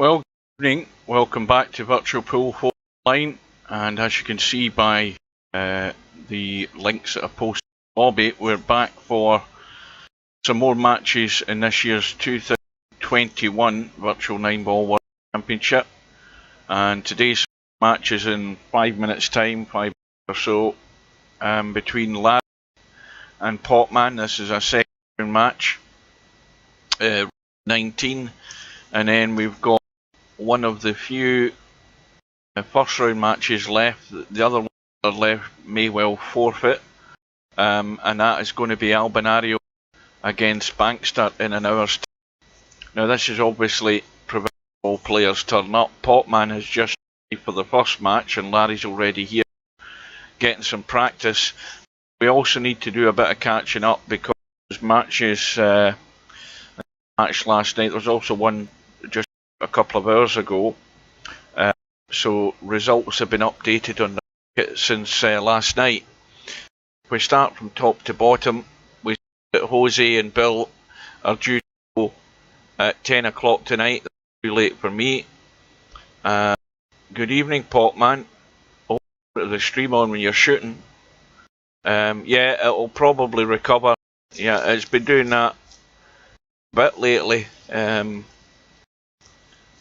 Well, good evening. Welcome back to Virtual Pool 4 Online, and as you can see by the links that I've posted in the lobby, we're back for some more matches in this year's 2021 Virtual 9-Ball World Championship. And today's match is in 5 minutes time, 5 minutes or so, between Larry and Potman. This is a second round match, 19, and then we've got one of the few first round matches left. The other ones that are left may well forfeit, and that is going to be Albinario against Bankster in an hour's time. Now this is obviously provided all players turn up. Potman has just arrived for the first match and Larry's already here getting some practice. We also need to do a bit of catching up because matches, match last night, there was also one just a couple of hours ago, so results have been updated on the market since last night. If we start from top to bottom, we see that Jose and Bill are due to go at 10 o'clock tonight. That's too late for me. Good evening, Potman. Oh, the stream on when you're shooting. Yeah, it'll probably recover. Yeah, it's been doing that a bit lately.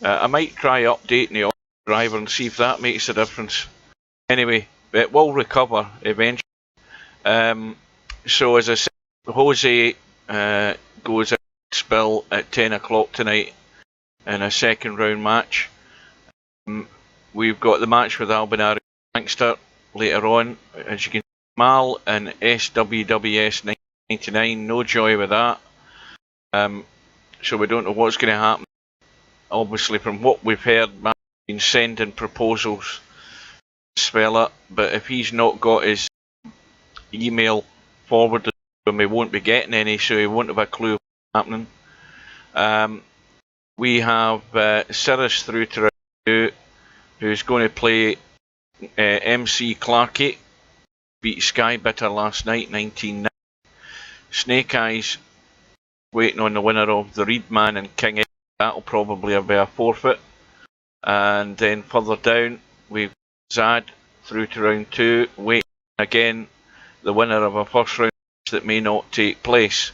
I might try updating the driver and see if that makes a difference. Anyway, it will recover eventually. So as I said, Jose goes against Bill at 10 o'clock tonight in a second round match. We've got the match with Albinario and Bankster later on. As you can see, Mal and SWWS 999, no joy with that. So we don't know what's going to happen. Obviously, from what we've heard, Mal's been sending proposals to Svella, but if he's not got his email forwarded to him, we won't be getting any, so he won't have a clue what's happening. We have Cirrus through to round 2, who's going to play MC Clarkey, beat Skybitter last night, 19-9. Snake Eyes waiting on the winner of the Reedman and King Ed. That'll probably be a forfeit. And then further down, we've got Zad through to round 2, waiting again the winner of a first round match that may not take place.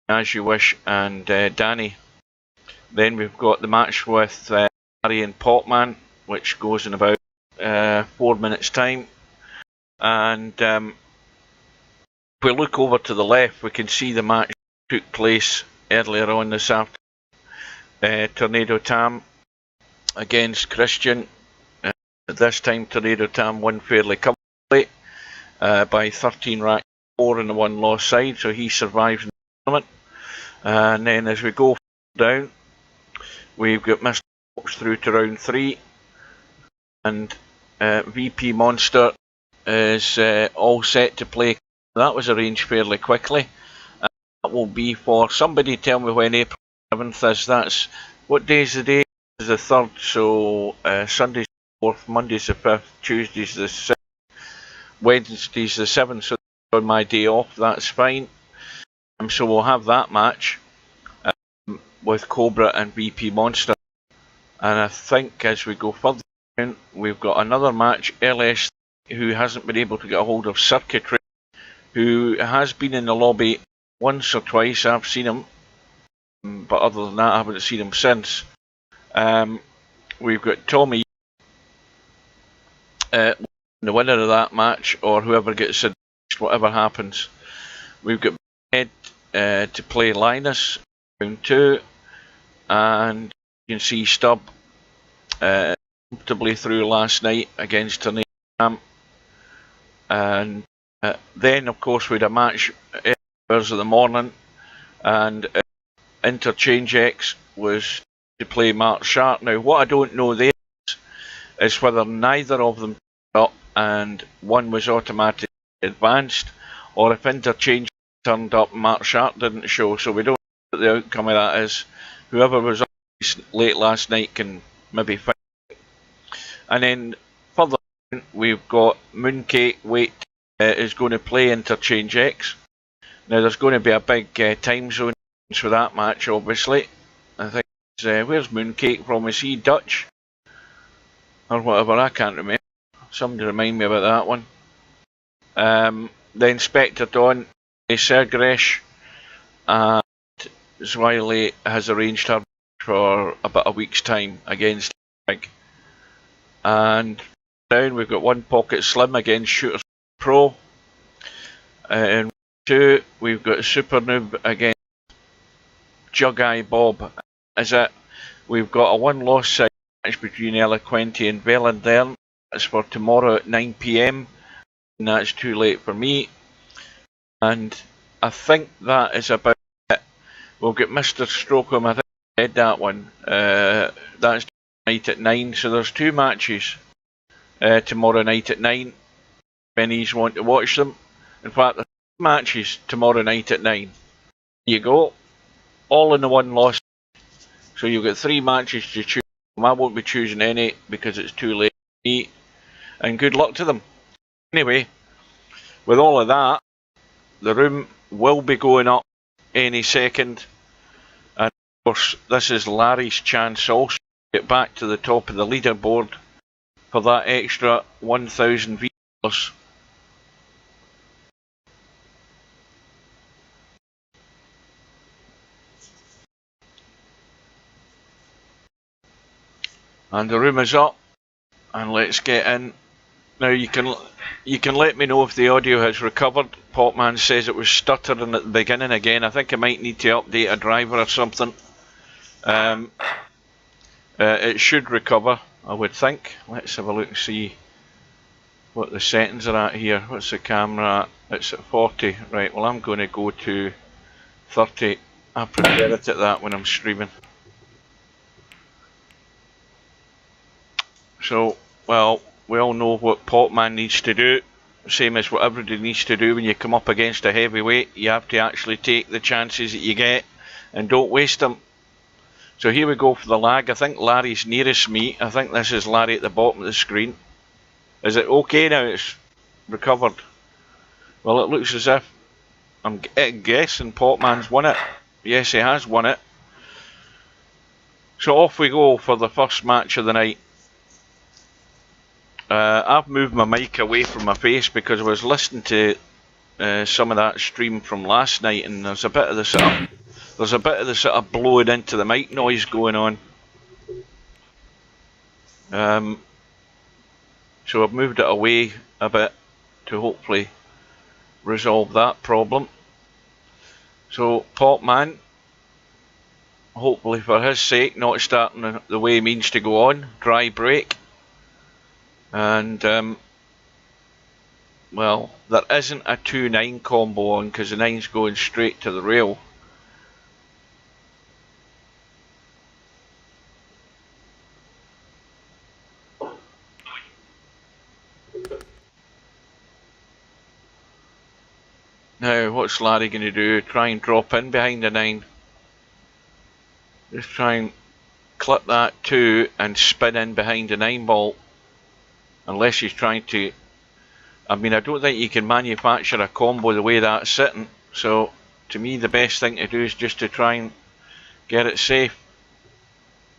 As You Wish and Danny. Then we've got the match with Larry and Potman, which goes in about 4 minutes time. And if we look over to the left, we can see the match took place earlier on this afternoon. Tornado Tam against Christian. This time Tornado Tam won fairly comfortably by 13 racks 4 on the 1 loss side, so he survives in the tournament. And then as we go down, we've got Mr. Fox through to round 3, and VP Monster is all set to play. That was arranged fairly quickly. That will be for, somebody tell me when April 7th is. That's, what day is the day? It's the 3rd, so Sunday's the 4th, Monday's the 5th, Tuesday's the 6th, Wednesday's the 7th, so on my day off, that's fine. So we'll have that match with Cobra and VP Monster. And I think as we go further down, we've got another match, LS, who hasn't been able to get a hold of Circuitry, who has been in the lobby once or twice. I've seen him, but other than that I haven't seen him since. We've got Tommy, the winner of that match, or whoever gets it, whatever happens. We've got Ed to play Linus round 2, and you can see Stubb comfortably through last night against Tornado Tam. And then of course we had a match hours of the morning, and Interchange X was to play Mark Sharp. Now what I don't know there is whether neither of them turned up and one was automatically advanced, or if Interchange turned up and Mark Sharp didn't show. So we don't know what the outcome of that is. Whoever was up late last night can maybe find it. And then further down, we've got Mooncake Wait is going to play Interchange X. Now there's going to be a big time zone for that match, obviously. I think where's Mooncake from? Is he Dutch? Or whatever, I can't remember. Somebody remind me about that one. Then Spectre Dawn, Sergresh, and Zwiley has arranged her for about a week's time against Big. And down we've got One Pocket Slim against Shooters Pro. In 2 we've got Super Noob against Jug Eye Bob. Is it? We've got a one-loss side match between Eloquenti and Velandern. That's for tomorrow at 9 PM. And that's too late for me. And I think that is about it. We'll get Mr. Strocom, I think I said that one. That's tonight at 9. So there's 2 matches tomorrow night at 9. Bennies want to watch them. In fact, there's 2 matches tomorrow night at 9. There you go. All in the one loss. So you've got 3 matches to choose. I won't be choosing any because it's too late for me. And good luck to them. Anyway, with all of that, the room will be going up any second. And of course, this is Larry's chance also to get back to the top of the leaderboard for that extra 1,000 viewers. And the room is up, and let's get in. Now you can let me know if the audio has recovered. Potman says it was stuttering at the beginning again. I think I might need to update a driver or something. It should recover, I would think. Let's have a look and see what the settings are at here. What's the camera at? It's at 40. Right, well I'm going to go to 30. I prefer it at that when I'm streaming. So, well, we all know what Potman needs to do, same as what everybody needs to do when you come up against a heavyweight. You have to actually take the chances that you get and don't waste them. So here we go for the lag. I think Larry's nearest me. I think this is Larry at the bottom of the screen. Is it okay now? It's recovered. Well, it looks as if I'm guessing Potman's won it. Yes, he has won it. So off we go for the first match of the night. I've moved my mic away from my face because I was listening to some of that stream from last night, and there's a bit of the sort of blowing into the mic noise going on. So I've moved it away a bit to hopefully resolve that problem. So Potman, hopefully for his sake, not starting the way he means to go on, dry break. And well, there isn't a 2-9 combo on because the 9's going straight to the rail. Now, what's Larry going to do? Try and drop in behind the 9. Just try and clip that 2 and spin in behind the 9 ball. Unless he's trying to... I mean, I don't think you can manufacture a combo the way that's sitting. So, to me, the best thing to do is just to try and get it safe.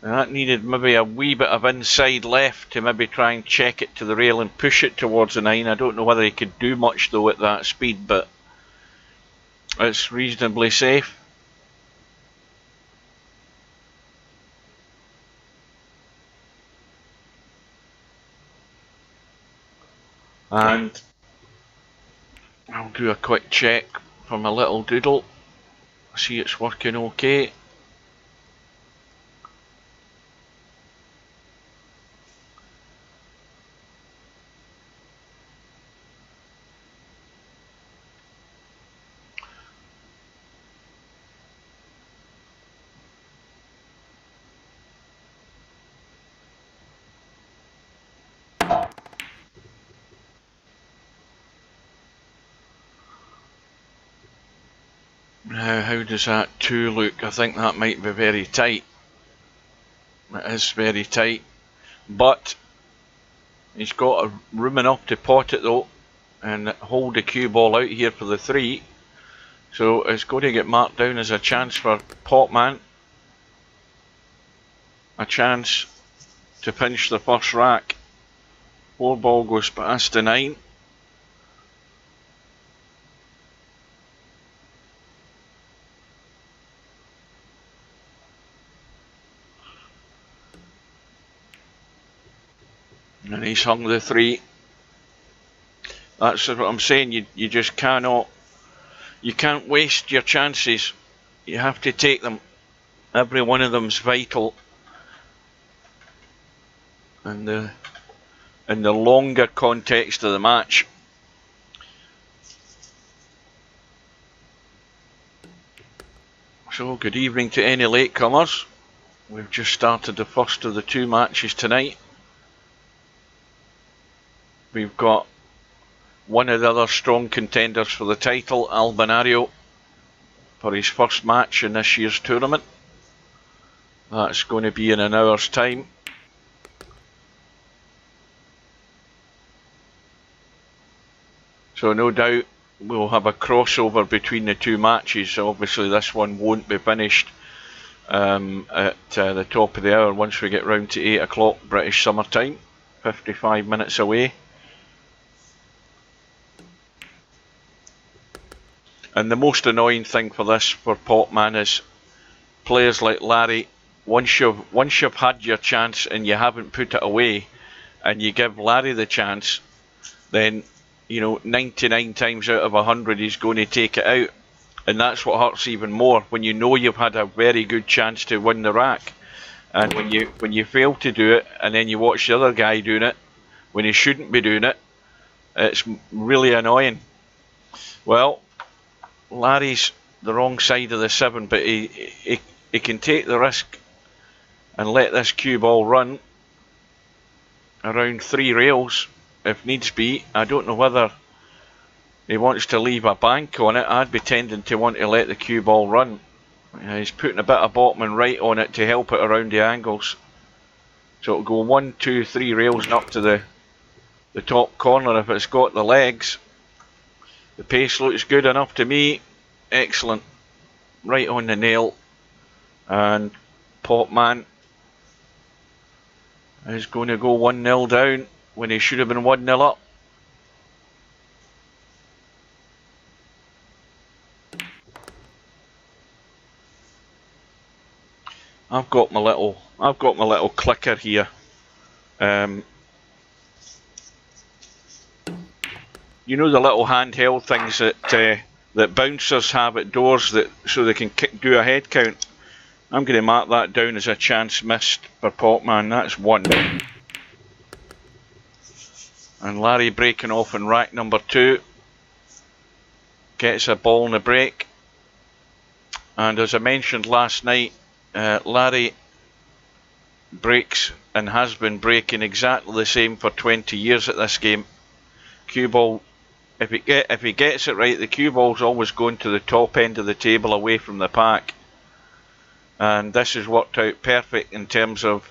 And that needed maybe a wee bit of inside left to maybe try and check it to the rail and push it towards the 9. I don't know whether he could do much, though, at that speed, but it's reasonably safe. And I'll do a quick check for my little doodle, see it's working okay. Now, how does that 2 look? I think that might be very tight. It is very tight. But he's got room enough to pot it though and hold the cue ball out here for the 3. So it's going to get marked down as a chance for Potman. a chance to pinch the first rack. 4 ball goes past the 9. And he's hung the 3. That's what I'm saying, you just cannot, you can't waste your chances. You have to take them. Every one of them's vital. And in the longer context of the match. So good evening to any latecomers. We've just started the first of the 2 matches tonight. We've got one of the other strong contenders for the title, Albinario, for his first match in this year's tournament. That's going to be in an hour's time. So no doubt we'll have a crossover between the 2 matches. Obviously this one won't be finished at the top of the hour once we get round to 8 o'clock British summer time, 55 minutes away. And the most annoying thing for this, for Potman, is players like Larry, once you've had your chance and you haven't put it away, and you give Larry the chance, then, you know, 99 times out of 100 he's going to take it out. And that's what hurts even more, when you know you've had a very good chance to win the rack. And when you fail to do it, and then you watch the other guy doing it, when he shouldn't be doing it, it's really annoying. Well, Larry's the wrong side of the 7, but he can take the risk and let this cue ball run around 3 rails if needs be. I don't know whether he wants to leave a bank on it. I'd be tending to want to let the cue ball run. He's putting a bit of Potman right on it to help it around the angles. So it'll go 1, 2, 3 rails and up to the top corner if it's got the legs. The pace looks good enough to me. Excellent. Right on the nail. And Potman is going to go 1-0 down when he should have been 1-0 up. I've got my little clicker here. You know the little handheld things that bouncers have at doors, so they can do a head count. I'm going to mark that down as a chance missed for Potman. That's 1. And Larry breaking off in rack number 2. Gets a ball in the break. And as I mentioned last night, Larry breaks and has been breaking exactly the same for 20 years at this game. Cue ball, if he gets it right, the cue ball's always going to the top end of the table away from the pack. And this has worked out perfect in terms of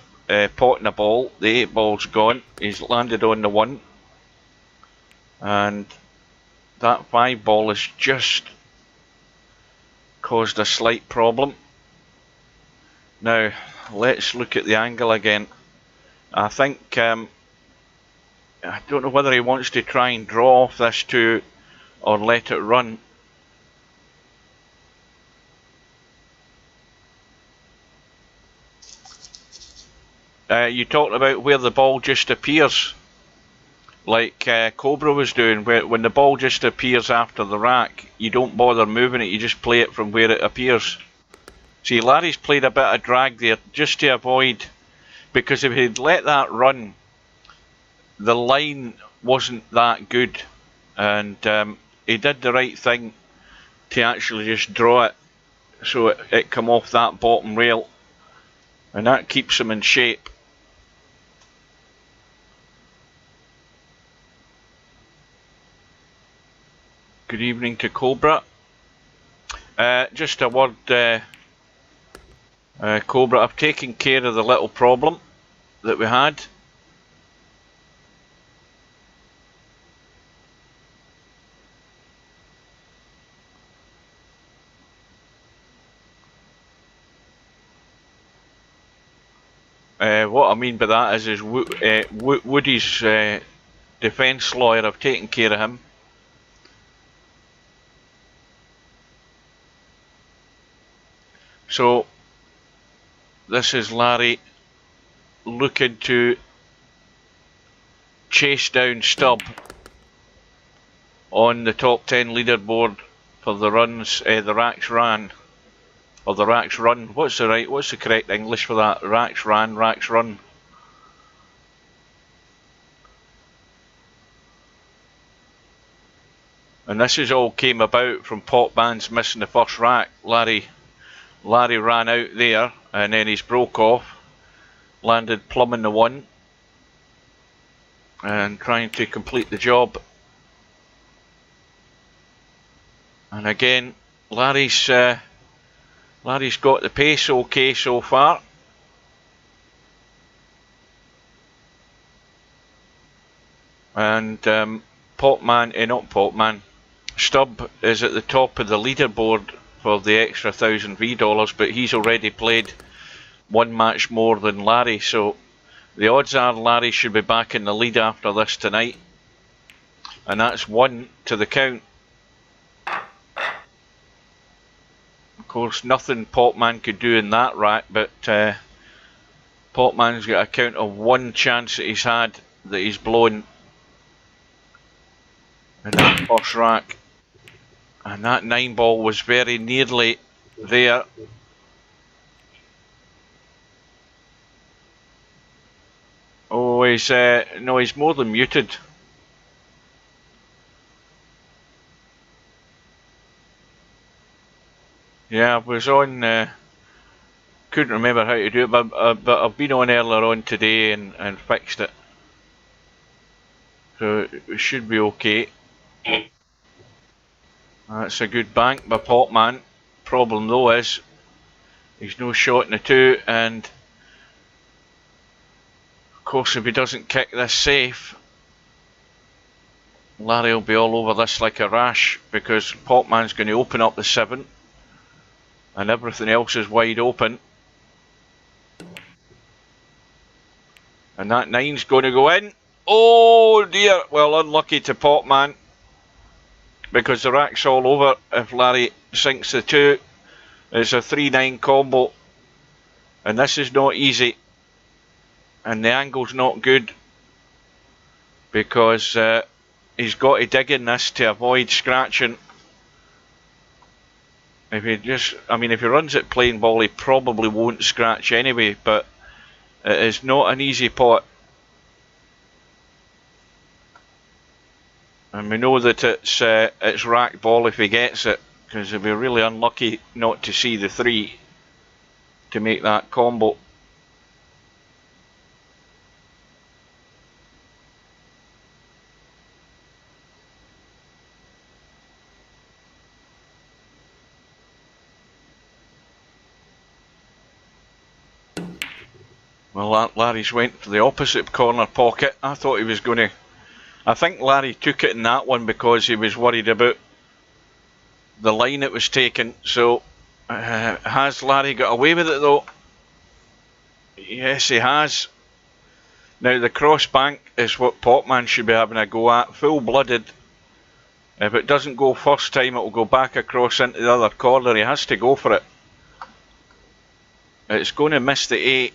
potting a ball. The 8 ball's gone. He's landed on the 1. And that 5 ball has just caused a slight problem. Now, let's look at the angle again. I think, I don't know whether he wants to try and draw off this 2 or let it run. You talked about where the ball just appears, like Cobra was doing, where when the ball just appears after the rack, you don't bother moving it, you just play it from where it appears. See, Larry's played a bit of drag there just to avoid, because if he'd let that run, the line wasn't that good, and he did the right thing to actually just draw it so it come off that bottom rail, and that keeps him in shape. Good evening to Cobra. Just a word, Cobra, I've taken care of the little problem that we had. What I mean by that is Woody's defence lawyer have taken care of him. So this is Larry looking to chase down Stubb on the top 10 leaderboard for the runs, the Racks Ran, or the Racks Run. What's the correct English for that? Racks Ran, Racks Run. And this has all came about from Potman's missing the first rack. Larry ran out there, and then he's broke off, landed plumb in the one, and trying to complete the job. And again, Larry's got the pace okay so far. And Stubb is at the top of the leaderboard for the extra 1,000 $, but he's already played one match more than Larry, so the odds are Larry should be back in the lead after this tonight. And that's 1 to the count. Of course, nothing Potman could do in that rack, but Potman's got a count of 1 chance that he's had that he's blown in that first rack. And that 9 ball was very nearly there. Oh, he's no, he's more than muted. Yeah, I was on, couldn't remember how to do it, but I've been on earlier on today and fixed it. So it should be okay. That's a good bank by Potman. Problem though is, he's no shot in the 2, and of course if he doesn't kick this safe, Larry will be all over this like a rash, because Potman's going to open up the 7. And everything else is wide open. And that 9's going to go in. Oh dear, well unlucky to Potman, because the rack's all over if Larry sinks the 2. It's a 3-9 combo. And this is not easy. And the angle's not good, because he's got to dig in this to avoid scratching. If he runs it plain ball, he probably won't scratch anyway, but it is not an easy pot. And we know that it's rack ball if he gets it, because he'll be really unlucky not to see the 3 to make that combo. Well, Larry's went for the opposite corner pocket. I thought he was going to... I think Larry took it in that one because he was worried about the line it was taken. So, has Larry got away with it though? Yes, he has. Now, the cross bank is what Potman should be having a go at. Full-blooded. If it doesn't go first time, it will go back across into the other corner. He has to go for it. It's going to miss the 8.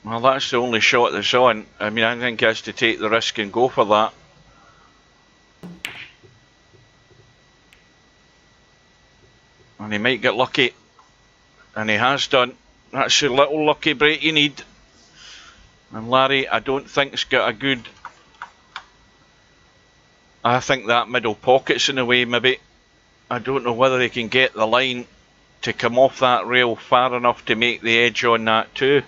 Well, that's the only shot that's on. I mean, I think he has to take the risk and go for that. And he might get lucky. And he has done. That's the little lucky break you need. And Larry, I don't think has got a good... I think that middle pocket's in the way, maybe. I don't know whether he can get the line to come off that rail far enough to make the edge on that too.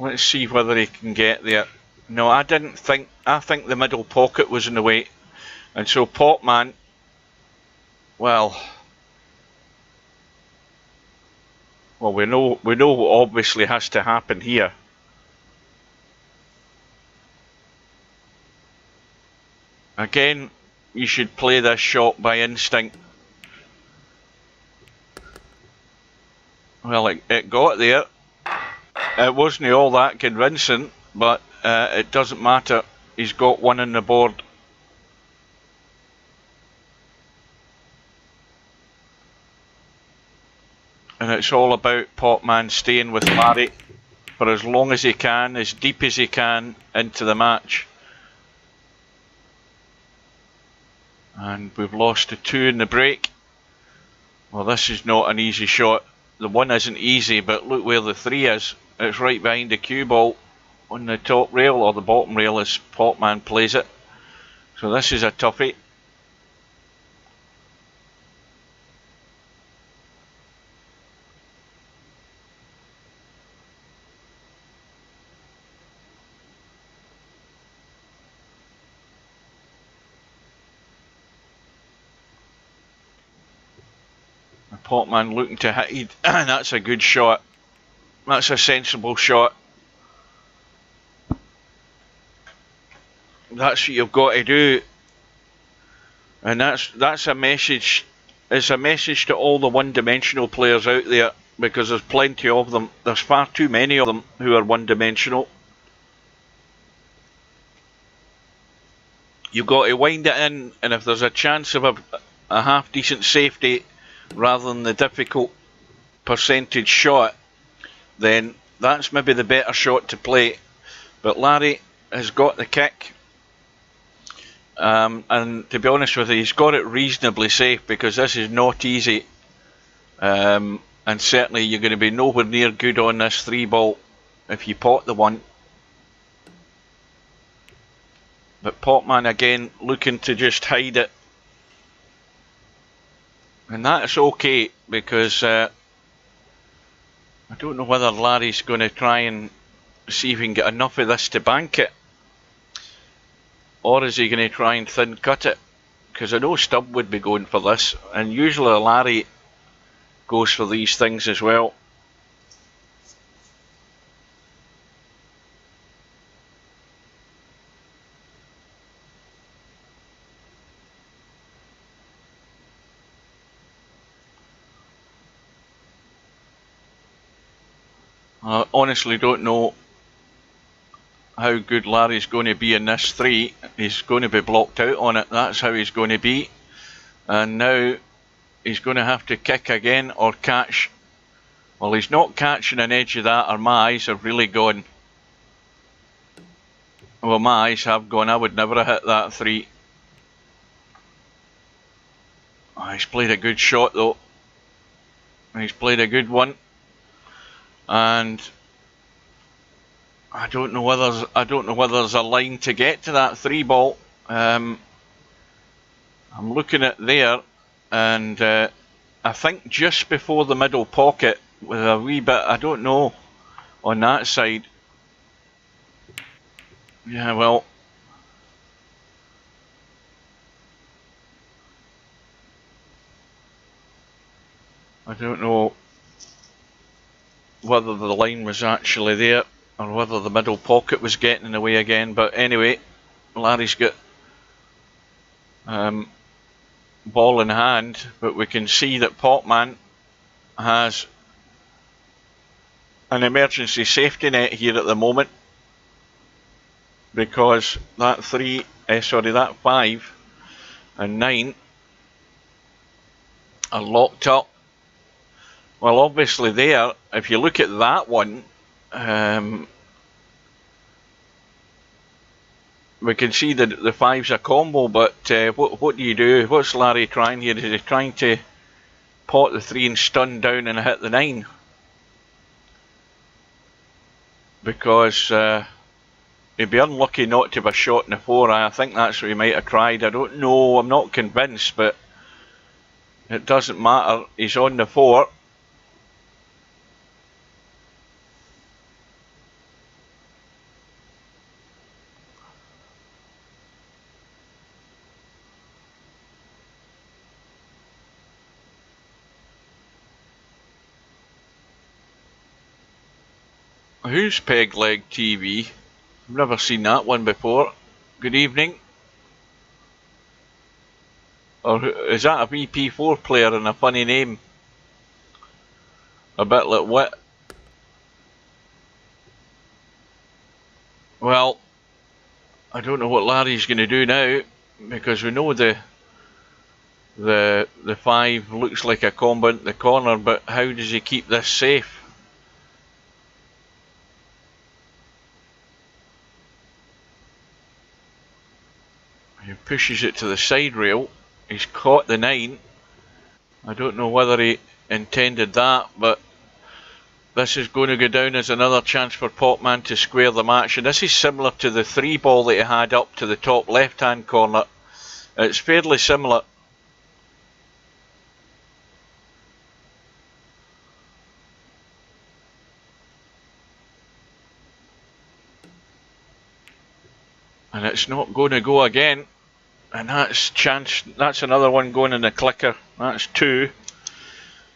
Let's see whether he can get there. No, I didn't think. I think the middle pocket was in the way, and so Potman. Well, we know what obviously has to happen here. Again, you should play this shot by instinct. Well, it got there. It wasn't all that convincing, but it doesn't matter. He's got one on the board. And it's all about Potman staying with Larry for as long as he can, as deep as he can into the match. And we've lost the 2 in the break. Well, this is not an easy shot. The 1 isn't easy, but look where the 3 is. It's right behind the cue ball on the top rail, or the bottom rail as Potman plays it. So this is a toughie. Potman looking to hit, and that's a good shot. That's a sensible shot. That's what you've got to do, and that's a message. It's a message to all the one-dimensional players out there, because there's plenty of them. There's far too many of them who are one-dimensional. You've got to wind it in, and if there's a chance of a half-decent safety rather than the difficult percentage shot, then that's maybe the better shot to play. But Larry has got the kick, and to be honest with you, he's got it reasonably safe, because this is not easy, and certainly you're going to be nowhere near good on this 3 ball if you pot the 1. But Potman again looking to just hide it. And that's okay, because I don't know whether Larry's going to try and see if he can get enough of this to bank it, or is he going to try and thin cut it? Because I know Stubb would be going for this, and usually Larry goes for these things as well. I honestly don't know how good Larry's going to be in this 3. He's going to be blocked out on it. That's how he's going to be. And now he's going to have to kick again or catch. Well, he's not catching an edge of that, or my eyes have really gone. Well, my eyes have gone. I would never have hit that 3. Oh, he's played a good shot though. He's played a good one. And I don't know whether there's a line to get to that 3 ball. I'm looking at there, and I think just before the middle pocket with a wee bit, I don't know, on that side. Yeah, well, I don't know whether the line was actually there, or whether the middle pocket was getting in the way again. But anyway, Larry's got ball in hand, but we can see that Potman has an emergency safety net here at the moment, because that 5 and 9 are locked up. Well, obviously there, if you look at that one, we can see that the 5's a combo, but what do you do? What's Larry trying here? Is he trying to pot the 3 and stun down and hit the 9? Because he'd be unlucky not to have a shot in the 4. I think that's what he might have tried. I don't know, I'm not convinced, but it doesn't matter. He's on the 4. Who's Peg Leg TV? I've never seen that one before. Good evening. Or is that a VP4 player and a funny name? A bit like what? Well, I don't know what Larry's going to do now, because we know the 5 looks like a combo in the corner, but how does he keep this safe? He pushes it to the side rail. He's caught the 9. I don't know whether he intended that, but this is going to go down as another chance for Potman to square the match. And this is similar to the 3 ball that he had up to the top left-hand corner. It's fairly similar. And it's not going to go again. And that's another one going in the clicker. That's 2.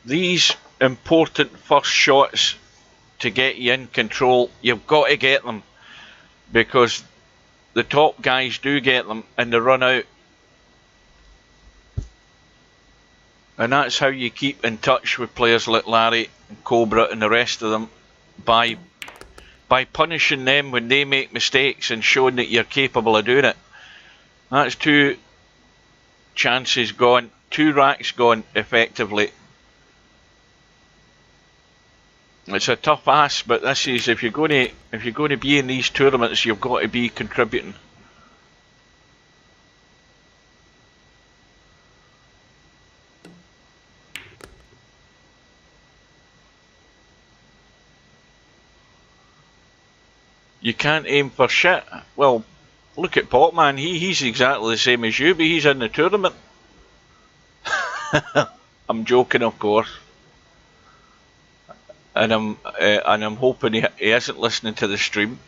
These important first shots to get you in control, you've got to get them, because the top guys do get them and they run out. And that's how you keep in touch with players like Larry and Cobra and the rest of them, by punishing them when they make mistakes and showing that you're capable of doing it. That's 2 chances gone, 2 racks gone effectively. It's a tough ask, but this is, if you're going to be in these tournaments, you've got to be contributing. You can't aim for shit. Well, look at Potman. He's exactly the same as you, but he's in the tournament. I'm joking, of course. And I'm hoping he isn't listening to the stream.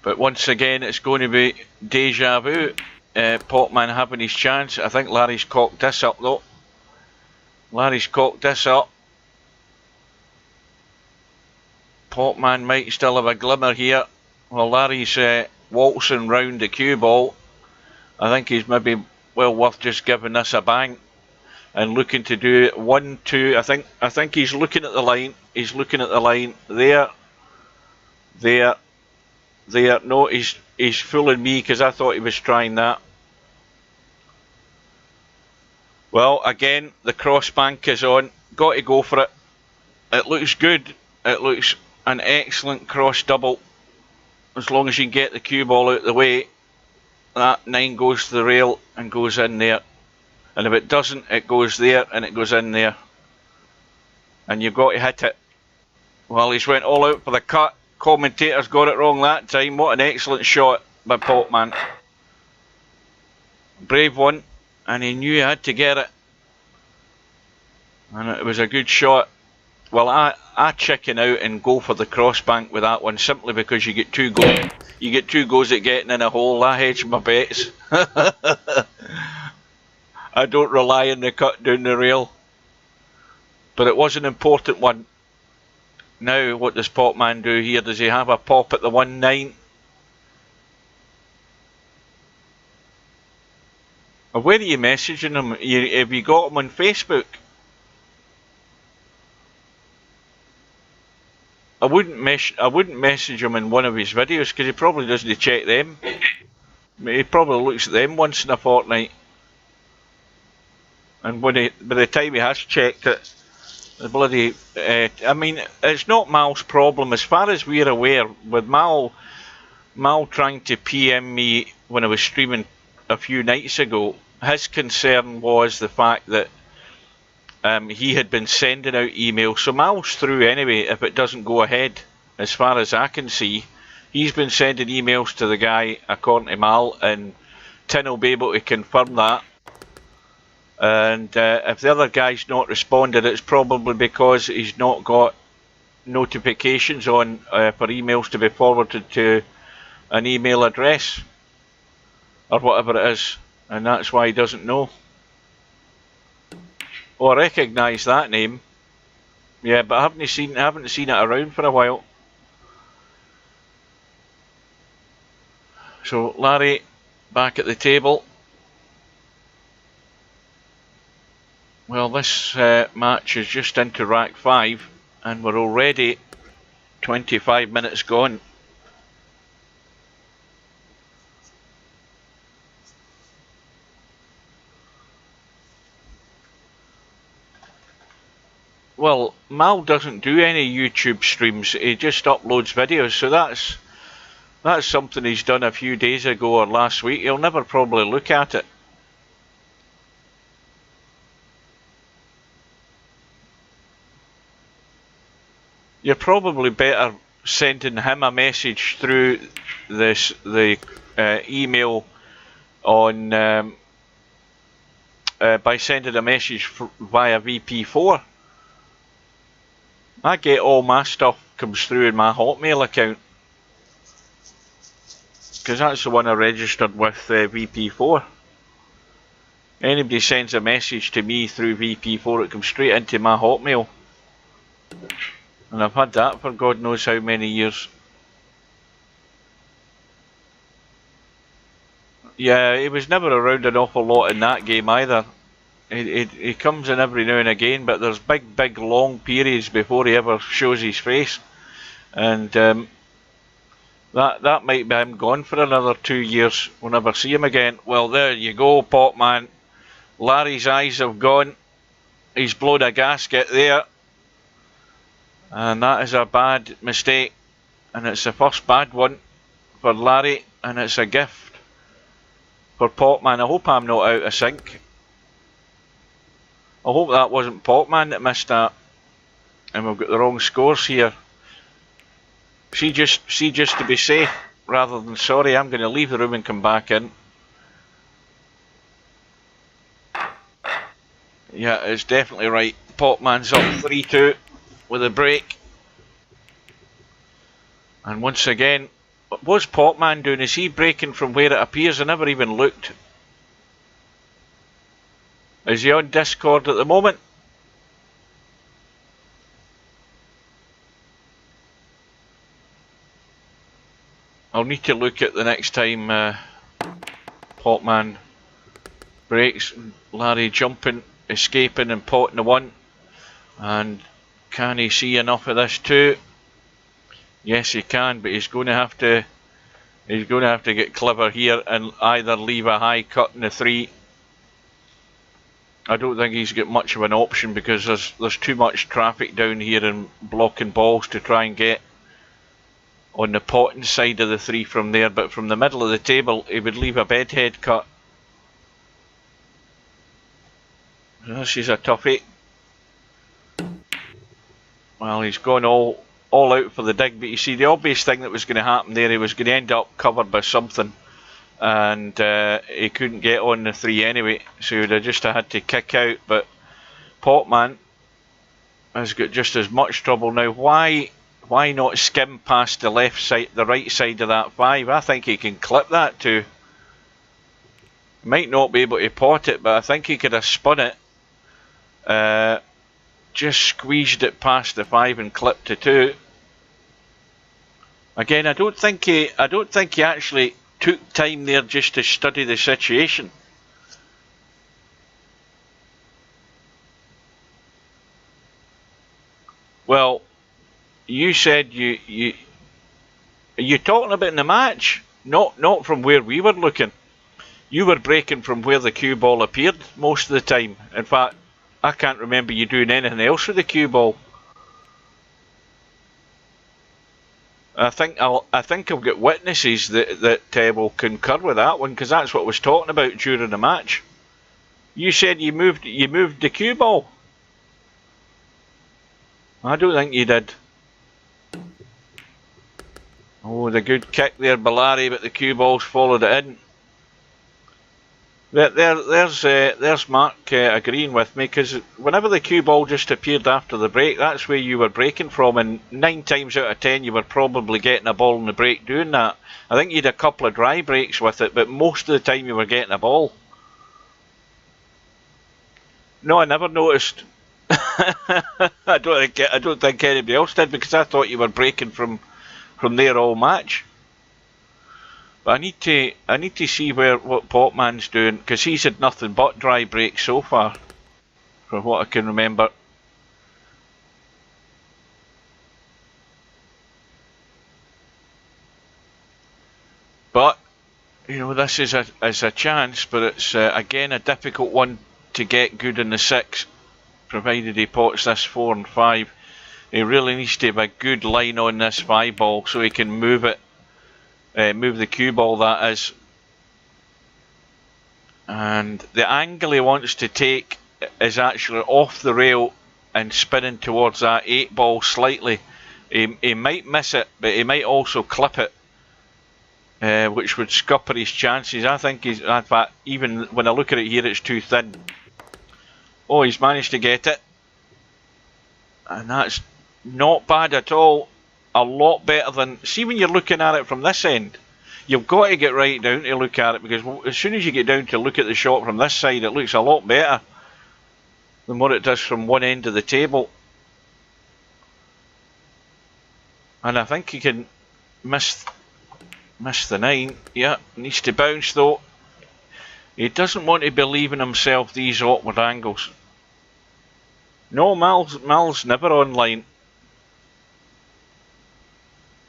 But once again, it's going to be deja vu. Potman having his chance. I think Larry's cocked this up though. Larry's cocked this up. Potman might still have a glimmer here. Well, Larry's waltzing round the cue ball. I think he's maybe well worth just giving this a bang and looking to do 1, 2. I think he's looking at the line. He's looking at the line. There. No, he's fooling me, because I thought he was trying that. Well, again, the cross bank is on. Got to go for it. It looks good. It looks an excellent cross double. As long as you can get the cue ball out of the way, that 9 goes to the rail and goes in there. And if it doesn't, it goes there and it goes in there. And you've got to hit it. Well, he's went all out for the cut. Commentators got it wrong that time. What an excellent shot by Potman. Brave one. And he knew he had to get it. And it was a good shot. Well, I chicken out and go for the crossbank with that one, simply because you get 2 goals. You get 2 goals at getting in a hole. I hedge my bets. I don't rely on the cut down the rail. But it was an important one. Now, what does Potman do here? Does he have a pop at the 1-9? Where are you messaging him? Have you got him on Facebook? I wouldn't message him in one of his videos, because he probably doesn't check them. He probably looks at them once in a fortnight. And by the time he has checked it, the bloody... I mean, it's not Mal's problem. As far as we're aware, with Mal trying to PM me when I was streaming a few nights ago, his concern was the fact that he had been sending out emails. So Mal's through anyway if it doesn't go ahead, as far as I can see. He's been sending emails to the guy, according to Mal, and Tin will be able to confirm that. And if the other guy's not responded, it's probably because he's not got notifications on for emails to be forwarded to an email address or whatever it is, and that's why he doesn't know. Oh, I recognise that name. Yeah, but I haven't seen it around for a while. So Larry back at the table. Well, this match is just into rack 5 and we're already 25 minutes gone. Well, Mal doesn't do any YouTube streams, he just uploads videos, so that's something he's done a few days ago or last week. He'll never probably look at it. You're probably better sending him a message through the email on by sending a message via VP4. I get all my stuff comes through in my Hotmail account because that's the one I registered with VP4. Anybody sends a message to me through VP4, it comes straight into my Hotmail. And I've had that for God knows how many years. Yeah, he was never around an awful lot in that game either. He comes in every now and again, but there's big long periods before he ever shows his face. And that might be him gone for another 2 years. We'll never see him again. Well, there you go, Potman. Larry's eyes have gone. He's blown a gasket there. And that is a bad mistake. And it's the first bad one for Larry. And it's a gift for Potman. I hope I'm not out of sync. I hope that wasn't Potman that missed that. And we've got the wrong scores here. See just to be safe rather than sorry, I'm going to leave the room and come back in. Yeah, it's definitely right. Potman's up 3-2 with a break. And once again, what's Potman doing? Is he breaking from where it appears? I never even looked. Is he on Discord at the moment? I'll need to look at the next time Potman breaks. Larry jumping, escaping and potting the one. And can he see enough of this too? Yes, he can, but he's going to have to get clever here and either leave a high cut in the 3. I don't think he's got much of an option because there's too much traffic down here and blocking balls to try and get on the potting side of the 3 from there, but from the middle of the table he would leave a bedhead cut. This is a toughie. Well, he's gone all out for the dig, but you see the obvious thing that was going to happen there, he was going to end up covered by something. And he couldn't get on the 3 anyway, so he would have just had to kick out. But Potman has got just as much trouble now. Why not skim past the left side, the right side of that 5? I think he can clip that too. Might not be able to pot it, but I think he could have spun it. Just squeezed it past the 5 and clipped the 2. Again, I don't think he actually took time there just to study the situation. Well, you said are you talking about in the match? Not from where we were looking. You were breaking from where the cue ball appeared most of the time. In fact, I can't remember you doing anything else with the cue ball. I think I've got witnesses that will concur with that one, because that's what I was talking about during the match. You said you moved the cue ball. I don't think you did. Oh, the good kick there by Larry, but the cue ball's followed it in. There's Mark agreeing with me, because whenever the cue ball just appeared after the break, that's where you were breaking from, and 9 times out of 10 you were probably getting a ball in the break doing that. I think you had a couple of dry breaks with it, but most of the time you were getting a ball. No, I never noticed. I don't think anybody else did, because I thought you were breaking from there all match. But I need to see what Potman's doing, because he's had nothing but dry breaks so far, from what I can remember. But you know, this is a chance, but it's again a difficult one to get good in the 6, provided he pots this 4 and 5. He really needs to have a good line on this 5 ball so he can move it, move the cue ball, that is. And the angle he wants to take is actually off the rail and spinning towards that 8 ball slightly. He might miss it, but he might also clip it, which would scupper his chances. I think he's, in fact, even when I look at it here, it's too thin. Oh, he's managed to get it. And that's not bad at all. A lot better than... See, when you're looking at it from this end, you've got to get right down to look at it, because as soon as you get down to look at the shot from this side, it looks a lot better than what it does from one end of the table. And I think he can miss the 9. Yeah, needs to bounce though. He doesn't want to be leaving himself these awkward angles. No, Mal's never online.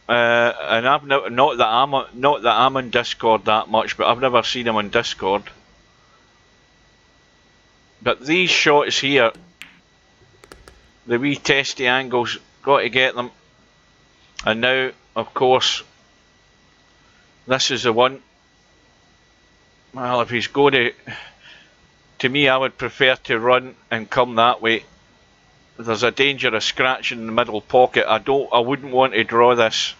And I've not that I'm on Discord that much, but I've never seen him on Discord. But these shots here, the wee testy angles, got to get them. And now, of course, this is the one. Well, if he's going to me, I would prefer to run and come that way. There's a danger of scratching in the middle pocket. I wouldn't want to draw this.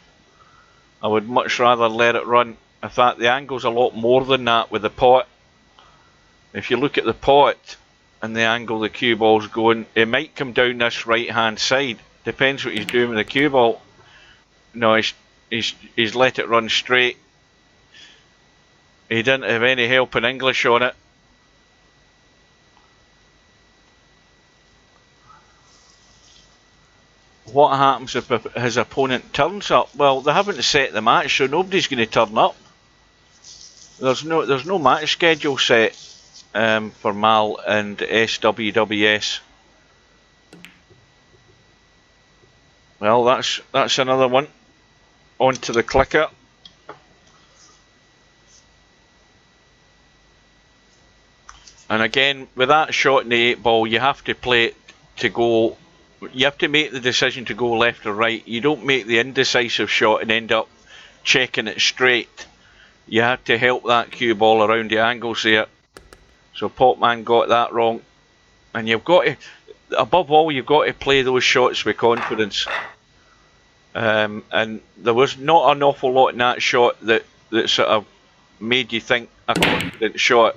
I would much rather let it run. In fact, the angle's a lot more than that with the pot. If you look at the pot and the angle the cue ball's going, it might come down this right hand side. Depends what he's doing with the cue ball. No, he's let it run straight. He didn't have any help in English on it. What happens if his opponent turns up? Well, they haven't set the match, so nobody's going to turn up. There's no match schedule set for Mal and SWWS. Well, that's another one. Onto the clicker. And again, with that shot in the 8 ball, you have to play it to go. You have to make the decision to go left or right. You don't make the indecisive shot and end up checking it straight. You have to help that cue ball around the angles there. So Potman got that wrong. And you've got to, above all, you've got to play those shots with confidence. And there was not an awful lot in that shot that sort of made you think a confident shot.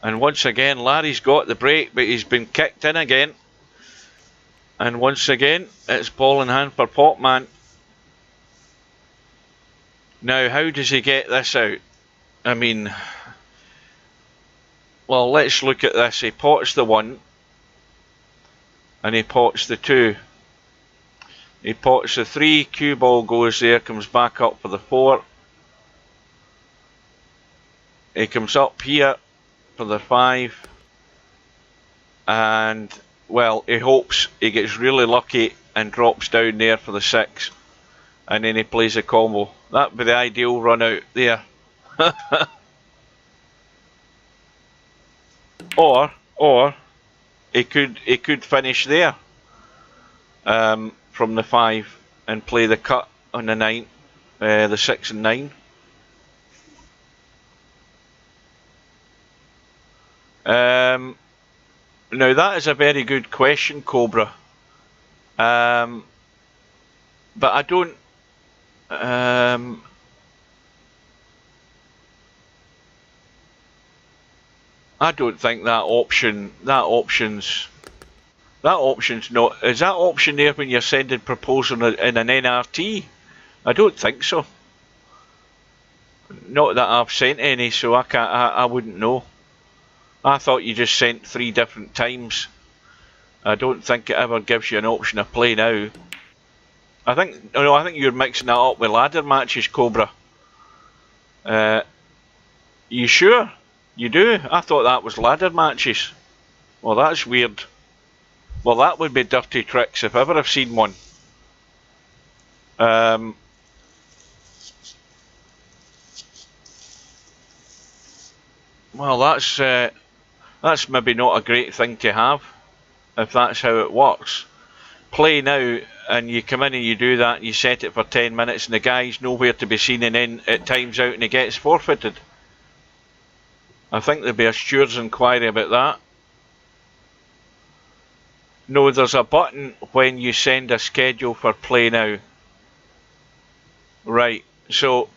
And once again, Larry's got the break, but he's been kicked in again. And once again, it's ball in hand for Potman. Now, how does he get this out? I mean, well, let's look at this. He pots the 1, and he pots the 2. He pots the 3, cue ball goes there, comes back up for the 4. He comes up here for the 5. And, well, he hopes he gets really lucky and drops down there for the 6. And then he plays a combo. That would be the ideal run out there. or he could finish there from the 5 and play the cut on the 9, the 6 and 9. Now that is a very good question, Cobra. But I don't. I don't think that option's not. Is that option there when you're sending proposal in an NRT? I don't think so. Not that I've sent any, so I wouldn't know. I thought you just sent 3 different times. I don't think it ever gives you an option of play now. I think you're mixing that up with ladder matches, Cobra. You sure? You do? I thought that was ladder matches. Well, that's weird. Well, that would be dirty tricks if ever I've seen one. Well, that's maybe not a great thing to have, if that's how it works. Play now, and you come in and you do that, and you set it for 10 minutes, and the guy's nowhere to be seen, and then it times out and he gets forfeited. I think there'll be a steward's inquiry about that. No, there's a button when you send a schedule for play now. Right, so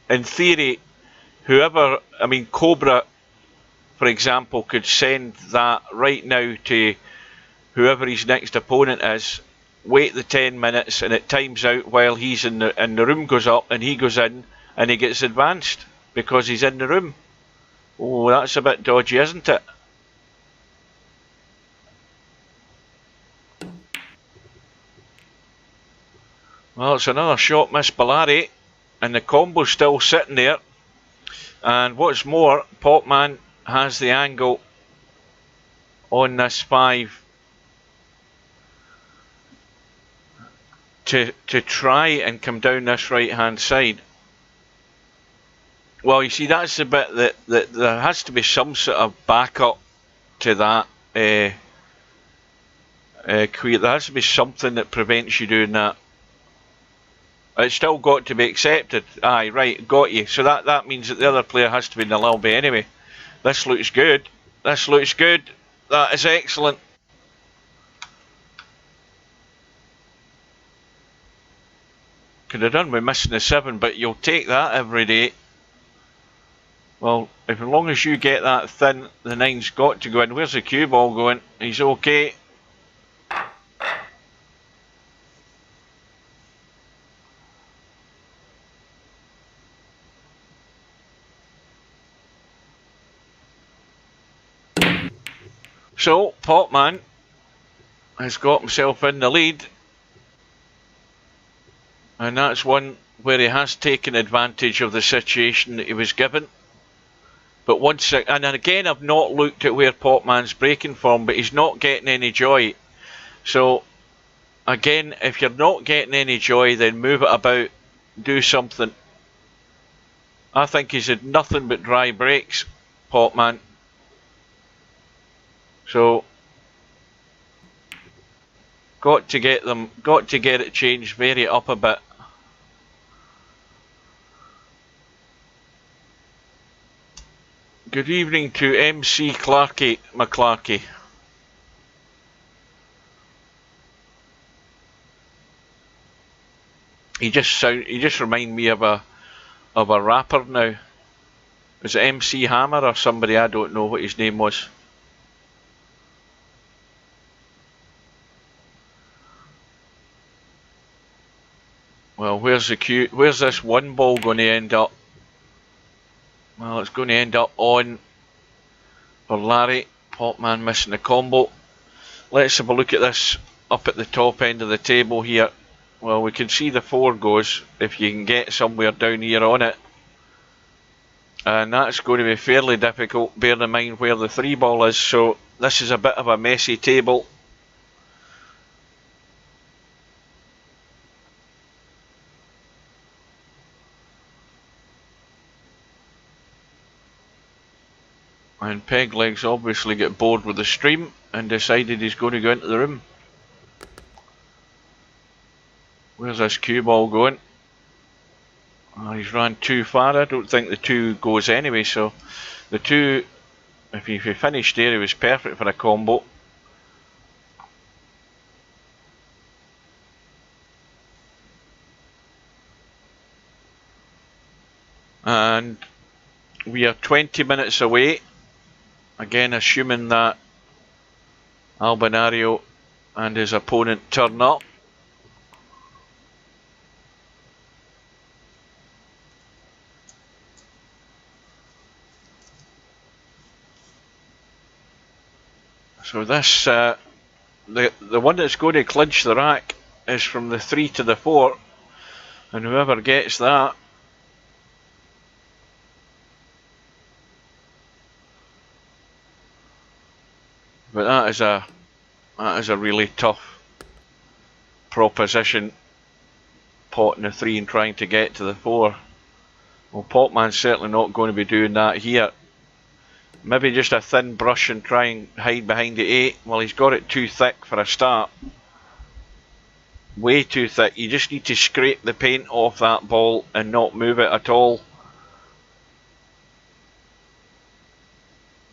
in theory, whoever, I mean Cobra, for example, could send that right now to whoever his next opponent is, wait the 10 minutes, and it times out while he's in the room goes up, and he goes in, and he gets advanced, because he's in the room. Oh, that's a bit dodgy, isn't it? Well, it's another shot missed by Larry, and the combo's still sitting there. And what's more, Potman has the angle on this 5 to try and come down this right hand side. Well, you see, that's the bit that there has to be some sort of backup to that. There has to be something that prevents you doing that. It's still got to be accepted. Aye, right, got you. So that means that the other player has to be in the lobby anyway. This looks good. This looks good. That is excellent. Could have done with missing the 7, but you'll take that every day. Well, as long as you get that thin, the 9's got to go in. Where's the cue ball going? He's okay. So, Potman has got himself in the lead. And that's one where he has taken advantage of the situation that he was given. But once, and again, I've not looked at where Potman's breaking from, but he's not getting any joy. So, again, if you're not getting any joy, then move it about, do something. I think he's had nothing but dry breaks, Potman. So, got to get it changed, vary it up a bit. Good evening to MC Clarkey McClarkey. He just remind me of a rapper now. Was it MC Hammer or somebody? I don't know what his name was. Well, where's the cue? Where's this 1 ball going to end up? Well, it's going to end up on for Larry. Potman missing the combo. Let's have a look at this up at the top end of the table here. Well, we can see the 4 goes if you can get somewhere down here on it. And that's going to be fairly difficult, bearing in mind where the 3 ball is. So this is a bit of a messy table. And Pegleg's obviously got bored with the stream and decided he's going to go into the room. Where's this cue ball going? Oh, he's ran too far. I don't think the 2 goes anyway, so the 2, if he finished there, he was perfect for a combo. And we are 20 minutes away. Again, assuming that Albinario and his opponent turn up. So this, the one that's going to clinch the rack is from the 3 to the 4, and whoever gets that but that is a really tough proposition, potting the 3 and trying to get to the 4. Well, Potman's certainly not going to be doing that here. Maybe just a thin brush and try and hide behind the 8. Well, he's got it too thick for a start. Way too thick. You just need to scrape the paint off that ball and not move it at all.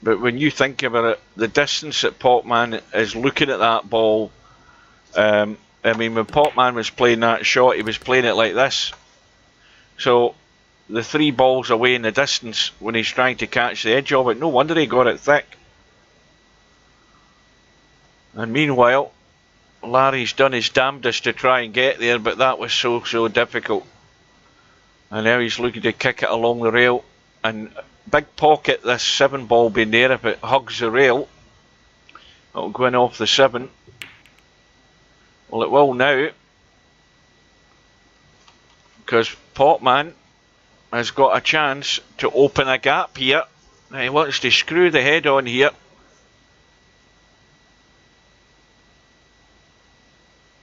But when you think about it, the distance that Potman is looking at that ball, I mean, when Potman was playing that shot, he was playing it like this. So the 3 balls away in the distance when he's trying to catch the edge of it, no wonder he got it thick. And meanwhile, Larry's done his damnedest to try and get there, but that was so difficult. And now he's looking to kick it along the rail. And big pocket, this 7 ball being there, if it hugs the rail, it'll go in off the 7. Well, it will now, because Potman has got a chance to open a gap here. Now he wants to screw the head on here.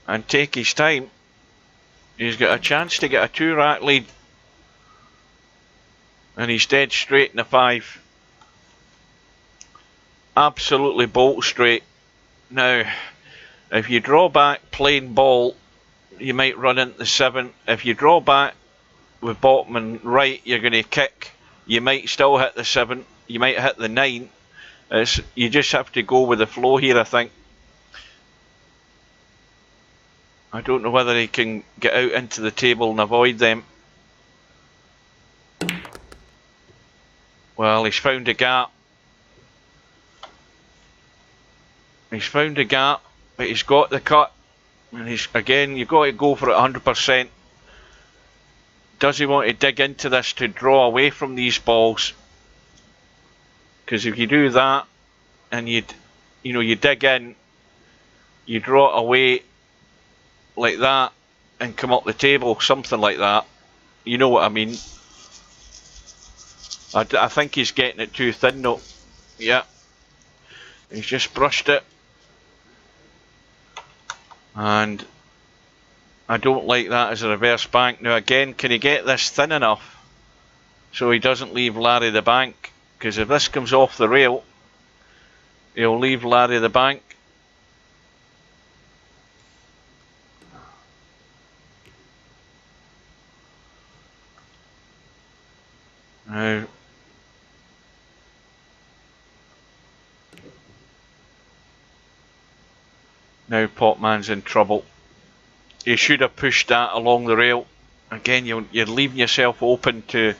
And take his time. He's got a chance to get a 2-rack lead. And he's dead straight in the 5. Absolutely bolt straight. Now, if you draw back plain ball, you might run into the 7. If you draw back with Potman right, you're going to kick. You might still hit the 7. You might hit the 9. You just have to go with the flow here, I think. I don't know whether he can get out into the table and avoid them. Well, he's found a gap. He's found a gap, but he's got the cut. And again, you've got to go for it 100%. Does he want to dig into this to draw away from these balls? Because if you do that, and you dig in, you draw it away like that, and come up the table, something like that. You know what I mean? I think he's getting it too thin though. Yeah. He's just brushed it. And I don't like that as a reverse bank. Now again, can he get this thin enough so he doesn't leave Larry the bank? Because if this comes off the rail, he'll leave Larry the bank. Now Potman's in trouble. You should have pushed that along the rail. Again, you're leaving yourself open to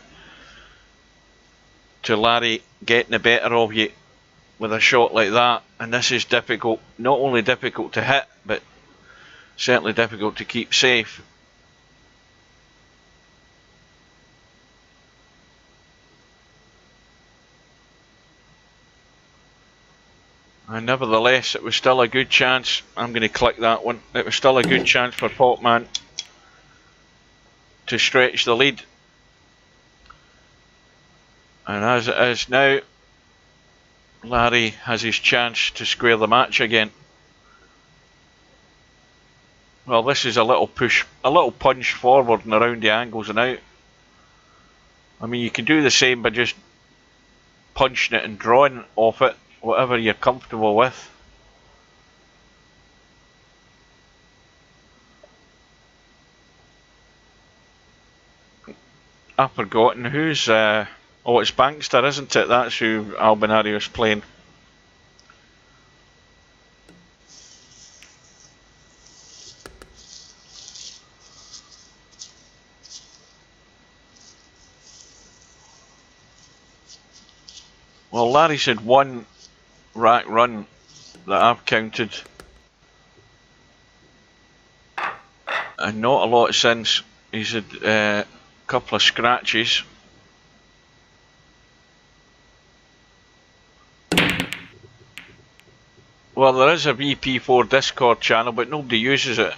Larry getting the better of you with a shot like that. And this is difficult. Not only difficult to hit, but certainly difficult to keep safe. And nevertheless, it was still a good chance. I'm going to click that one. It was still a good chance for Potman to stretch the lead. And as it is now, Larry has his chance to square the match again. Well, this is a little push, a little punch forward and around the angles and out. I mean, you can do the same by just punching it and drawing off it. Whatever you're comfortable with. I've forgotten who's. Oh, it's Bankster, isn't it? That's who Albinario is playing. Well, Larry's had 1 rack run that I've counted, and not a lot since. He's had a couple of scratches. Well, there is a VP4 Discord channel, but nobody uses it.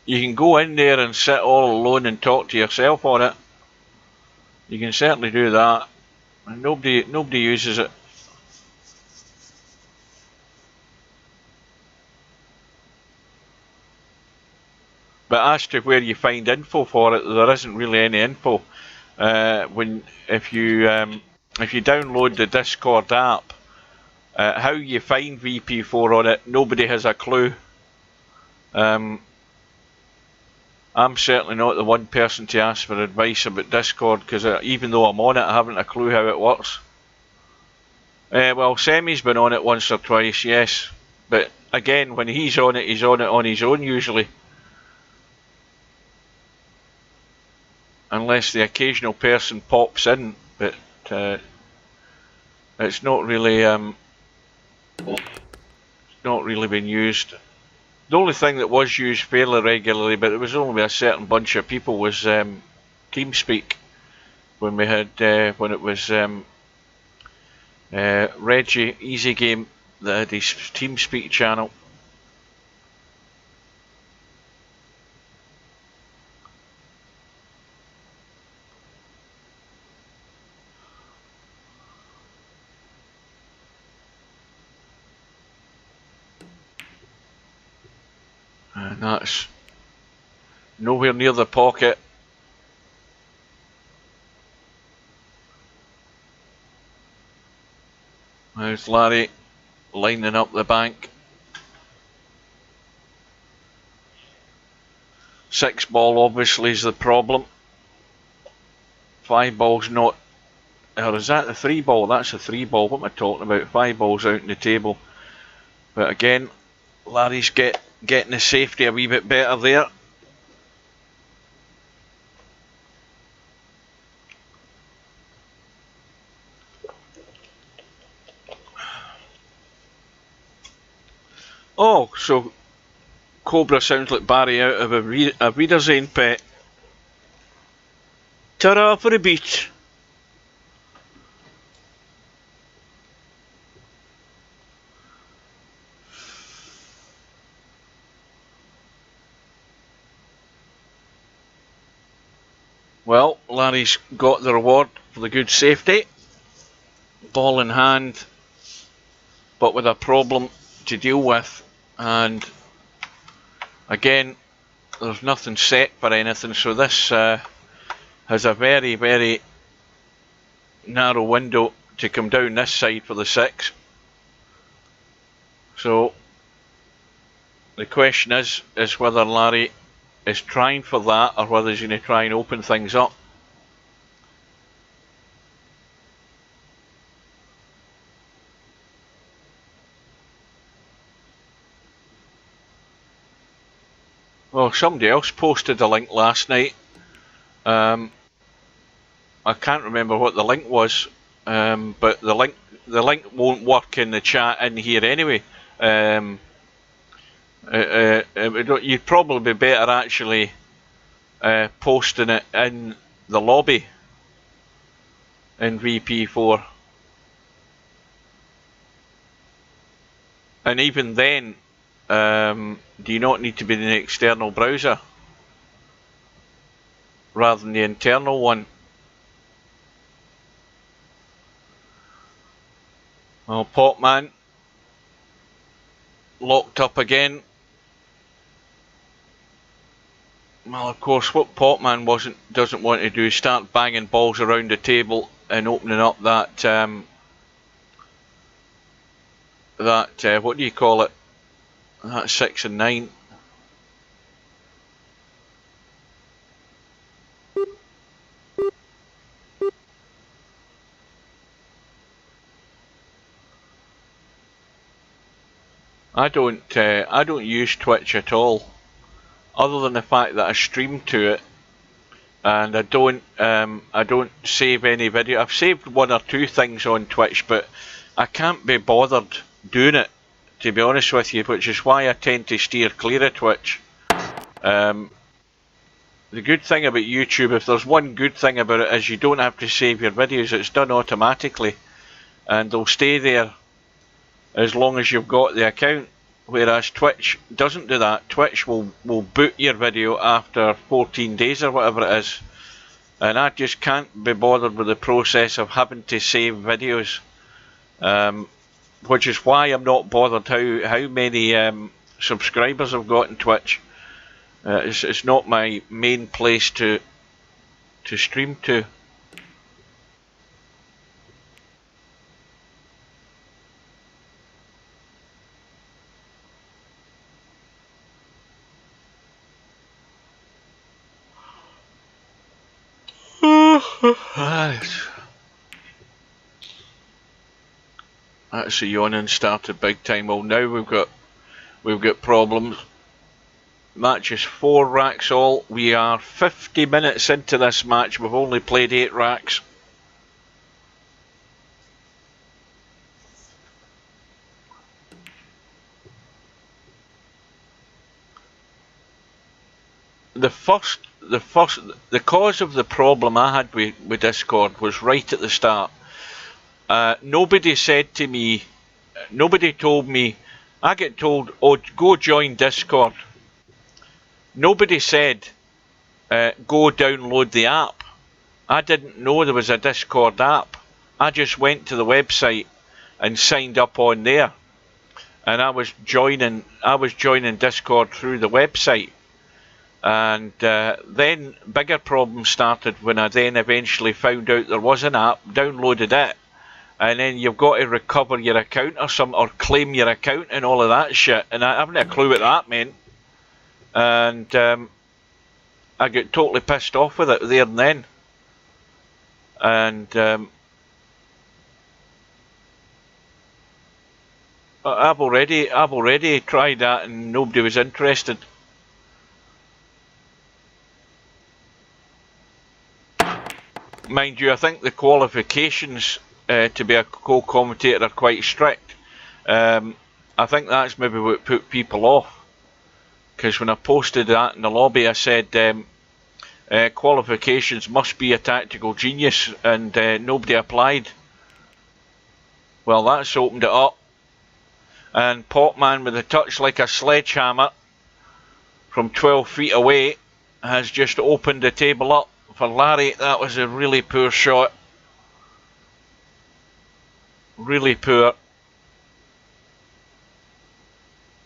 You can go in there and sit all alone and talk to yourself on it. You can certainly do that. And nobody uses it. But as to where you find info for it, there isn't really any info. If you download the Discord app, how you find VP4 on it, nobody has a clue. I'm certainly not the one person to ask for advice about Discord, because even though I'm on it, I haven't a clue how it works. Well, Semi's been on it once or twice, yes. But again, when he's on it on his own usually. Unless the occasional person pops in, but it's not really been used. The only thing that was used fairly regularly, but it was only with a certain bunch of people, was TeamSpeak. When we had when it was Reggie Easy Game that had his TeamSpeak channel. And that's nowhere near the pocket. There's Larry lining up the bank. 6 ball obviously is the problem. 5 ball's not. Or is that the 3 ball? That's a 3 ball. What am I talking about? 5 balls out on the table. But again, Larry's getting the safety a wee bit better there. Oh, so Cobra sounds like Barry out of a Wiedersehen pet. Ta-ra for a beat. Well, Larry's got the reward for the good safety. Ball in hand, but with a problem to deal with. And again, there's nothing set for anything, so this has a very, very narrow window to come down this side for the 6. So the question is whether Larry is trying for that or whether he's going to try and open things up. Well, somebody else posted a link last night. I can't remember what the link was, but the link won't work in the chat in here anyway. You'd probably be better actually posting it in the lobby in VP4. And even then, do you not need to be in the external browser rather than the internal one? Well, Potman locked up again. Well, of course, what Potman doesn't want to do is start banging balls around the table and opening up that what do you call it? That 6 and 9. I don't use Twitch at all, other than the fact that I stream to it, and I don't save any video. I've saved 1 or 2 things on Twitch, but I can't be bothered doing it, to be honest with you, which is why I tend to steer clear of Twitch. The good thing about YouTube, if there's one good thing about it, is you don't have to save your videos. It's done automatically, and they'll stay there as long as you've got the account, whereas Twitch doesn't do that. Twitch will boot your video after 14 days or whatever it is, and I just can't be bothered with the process of having to save videos, which is why I'm not bothered how many subscribers I've got in Twitch. It's not my main place to stream to. That's a yawning started big time. Well, now we've got problems. Match is 4 racks all. We are 50 minutes into this match. We've only played 8 racks. The cause of the problem I had with Discord was right at the start. Nobody said to me, nobody told me, I get told, oh, go join Discord. Nobody said, go download the app. I didn't know there was a Discord app. I just went to the website and signed up on there. And I was joining Discord through the website. And then bigger problems started when I then eventually found out there was an app, downloaded it, and then you've got to recover your account or claim your account and all of that shit. And I haven't a clue what that meant. And I got totally pissed off with it there and then. And I've already tried that and nobody was interested. Mind you, I think the qualifications to be a co-commentator are quite strict. I think that's maybe what put people off. Because when I posted that in the lobby, I said qualifications must be a tactical genius, and nobody applied. Well, that's opened it up. And Potman with a touch like a sledgehammer from 12 feet away has just opened the table up for Larry. That was a really poor shot. Really poor.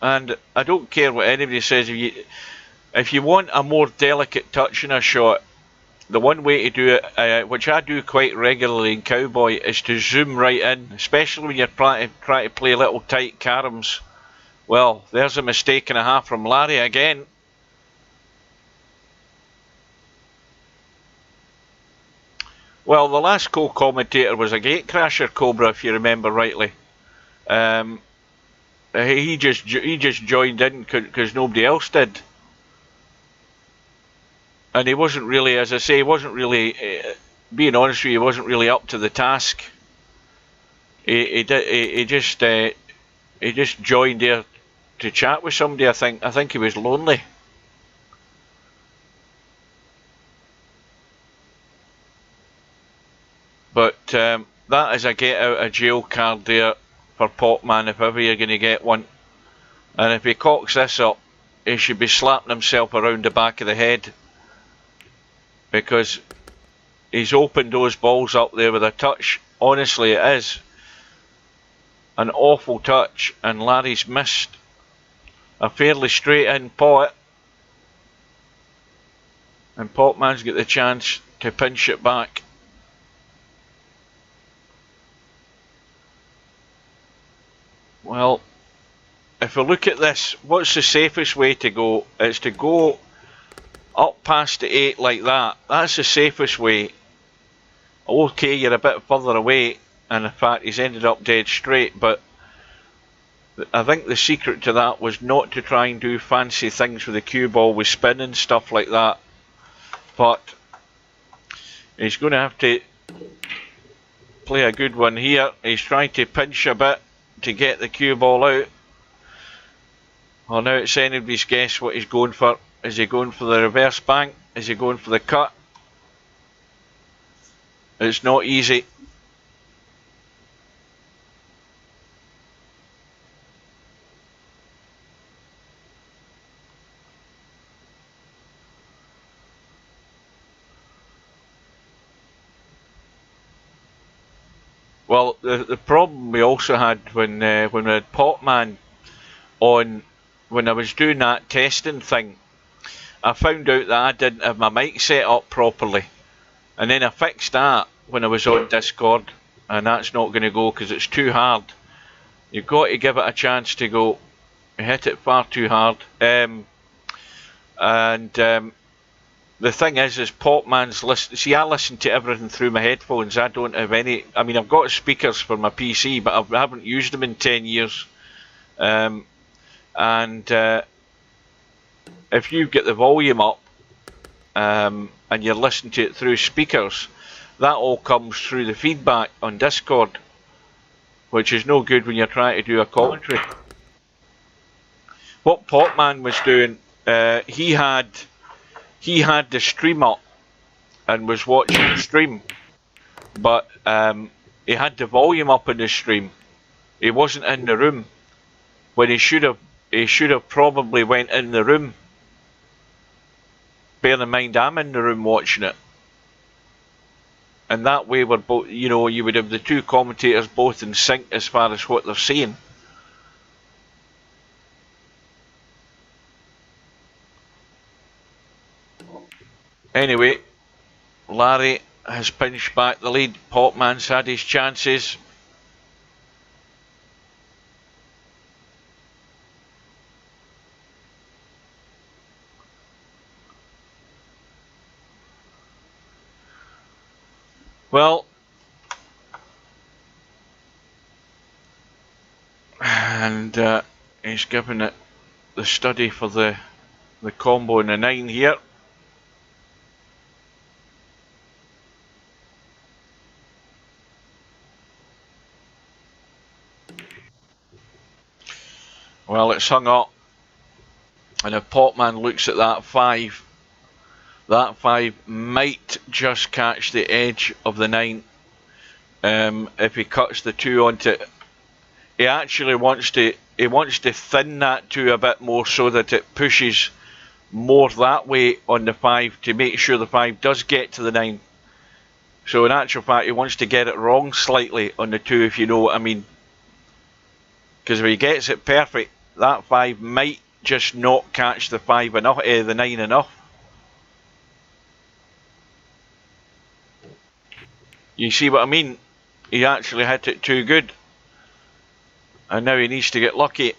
And I don't care what anybody says, if you want a more delicate touch in a shot, the one way to do it, which I do quite regularly in Cowboy, is to zoom right in, especially when you're trying to play little tight caroms. Well, there's a mistake and a half from Larry again. Well, the last co-commentator was a gatecrasher, Cobra, if you remember rightly. He just joined in because nobody else did, and he wasn't really, as I say, he wasn't really, being honest with you, he wasn't really up to the task. He just joined there to chat with somebody. I think he was lonely. But that is a get out of jail card there for Potman, if ever you're going to get one. And if he cocks this up, he should be slapping himself around the back of the head, because he's opened those balls up there with a touch. Honestly, it is an awful touch, and Larry's missed a fairly straight in pot, and Potman's got the chance to pinch it back. Well, if we look at this, what's the safest way to go? It's to go up past the 8 like that. That's the safest way. Okay, you're a bit further away, and in fact he's ended up dead straight, but I think the secret to that was not to try and do fancy things with the cue ball with spin and stuff like that. But he's going to have to play a good one here. He's trying to pinch a bit to get the cue ball out. Well, now it's anybody's guess what he's going for. Is he going for the reverse bank? Is he going for the cut? It's not easy. Well, the problem we also had when we had Potman on, when I was doing that testing thing, I found out that I didn't have my mic set up properly, and then I fixed that when I was on Discord, and that's not going to go because it's too hard. You've got to give it a chance to go. I hit it far too hard. The thing is Potman's listen. See, I listen to everything through my headphones. I don't have any. I mean, I've got speakers for my PC, but I haven't used them in 10 years. If you get the volume up and you're listening to it through speakers, that all comes through the feedback on Discord, which is no good when you're trying to do a commentary. What Potman was doing, he had the stream up and was watching the stream, but he had the volume up in the stream. He wasn't in the room when he should have probably went in the room. Bear in mind, I'm in the room watching it, and that way we're both. You know, you would have the two commentators both in sync as far as what they're saying. Anyway, Larry has pinched back the lead. Potman's had his chances. Well, and he's given it the study for the combo in the 9 here. Well, it's hung up, and if Potman looks at that 5, that 5 might just catch the edge of the 9. If he cuts the 2 onto it, he actually wants to thin that 2 a bit more so that it pushes more that way on the 5 to make sure the 5 does get to the 9. So in actual fact, he wants to get it wrong slightly on the 2, if you know what I mean. Because if he gets it perfect, that 5 might just not catch the 5 enough, the 9 enough. You see what I mean? He actually hit it too good, and now he needs to get lucky.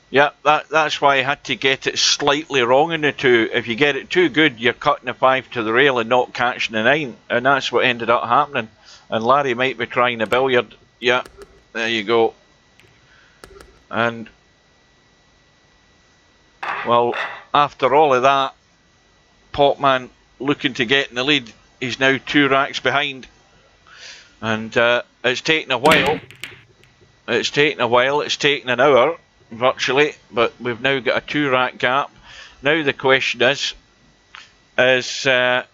Yeah, that's why he had to get it slightly wrong in the 2. If you get it too good, you're cutting the 5 to the rail and not catching the 9, and that's what ended up happening. And Larry might be trying a billiard. Yeah, there you go. And well, after all of that, Potman looking to get in the lead. He's now 2 racks behind, and it's taken a while. It's taken an hour virtually, but we've now got a 2 rack gap. Now the question is well,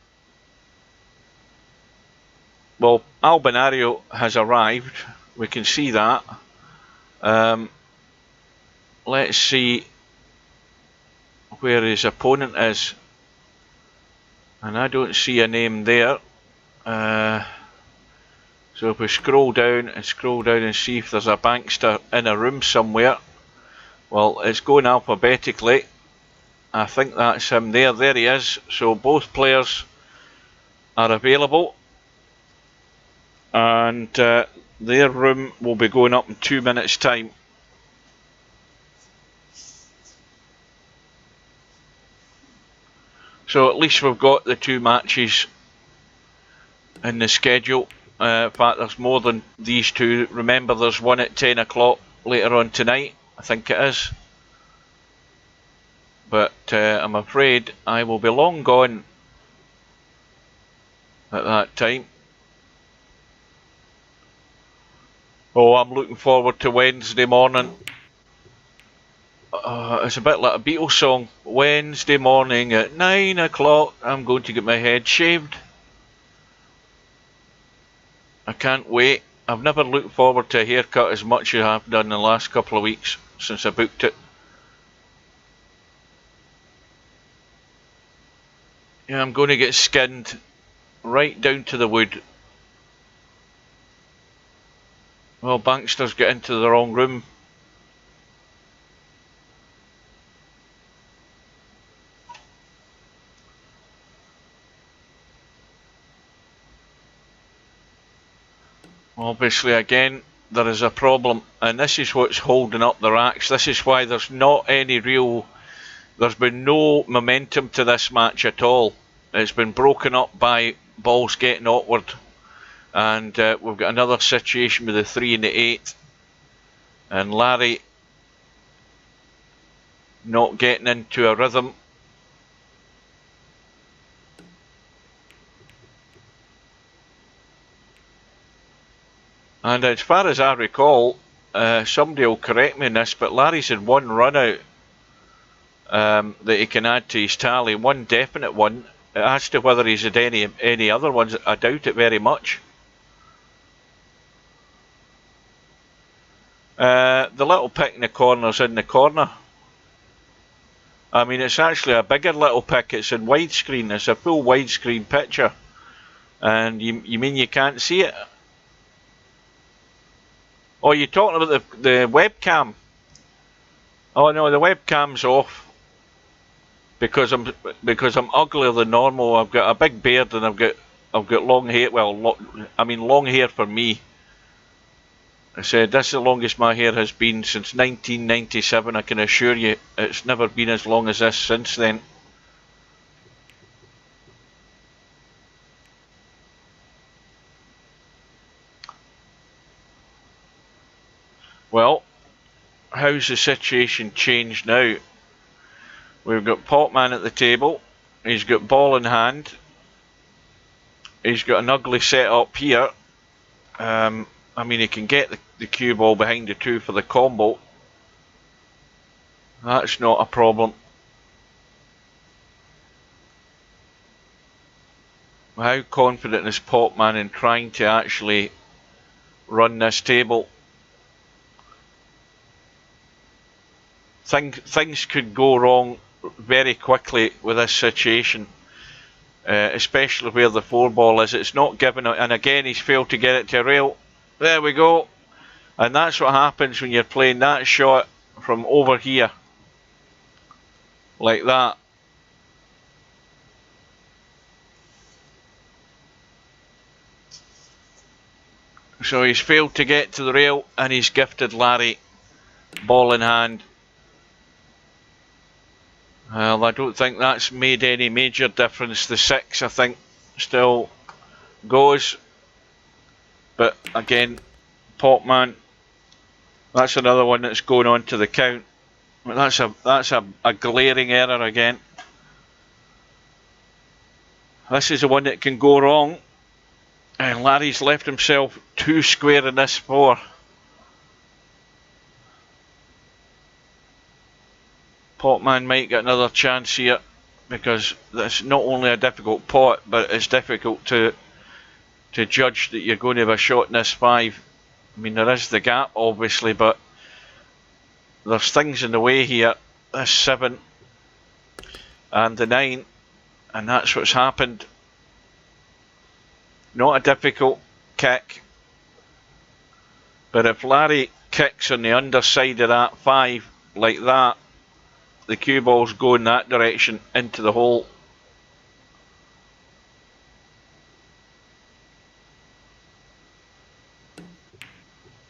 Albinario has arrived. We can see that. Let's see where his opponent is, and I don't see a name there. So if we scroll down and see if there's a bankster in a room somewhere. Well, it's going alphabetically. I think that's him there. There he is. So both players are available, and their room will be going up in 2 minutes' time. So at least we've got the 2 matches in the schedule. In fact, there's more than these 2. Remember, there's one at 10 o'clock later on tonight, I think it is. But I'm afraid I will be long gone at that time. Oh, I'm looking forward to Wednesday morning. It's a bit like a Beatles song. Wednesday morning at 9 o'clock, I'm going to get my head shaved. I can't wait. I've never looked forward to a haircut as much as I've done in the last couple of weeks since I booked it. Yeah, I'm going to get skinned right down to the wood. Well, banksters get into the wrong room. Obviously, again, there is a problem, and this is what's holding up the racks. This is why there's not any real... There's been no momentum to this match at all. It's been broken up by balls getting awkward, and we've got another situation with the 3 and the 8, and Larry not getting into a rhythm. And as far as I recall, somebody will correct me on this, but Larry's had one run out that he can add to his tally, one definite one. As to whether he's had any other ones, I doubt it very much. The little pick in the corner's in the corner. I mean, it's actually a bigger little pick. It's in widescreen. It's a full widescreen picture. And you mean you can't see it? Oh, you're talking about the webcam? Oh no, the webcam's off. Because I'm uglier than normal. I've got a big beard and I've got long hair. Well, I mean long hair for me. I said this is the longest my hair has been since 1997. I can assure you, it's never been as long as this since then. Well, how's the situation changed now? We've got Potman at the table. He's got ball in hand. He's got an ugly setup here. I mean, he can get the cue ball behind the 2 for the combo. That's not a problem. How confident is Potman in trying to actually run this table? Things could go wrong very quickly with this situation, especially where the 4 ball is. It's not given it, and again he's failed to get it to rail. There we go. And that's what happens when you're playing that shot from over here, like that. So he's failed to get to the rail, and he's gifted Larry ball in hand. Well, I don't think that's made any major difference. The 6, I think, still goes. But again, Potman, that's another one that's going on to the count. That's a glaring error again. This is the one that can go wrong. And Larry's left himself 2 square in this 4. Potman might get another chance here, because that's not only a difficult pot, but it's difficult to judge that you're going to have a shot in this 5. I mean, there is the gap obviously, but there's things in the way here. This 7 and the 9, and that's what's happened. Not a difficult kick, but if Larry kicks on the underside of that 5 like that, the cue balls go in that direction into the hole.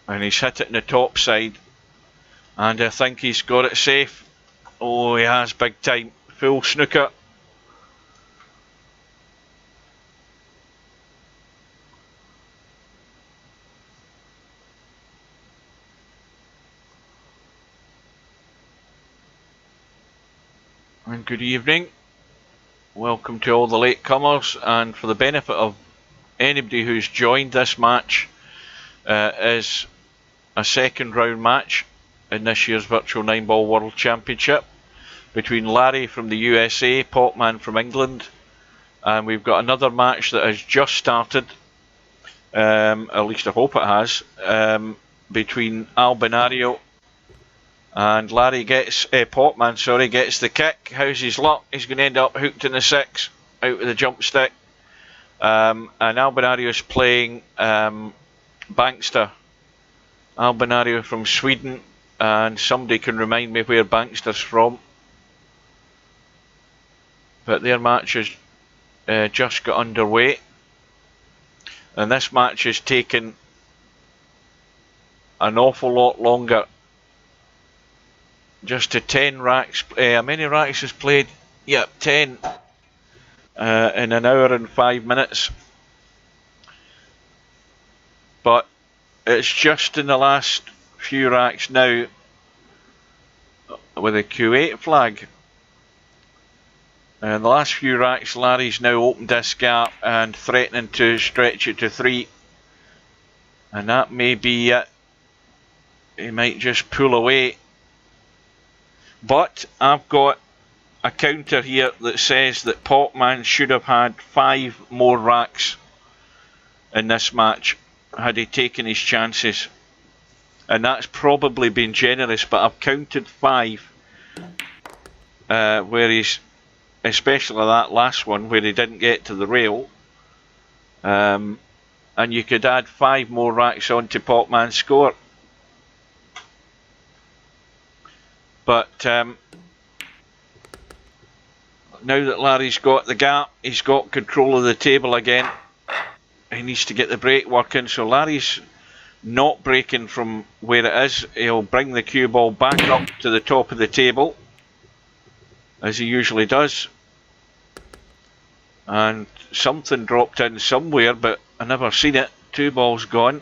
And he's hit it in the top side, and I think he's got it safe. Oh, he has, big time. Full snooker. And good evening. Welcome to all the latecomers, and for the benefit of anybody who's joined this match, is a 2nd round match in this year's Virtual 9-Ball World Championship between Larry from the USA, Potman from England, and we've got another match that has just started, at least I hope it has, between Albinario and Larry gets, Potman, sorry, gets the kick. How's his luck? He's going to end up hooked in the 6, out with the jump stick. And Albinario is playing Bankster. Albinario from Sweden, and somebody can remind me where Bankster's from. But their match has just got underway. And this match has taken an awful lot longer. Just to 10 racks. How many racks has played? Yep, 10 in an hour and 5 minutes. But it's just in the last few racks now with a Q8 flag. And the last few racks, Larry's now opened this gap and threatening to stretch it to 3. And that may be it. He might just pull away. But I've got a counter here that says that Potman should have had 5 more racks in this match had he taken his chances. And that's probably been generous, but I've counted 5 where he's, especially that last one where he didn't get to the rail. And you could add 5 more racks onto Potman's score. But now that Larry's got the gap, he's got control of the table again. He needs to get the break working, so Larry's not breaking from where it is. He'll bring the cue ball back up to the top of the table, as he usually does. And something dropped in somewhere, but I never seen it. 2 balls gone.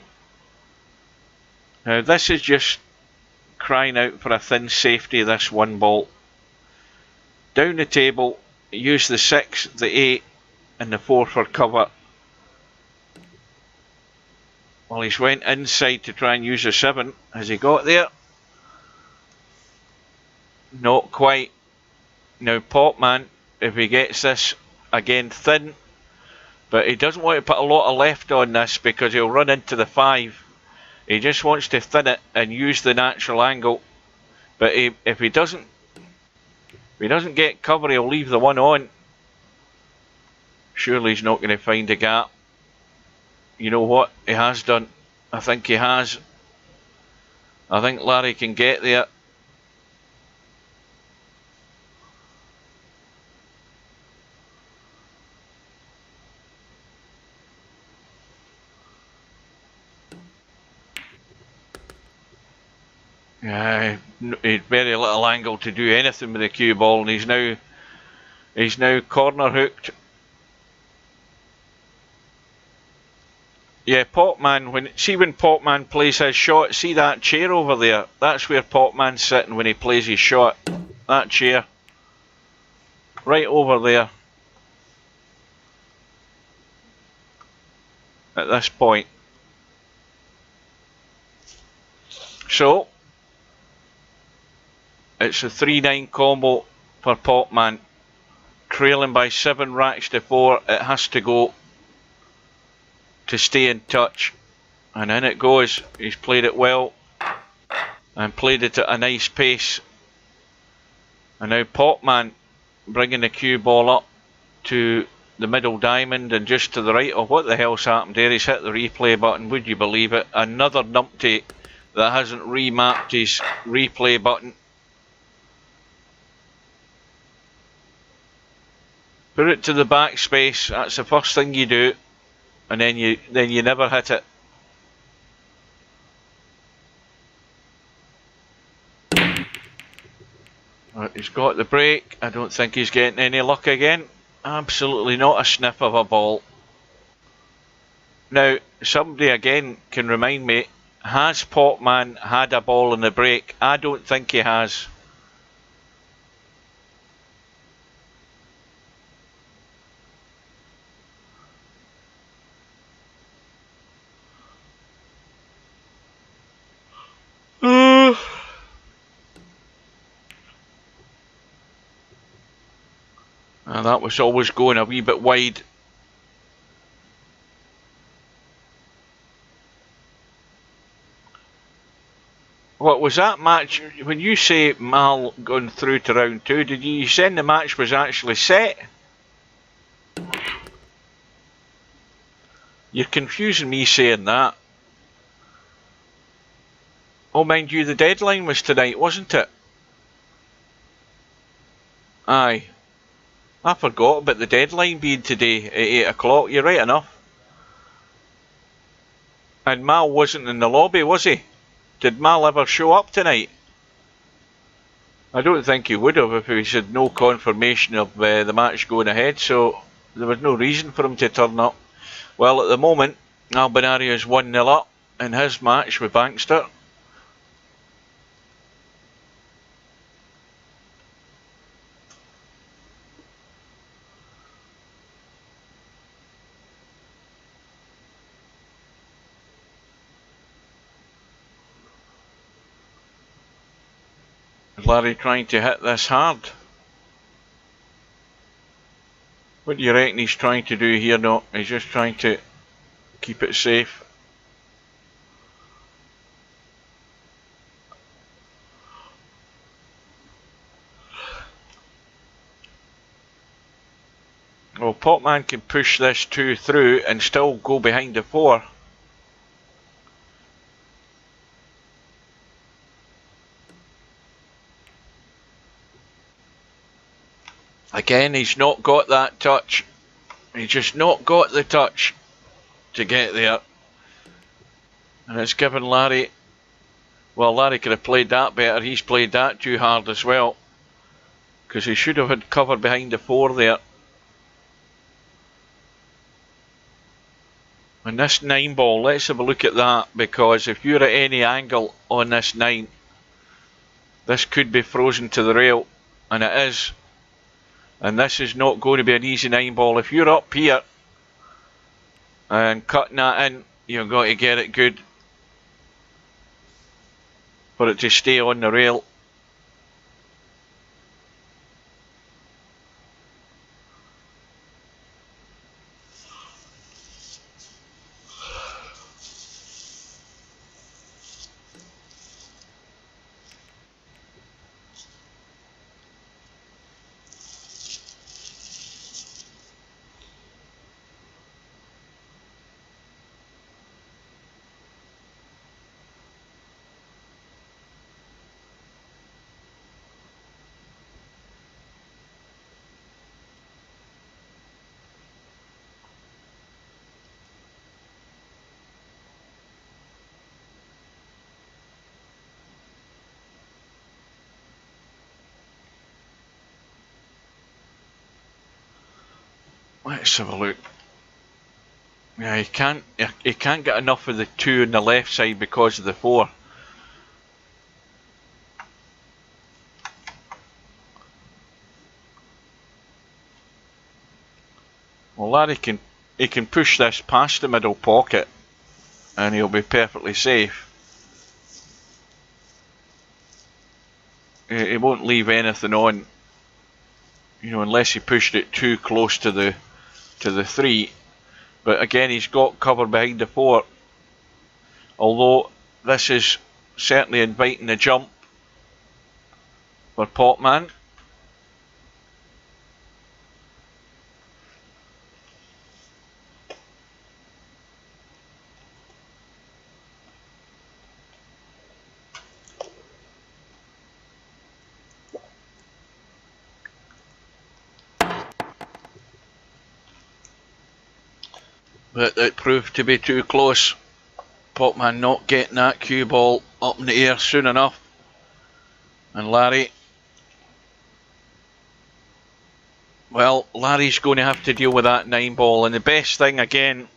Now this is just crying out for a thin safety, this 1 ball. Down the table, use the 6, the 8 and the 4 for cover. Well, he's went inside to try and use a 7. Has he got there? Not quite. Now Potman, if he gets this again thin, but he doesn't want to put a lot of left on this because he'll run into the 5. He just wants to thin it and use the natural angle. But if he doesn't get cover, he'll leave the 1 on. Surely he's not going to find a gap. You know what? He has done. I think he has. I think Larry can get there. He'd very little angle to do anything with the cue ball, and he's now corner hooked. Yeah, Potman, when Potman plays his shot, see that chair over there? That's where Potman's sitting when he plays his shot. That chair. Right over there. At this point. So it's a 3-9 combo for Potman. Trailing by 7 racks to 4. It has to go to stay in touch. And in it goes. He's played it well. And played it at a nice pace. And now Potman bringing the cue ball up to the middle diamond and just to the right. Oh, what the hell's happened there? He's hit the replay button. Would you believe it? Another numpty that hasn't remapped his replay button. Put it to the backspace. That's the first thing you do, and then you never hit it. He's got the break. I don't think he's getting any luck again. Absolutely not a sniff of a ball. Now, somebody again can remind me, has Potman had a ball in the break? I don't think he has. That was always going a wee bit wide. What was that match? When you say Mal going through to round 2, did you saying the match was actually set? You're confusing me saying that. Oh, mind you, the deadline was tonight, wasn't it? Aye. I forgot about the deadline being today at 8 o'clock. You're right enough. And Mal wasn't in the lobby, was he? Did Mal ever show up tonight? I don't think he would have if he had no confirmation of the match going ahead, so there was no reason for him to turn up. Well, at the moment, Albinario is 1-0 up in his match with Bankster. Larry trying to hit this hard. What do you reckon he's trying to do here? No, he's just trying to keep it safe. Well, Potman can push this 2 through and still go behind the 4. Again, he's not got that touch. He's just not got the touch to get there. And it's given Larry... Well, Larry could have played that better. He's played that too hard as well. Because he should have had cover behind the 4 there. And this 9 ball, let's have a look at that. Because if you're at any angle on this 9, this could be frozen to the rail. And it is. And this is not going to be an easy 9 ball. If you're up here and cutting that in, you've got to get it good for it to stay on the rail. Let's have a look. Yeah, he can't get enough of the 2 on the left side because of the 4. Well, Larry can push this past the middle pocket and he'll be perfectly safe. He won't leave anything on, you know, unless he pushed it too close to the 3. But again, he's got cover behind the 4. Although this is certainly inviting a jump for Potman. But it proved to be too close. Potman not getting that cue ball up in the air soon enough. And Larry... Well, Larry's going to have to deal with that 9 ball. And the best thing, again,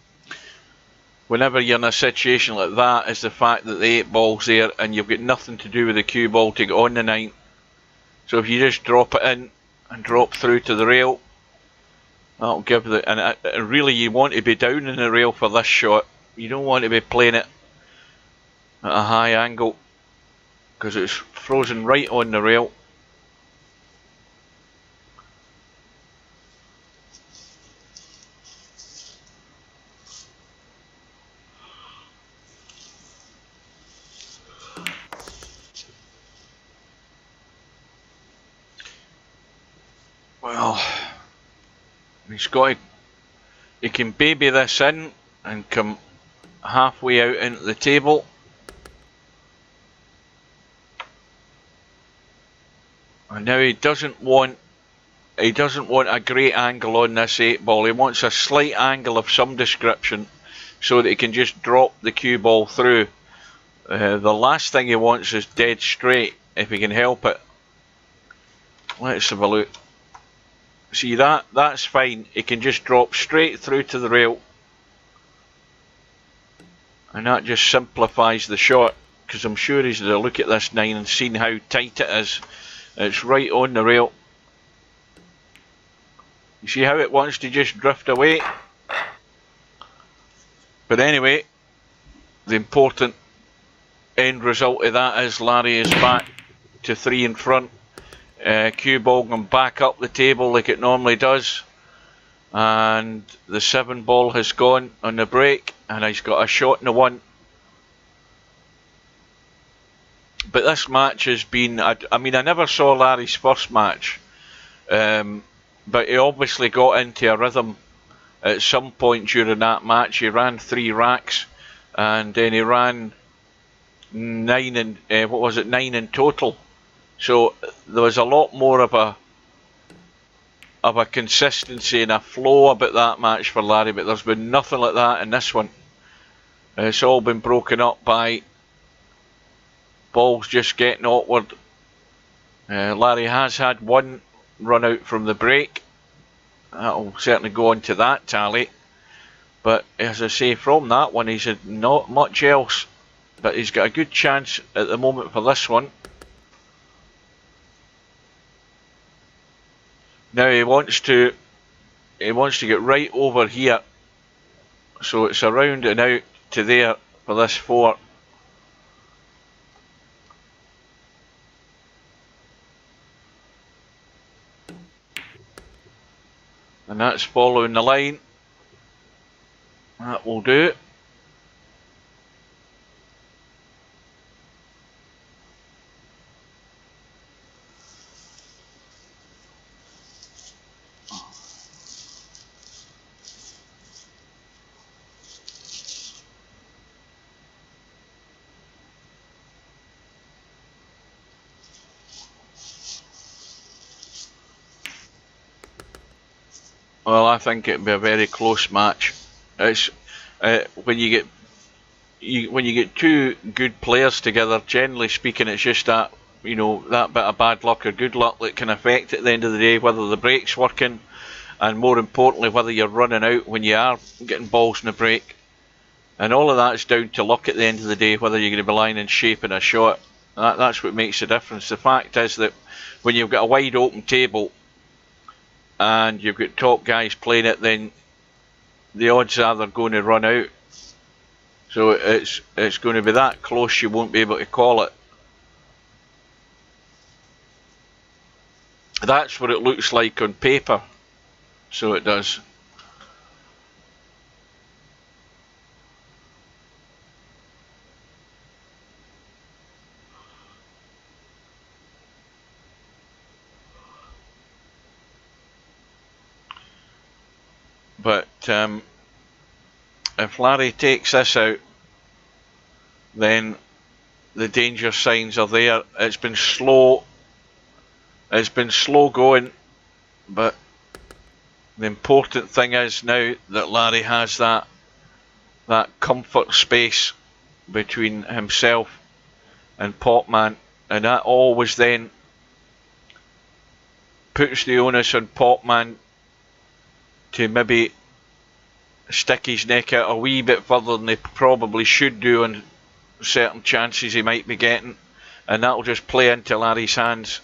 whenever you're in a situation like that, is the fact that the 8 ball's there and you've got nothing to do with the cue ball to get on the 9. So if you just drop it in and drop through to the rail, that'll give the... And really, you want to be down in the rail for this shot. You don't want to be playing it at a high angle because it's frozen right on the rail. Well, he's got to... He can baby this in and come halfway out into the table. And now he doesn't want a great angle on this 8-ball. He wants a slight angle of some description so that he can just drop the cue ball through. The last thing he wants is dead straight, if he can help it. Let's have a look. See, that's fine. He can just drop straight through to the rail. And that just simplifies the shot, because I'm sure he's had a look at this 9 and seen how tight it is. It's right on the rail. You see how it wants to just drift away? But anyway, the important end result of that is Larry is back to 3 in front. Cue ball going back up the table like it normally does. And the 7 ball has gone on the break, and he's got a shot in the 1. But this match has been, I mean, I never saw Larry's first match, but he obviously got into a rhythm at some point during that match. He ran 3 racks, and then he ran 9 in, 9 in total. So there was a lot more of a consistency and a flow about that match for Larry, but there's been nothing like that in this one. It's all been broken up by balls just getting awkward. Larry has had 1 run out from the break. That'll certainly go on to that tally. But as I say, from that one he's had not much else. But he's got a good chance at the moment for this one. Now he wants to get right over here. So it's around and out to there for this 4. And that's following the line. That will do it. Well, I think it'd be a very close match. It's when you get 2 good players together. Generally speaking, it's just that, you know, that bit of bad luck or good luck that can affect at the end of the day whether the break's working, and more importantly whether you're running out when you are getting balls in the break. And all of that's down to luck at the end of the day, whether you're going to be lying in shape in a shot. That's what makes the difference. The fact is that when you've got a wide open table and you've got top guys playing it, then the odds are they're going to run out. So it's going to be that close you won't be able to call it. That's what it looks like on paper. So it does. But if Larry takes this out, then the danger signs are there. It's been slow. It's been slow going, but the important thing is now that Larry has that comfort space between himself and Potman, and that always then puts the onus on Potman to maybe stick his neck out a wee bit further than they probably should do on certain chances he might be getting, and that'll just play into Larry's hands.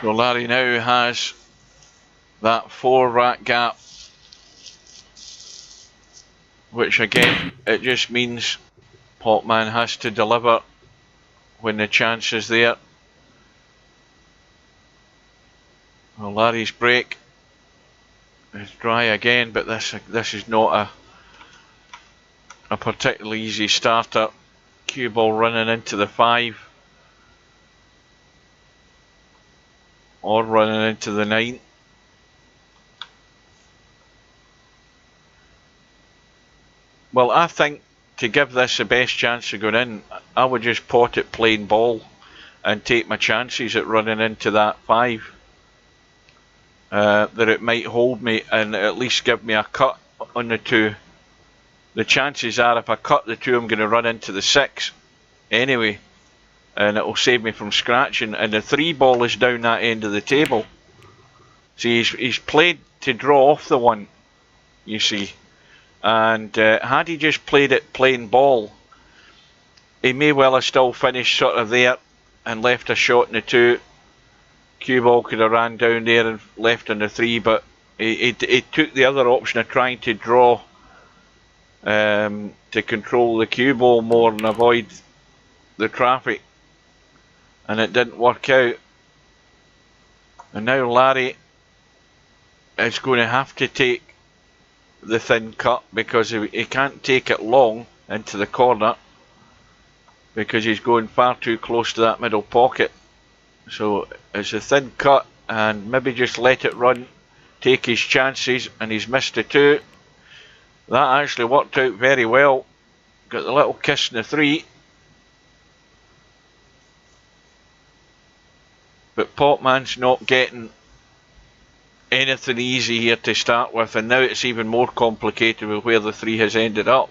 So Larry now has that 4 rack gap, which again, it just means Potman has to deliver when the chance is there. Well, Larry's break It's dry again, but this is not a particularly easy starter. Cue ball running into the 5 or running into the 9. Well, I think to give this the best chance of going in, I would just pot it plain ball and take my chances at running into that 5. That it might hold me and at least give me a cut on the 2. The chances are if I cut the 2, I'm going to run into the 6 anyway, and it will save me from scratching. And the 3 ball is down that end of the table. See, he's played to draw off the 1, you see. And had he just played it plain ball, he may well have still finished sort of there and left a shot in the 2. Cue ball could have ran down there and left on the 3, but he took the other option of trying to draw to control the cue ball more and avoid the traffic, and it didn't work out. And now Larry is going to have to take the thin cut because he can't take it long into the corner because he's going far too close to that middle pocket. So it's a thin cut and maybe just let it run, take his chances, and he's missed the 2. That actually worked out very well. Got the little kiss in the 3. But Potman's not getting anything easy here to start with, and now it's even more complicated with where the 3 has ended up.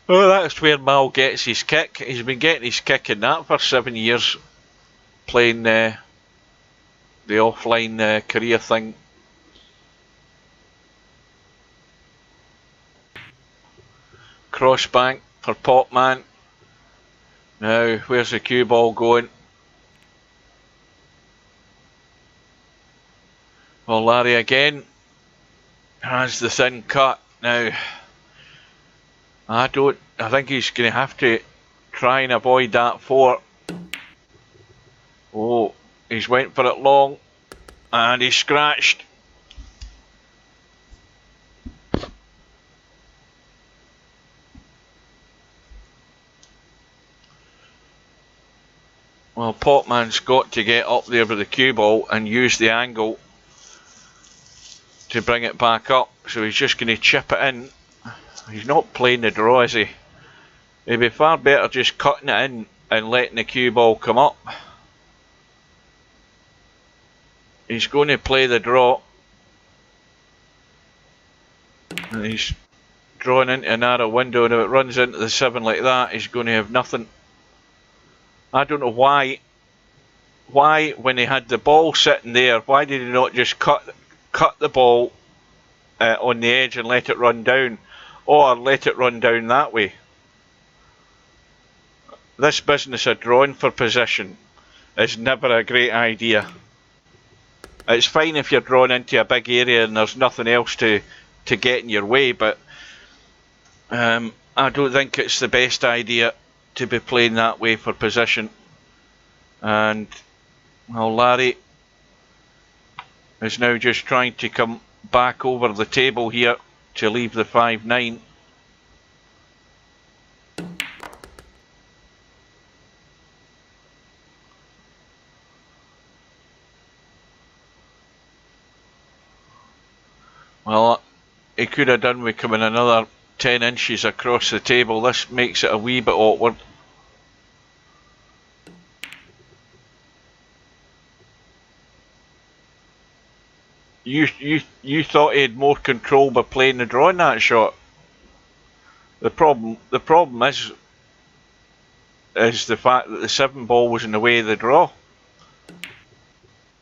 Well, that's where Mal gets his kick. He's been getting his kick in that for 7 years, playing the offline career thing. Cross bank for Potman. Now, where's the cue ball going? Well, Larry again has the thin cut. Now, I think he's going to have to try and avoid that 4. Oh, he's went for it long and he's scratched. Well, Potman's got to get up there with the cue ball and use the angle to bring it back up. So he's just going to chip it in. He's not playing the draw, is he? It'd be far better just cutting it in and letting the cue ball come up. He's going to play the draw. And he's drawing into a narrow window, and if it runs into the 7 like that, he's going to have nothing. I don't know why when he had the ball sitting there, why did he not just cut the ball on the edge and let it run down? Or let it run down that way. This business of drawing for position is never a great idea. It's fine if you're drawn into a big area and there's nothing else to get in your way, but I don't think it's the best idea to be playing that way for position. And well, Larry is now just trying to come back over the table here to leave the 5-9. Well, he could have done with coming another 10 inches across the table. This makes it a wee bit awkward. You thought he had more control by playing the draw in that shot. The problem is the fact that the 7 ball was in the way of the draw.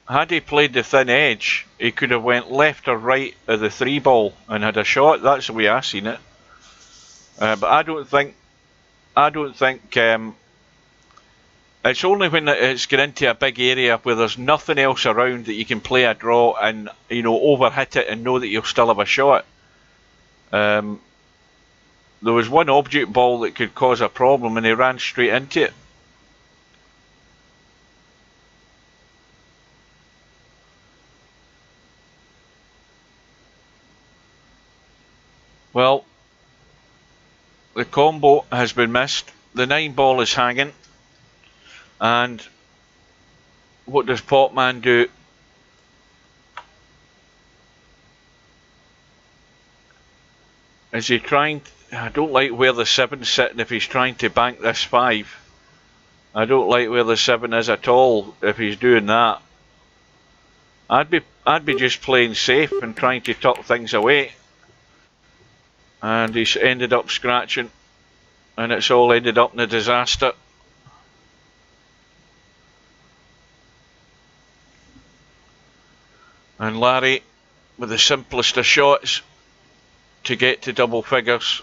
Had he played the thin edge, he could have went left or right of the 3 ball and had a shot. That's the way I seen it. But I don't think it's only when it's get into a big area where there's nothing else around that you can play a draw and, you know, overhit it and know that you'll still have a shot. there was one object ball that could cause a problem and he ran straight into it. Well, the combo has been missed. The 9 ball is hanging. And what does Potman do? Is he trying... I don't like where the 7's sitting if he's trying to bank this 5. I don't like where the 7 is at all if he's doing that. I'd be just playing safe and trying to tuck things away. And he's ended up scratching. And it's all ended up in a disaster. And Larry, with the simplest of shots, to get to double figures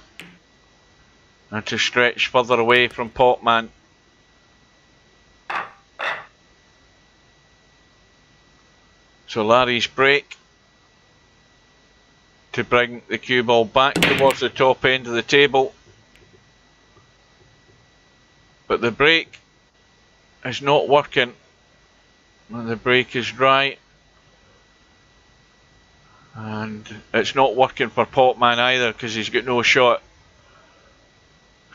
and to stretch further away from Potman. So Larry's break to bring the cue ball back towards the top end of the table. But the break is not working, and the break is dry. And it's not working for Potman either because he's got no shot.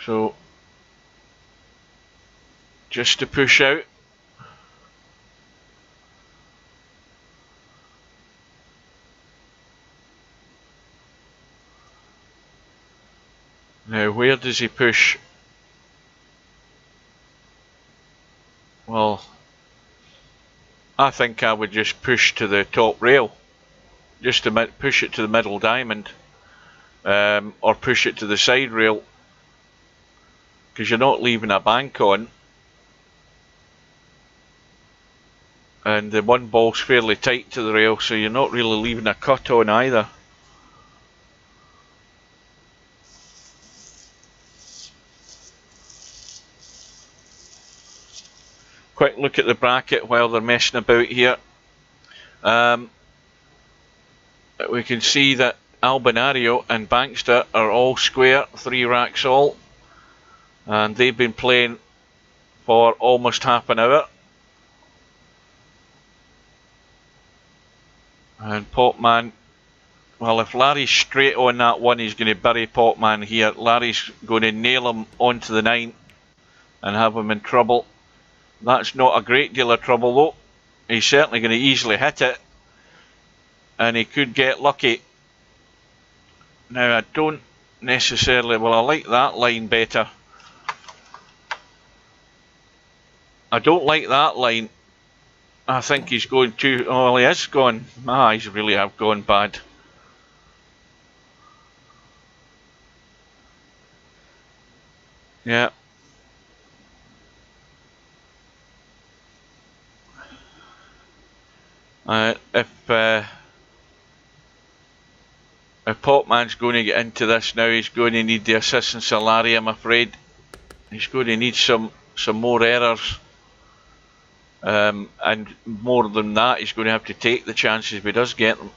So, just to push out. Now, where does he push? Well, I think I would just push to the top rail. Just to push it to the middle diamond. Or push it to the side rail. Because you're not leaving a bank on. And the 1 ball's fairly tight to the rail, so you're not really leaving a cut on either. Quick look at the bracket while they're messing about here. We can see that Albinario and Bankster are all square, 3 racks all. And they've been playing for almost half an hour. And Potman, well, if Larry's straight on that 1, he's going to bury Potman here. Larry's going to nail him onto the 9 and have him in trouble. That's not a great deal of trouble though. He's certainly going to easily hit it. And he could get lucky. Now I don't necessarily, well, I like that line better. I don't like that line. I think he's going too, oh well, he is gone. Ah, he's really have gone bad. Yeah. If Potman's going to get into this now, he's going to need the assistance of Larry, I'm afraid. He's going to need some more errors. And more than that, he's going to have to take the chances if he does get them.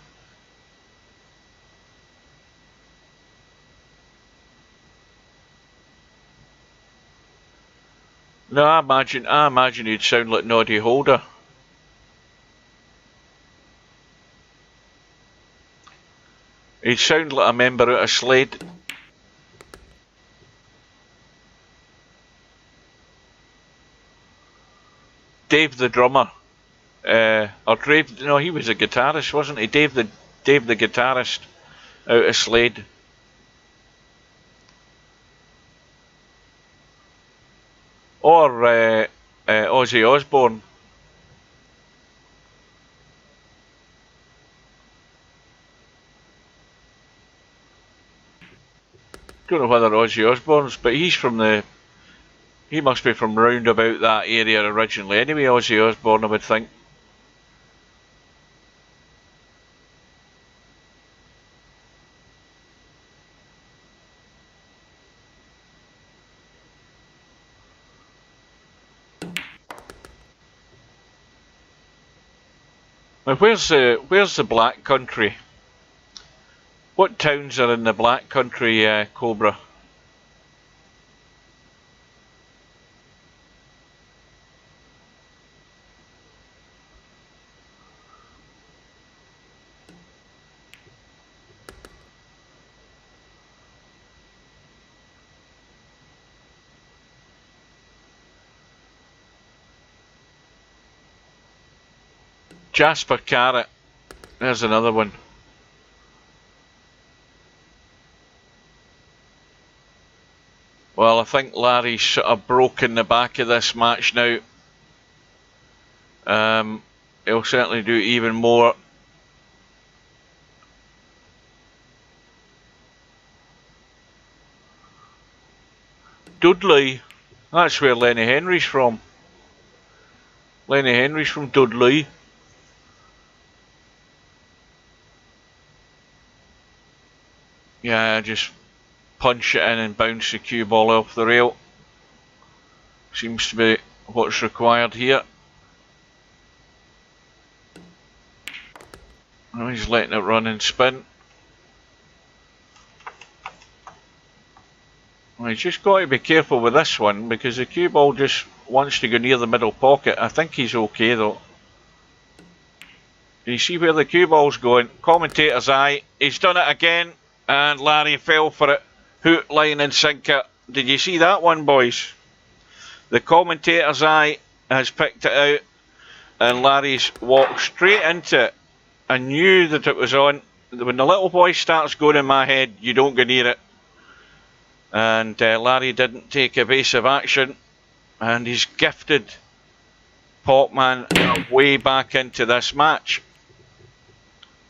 No, I imagine he'd sound like Noddy Holder. He'd sound like a member out of Slade. Dave the drummer. Or Dave, no, he was a guitarist, wasn't he? Dave the guitarist out of Slade. Or Ozzy Osbourne. Don't know whether Ozzy Osbourne's, but he's from the... He must be from round about that area originally. Anyway, Ozzy Osbourne, I would think. Now, where's the Black Country? What towns are in the Black Country, Cobra? Jasper Carrot. There's another one. Well, I think Larry's sort of broken the back of this match now. He'll certainly do even more. Dudley. That's where Lenny Henry's from. Lenny Henry's from Dudley. Yeah, just punch it in and bounce the cue ball off the rail. Seems to be what's required here. Oh, he's letting it run and spin. Well, he's just got to be careful with this one because the cue ball just wants to go near the middle pocket. I think he's okay though. You see where the cue ball's going? Commentator's eye. He's done it again, and Larry fell for it. Hook, line and sinker. Did you see that one, boys? The commentator's eye has picked it out, and Larry's walked straight into it. I knew that it was on. When the little boy starts going in my head, you don't go near it. And Larry didn't take evasive action, and he's gifted Potman way back into this match.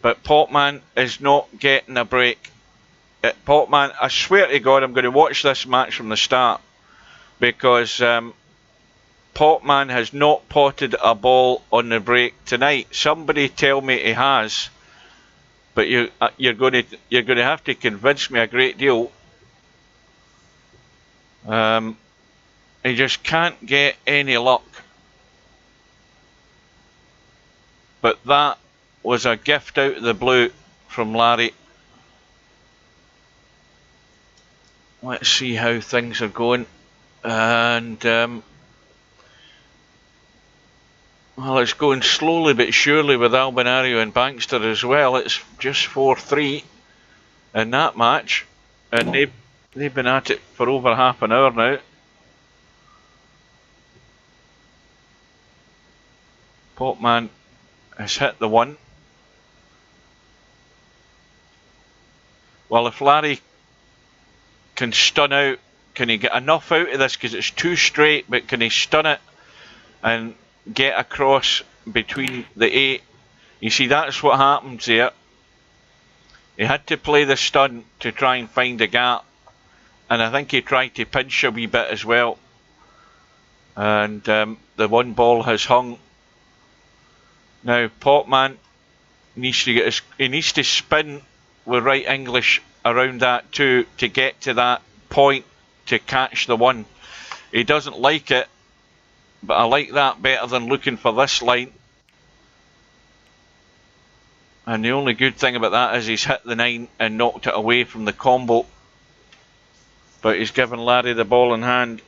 But Potman is not getting a break. Potman, I swear to God, I'm going to watch this match from the start, because Potman has not potted a ball on the break tonight. Somebody tell me he has, but you're going to have to convince me a great deal. He just can't get any luck. But that was a gift out of the blue from Larry. Let's see how things are going. And well, it's going slowly but surely with Albinario and Bankster as well. It's just 4-3 in that match, and they've been at it for over half an hour now. Potman has hit the one. Well, if Larry can stun out, can he get enough out of this, because it's too straight, but can he stun it and get across between the 8? You see, that's what happens there. He had to play the stun to try and find a gap, and I think he tried to pinch a wee bit as well, and the one ball has hung. Now Potman needs to get he needs to spin with right English around that too to get to that point to catch the one. He doesn't like it, but I like that better than looking for this line. And the only good thing about that is he's hit the 9 and knocked it away from the combo. But he's given Larry the ball in hand.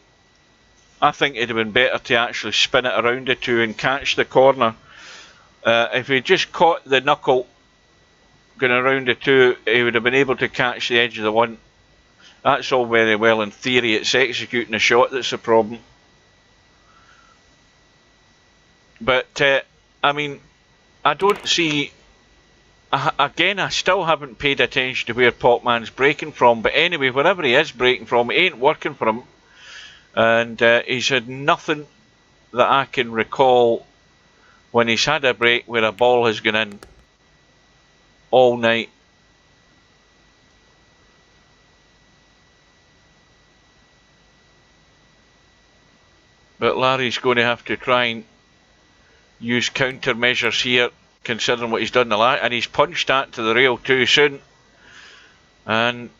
I think it'd have been better to actually spin it around the 2 and catch the corner. If he just caught the knuckle going around the 2, he would have been able to catch the edge of the 1. That's all very well in theory. It's executing the shot that's the problem. But I mean, I don't see. Again, I still haven't paid attention to where Potman's breaking from. But anyway, wherever he is breaking from, it ain't working for him. And he's had nothing that I can recall when he's had a break where a ball has gone in all night. But Larry's going to have to try and use countermeasures here, considering what he's done the last, and he's punched that to the rail too soon. And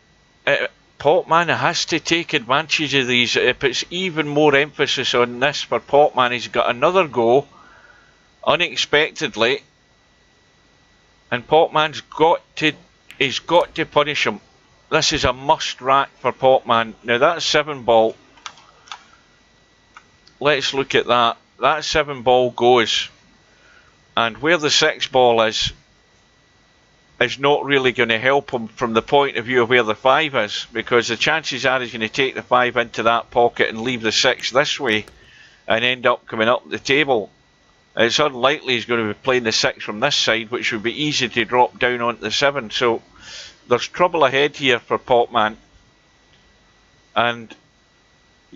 Potman has to take advantage of these. It puts even more emphasis on this for Potman. He's got another go unexpectedly, and Potman's got to punish him. This is a must rack for Potman. Now that's 7 ball. Let's look at that. That 7 ball goes, and where the 6 ball is not really going to help him from the point of view of where the 5 is, because the chances are he's going to take the 5 into that pocket and leave the 6 this way and end up coming up the table. it's unlikely he's going to be playing the 6 from this side, which would be easy to drop down onto the 7. So there's trouble ahead here for Potman. And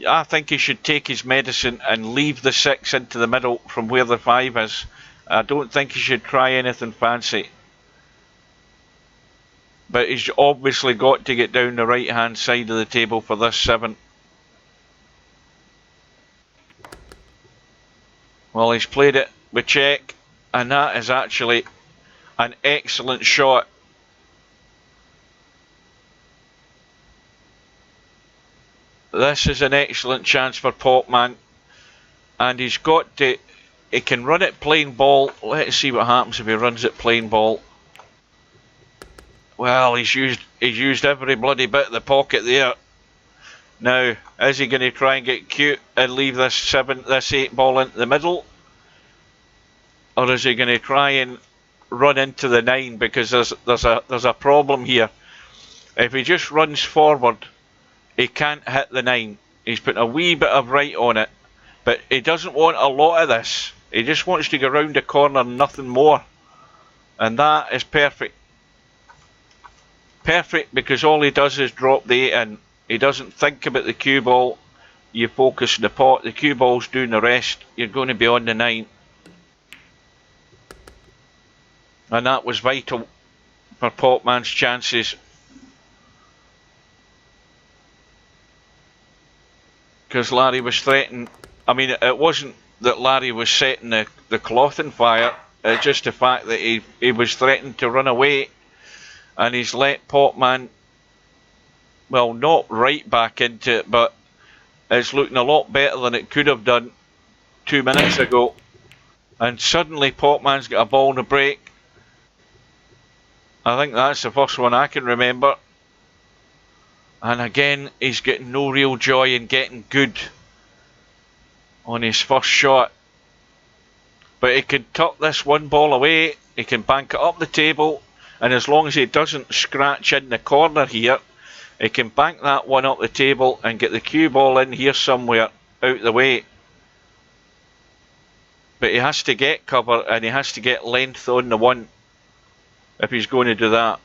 I think he should take his medicine and leave the 6 into the middle from where the 5 is. I don't think he should try anything fancy. But he's obviously got to get down the right hand side of the table for this 7. Well, he's played it with check, and that is actually an excellent shot. This is an excellent chance for Potman, and he's got to, he can run it plain ball. Let's see what happens if he runs it plain ball. Well, he's used every bloody bit of the pocket there. Now, is he going to try and get cute and leave this 8 ball into the middle? Or is he going to try and run into the 9? Because there's a problem here. If he just runs forward, he can't hit the 9. He's put a wee bit of right on it, but he doesn't want a lot of this. He just wants to go round the corner and nothing more. And that is perfect. Perfect, because all he does is drop the 8 in. He doesn't think about the cue ball. You focus on the pot. The cue ball's doing the rest. You're going to be on the 9. And that was vital for Potman's chances. Because Larry was threatening. I mean, it wasn't that Larry was setting the cloth on fire. It's just the fact that he was threatening to run away. And he's let Potman, well, not right back into it, but it's looking a lot better than it could have done 2 minutes ago. And suddenly Potman's got a ball in the break. I think that's the first one I can remember. And again, he's getting no real joy in getting good on his first shot. But he can tuck this 1 ball away. He can bank it up the table. And as long as he doesn't scratch in the corner here, he can bank that 1 up the table and get the cue ball in here somewhere out the way. But he has to get cover and he has to get length on the 1 if he's going to do that.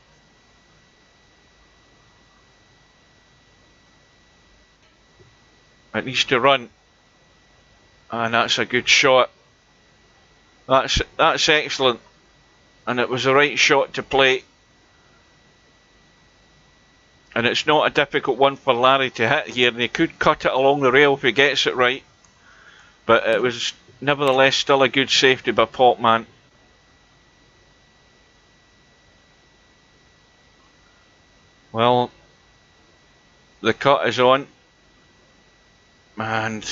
It needs to run. And that's a good shot. That's excellent. And it was the right shot to play. And it's not a difficult one for Larry to hit here. And he could cut it along the rail if he gets it right. But it was nevertheless still a good safety by Potman. Well, the cut is on. And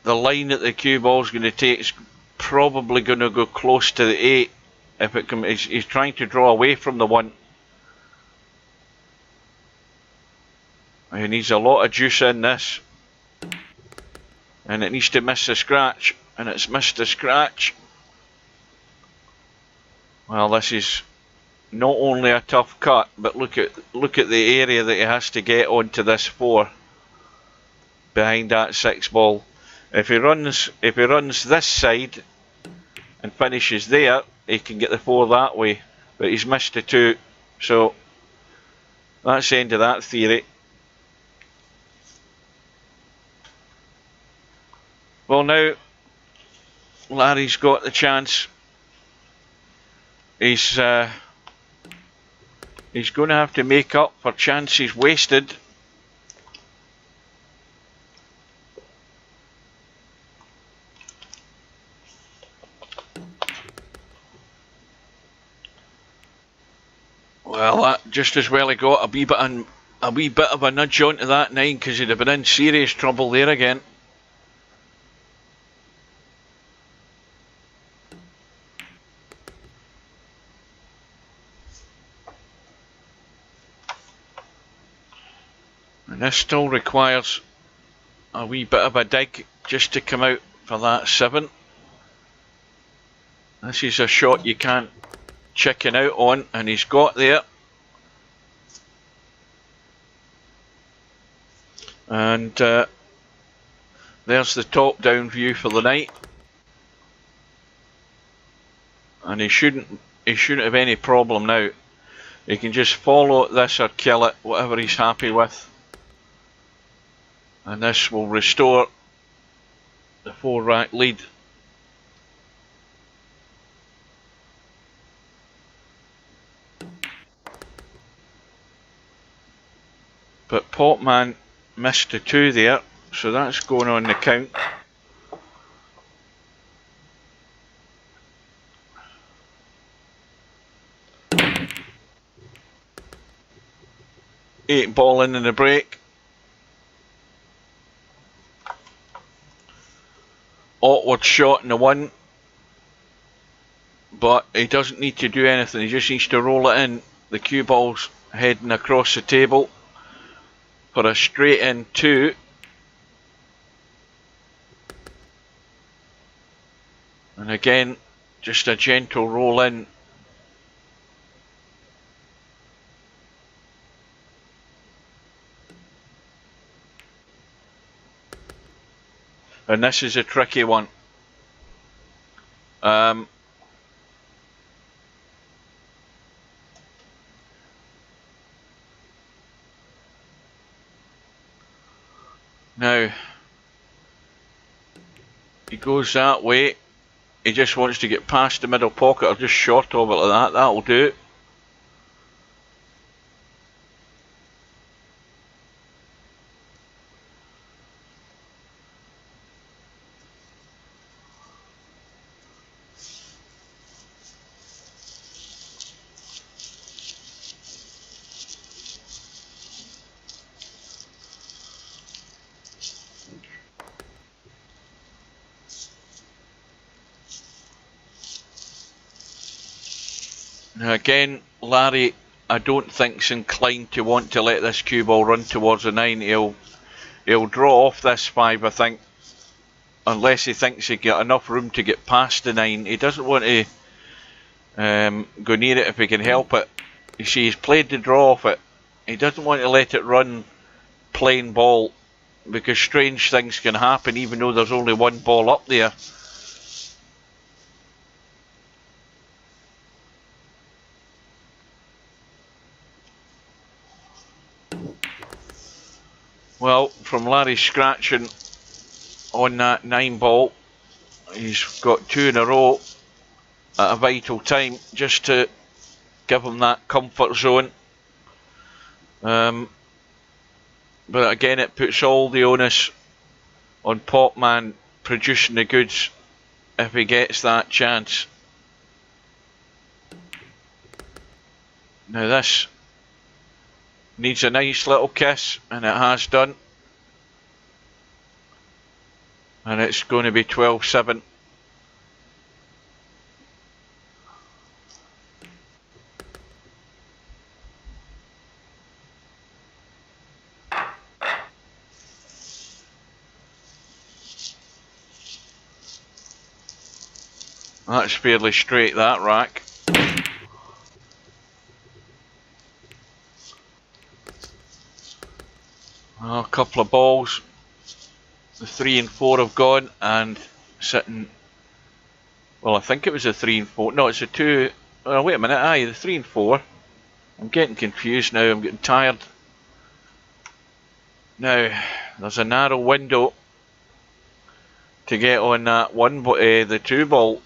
the line that the cue ball is going to take is probably going to go close to the 8. If it can, he's trying to draw away from the 1. He needs a lot of juice in this. And it needs to miss the scratch. And it's missed the scratch. Well, this is not only a tough cut, but look at the area that he has to get onto this 4. Behind that 6 ball. If he runs this side and finishes there, he can get the 4 that way. But he's missed the 2. So that's the end of that theory. Well, now Larry's got the chance. He's going to have to make up for chances wasted. Well, that just as well he got a wee bit of a nudge onto that 9, because he'd have been in serious trouble there again. And this still requires a wee bit of a dig just to come out for that 7. This is a shot you can't chicken out on, and he's got there. And there's the top down view for the night. and he shouldn't have any problem now. He can just follow this or kill it, whatever he's happy with, and this will restore the 4-rack lead. But Potman missed the 2 there, so that's going on the count. Eight ball in the break. Awkward shot in the 1, but he doesn't need to do anything, he just needs to roll it in. The cue ball's heading across the table for a straight in 2. And again, just a gentle roll in. And this is a tricky one. Now, he goes that way. He just wants to get past the middle pocket or just short of it like that. That'll do. Now again, Larry, I don't think is inclined to want to let this cue ball run towards the 9. He'll draw off this 5, I think, unless he thinks he got enough room to get past the 9. He doesn't want to go near it if he can help it. You see, he's played the draw off it. He doesn't want to let it run plain ball, because strange things can happen even though there's only 1 ball up there. Well, from Larry scratching on that 9 ball, he's got 2 in a row at a vital time just to give him that comfort zone. But again, it puts all the onus on Potman producing the goods if he gets that chance. Now this needs a nice little kiss, and it has done. And it's going to be 12-7. That's fairly straight, that rack. A couple of balls. The 3 and 4 have gone, and sitting. Well, I think it was a 3 and 4. No, it's a 2. Oh, wait a minute. Aye, the 3 and 4. I'm getting confused now. I'm getting tired. Now, there's a narrow window to get on that 1, but the 2 ball.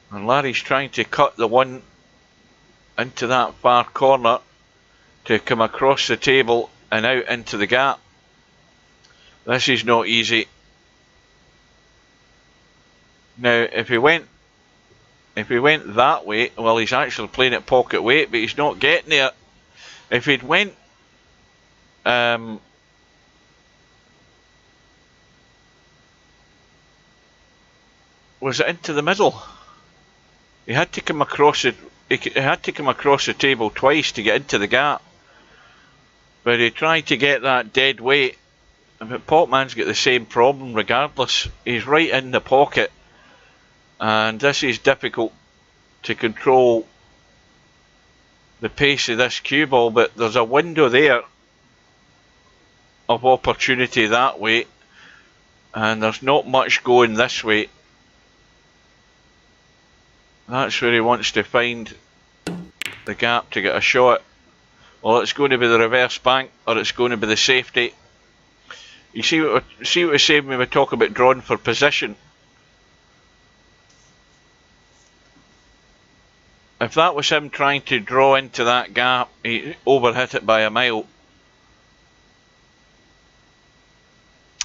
And Larry's trying to cut the 1 into that far corner to come across the table and out into the gap. This is not easy. Now, if he went that way, well, he's actually playing at pocket weight, but he's not getting there. If he'd went, was it into the middle? He had to come across it. He had to come across the table twice to get into the gap. But he tried to get that dead weight. But Potman's got the same problem regardless. He's right in the pocket. And this is difficult to control the pace of this cue ball. But there's a window there of opportunity that way. And there's not much going this way. That's where he wants to find the gap to get a shot. Well, it's going to be the reverse bank, or it's going to be the safety. You see what we said when we talk about drawing for position. If that was him trying to draw into that gap, he overhit it by a mile.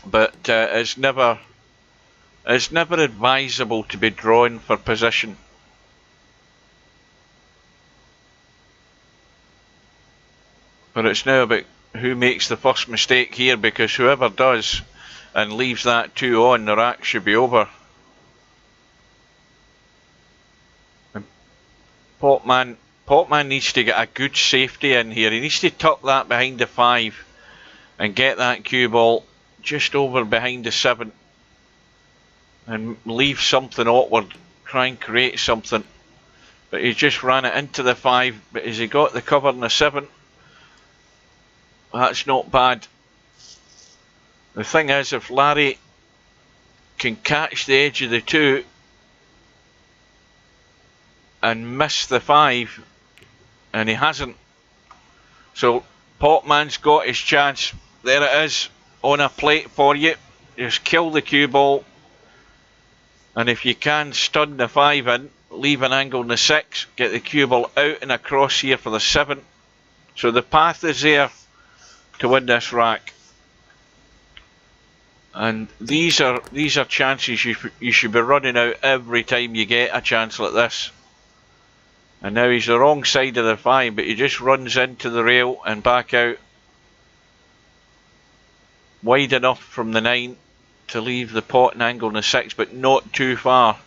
But it's never advisable to be drawing for position. But it's now about who makes the first mistake here, because whoever does and leaves that 2 on, the rack should be over. And Potman needs to get a good safety in here. He needs to tuck that behind the 5 and get that cue ball just over behind the 7 and leave something awkward, try and create something. But he just ran it into the 5, but has he got the cover in the 7? That's not bad. The thing is, if Larry can catch the edge of the 2 and miss the 5, and he hasn't, so Potman's got his chance. There it is on a plate for you. Just kill the cue ball, and if you can, stun the 5 in, leave an angle in the 6, get the cue ball out and across here for the 7. So the path is there to win this rack. And these are chances you should be running out every time you get a chance like this. And now he's the wrong side of the 5, but he just runs into the rail and back out. Wide enough from the 9 to leave the pot and angle in the 6, but not too far.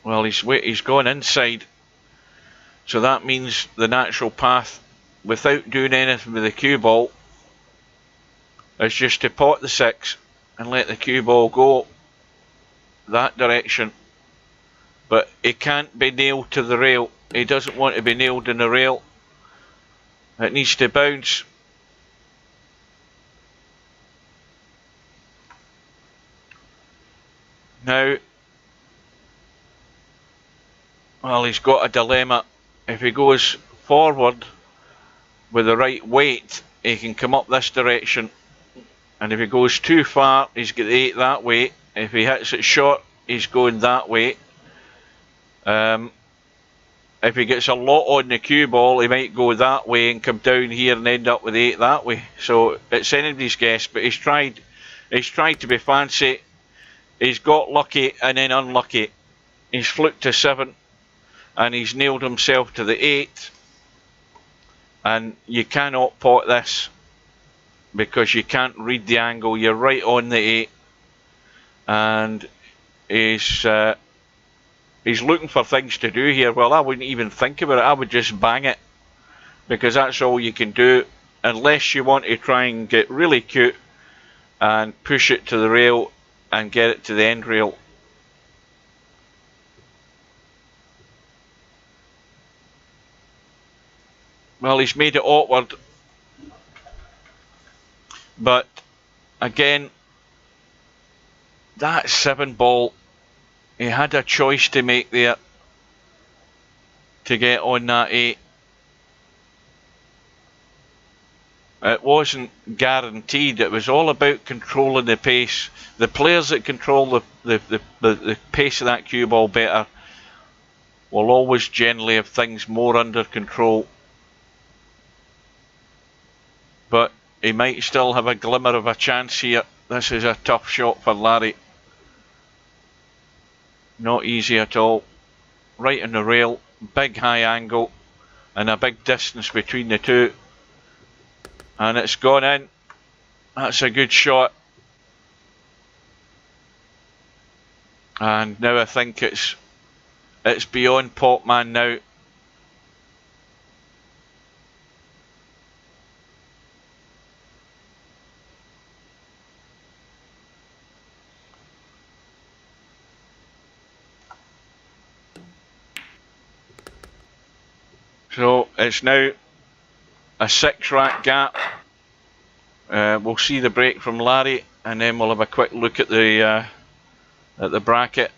Well, he's gone inside. So that means the natural path, without doing anything with the cue ball, is just to pot the 6 and let the cue ball go that direction. But it can't be nailed to the rail. He doesn't want to be nailed in the rail. It needs to bounce. Now, well, he's got a dilemma. If he goes forward with the right weight, he can come up this direction. And if he goes too far, he's got the 8 that way. If he hits it short, he's going that way. If he gets a lot on the cue ball, he might go that way and come down here and end up with 8 that way. So it's anybody's guess, but he's tried to be fancy. He's got lucky and then unlucky. He's fluked to 7 and he's nailed himself to the 8. And you cannot pot this because you can't read the angle. You're right on the 8, and he's looking for things to do here. Well, I wouldn't even think about it. I would just bang it, because that's all you can do, unless you want to try and get really cute and push it to the rail and get it to the end rail. Well, he's made it awkward, but again, that 7 ball, he had a choice to make there to get on that 8. It wasn't guaranteed. It was all about controlling the pace. The players that control the pace of that cue ball better will always generally have things more under control. But he might still have a glimmer of a chance here. This is a tough shot for Larry. Not easy at all. Right on the rail, big high angle, and a big distance between the 2. And it's gone in. That's a good shot. And now I think it's beyond Potman now. So it's now a 6 rack gap. We'll see the break from Larry, and then we'll have a quick look at the at the bracket.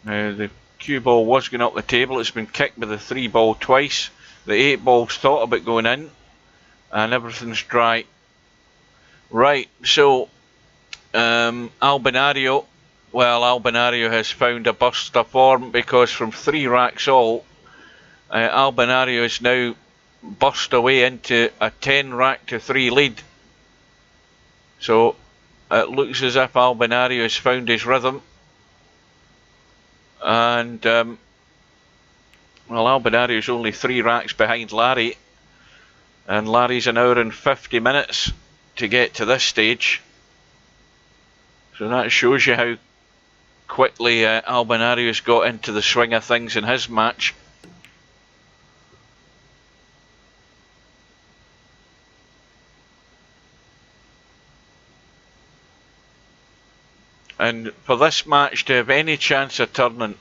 Now the cue ball was going up the table. It's been kicked by the 3 ball twice. The 8 ball's thought about going in, and everything's dry. Right, so Albinario. Well, Albinario has found a burst of form, because from 3 racks all, Albinario is now burst away into a 10 rack to 3 lead. So it looks as if Albinario has found his rhythm. And well, Albinario is only 3 racks behind Larry, and Larry's an hour and 50 minutes to get to this stage. So that shows you how quickly Albinario's got into the swing of things in his match. And for this match to have any chance of turning,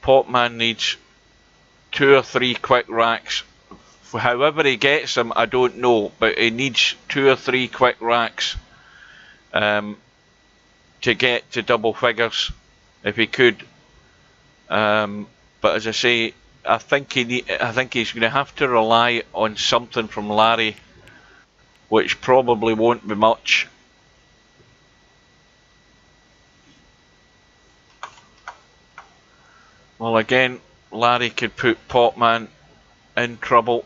Potman needs 2 or 3 quick racks. However he gets them, I don't know, but he needs 2 or 3 quick racks to get to double figures, if he could. But as I say, I think he's going to have to rely on something from Larry, which probably won't be much. Well, again, Larry could put Potman in trouble,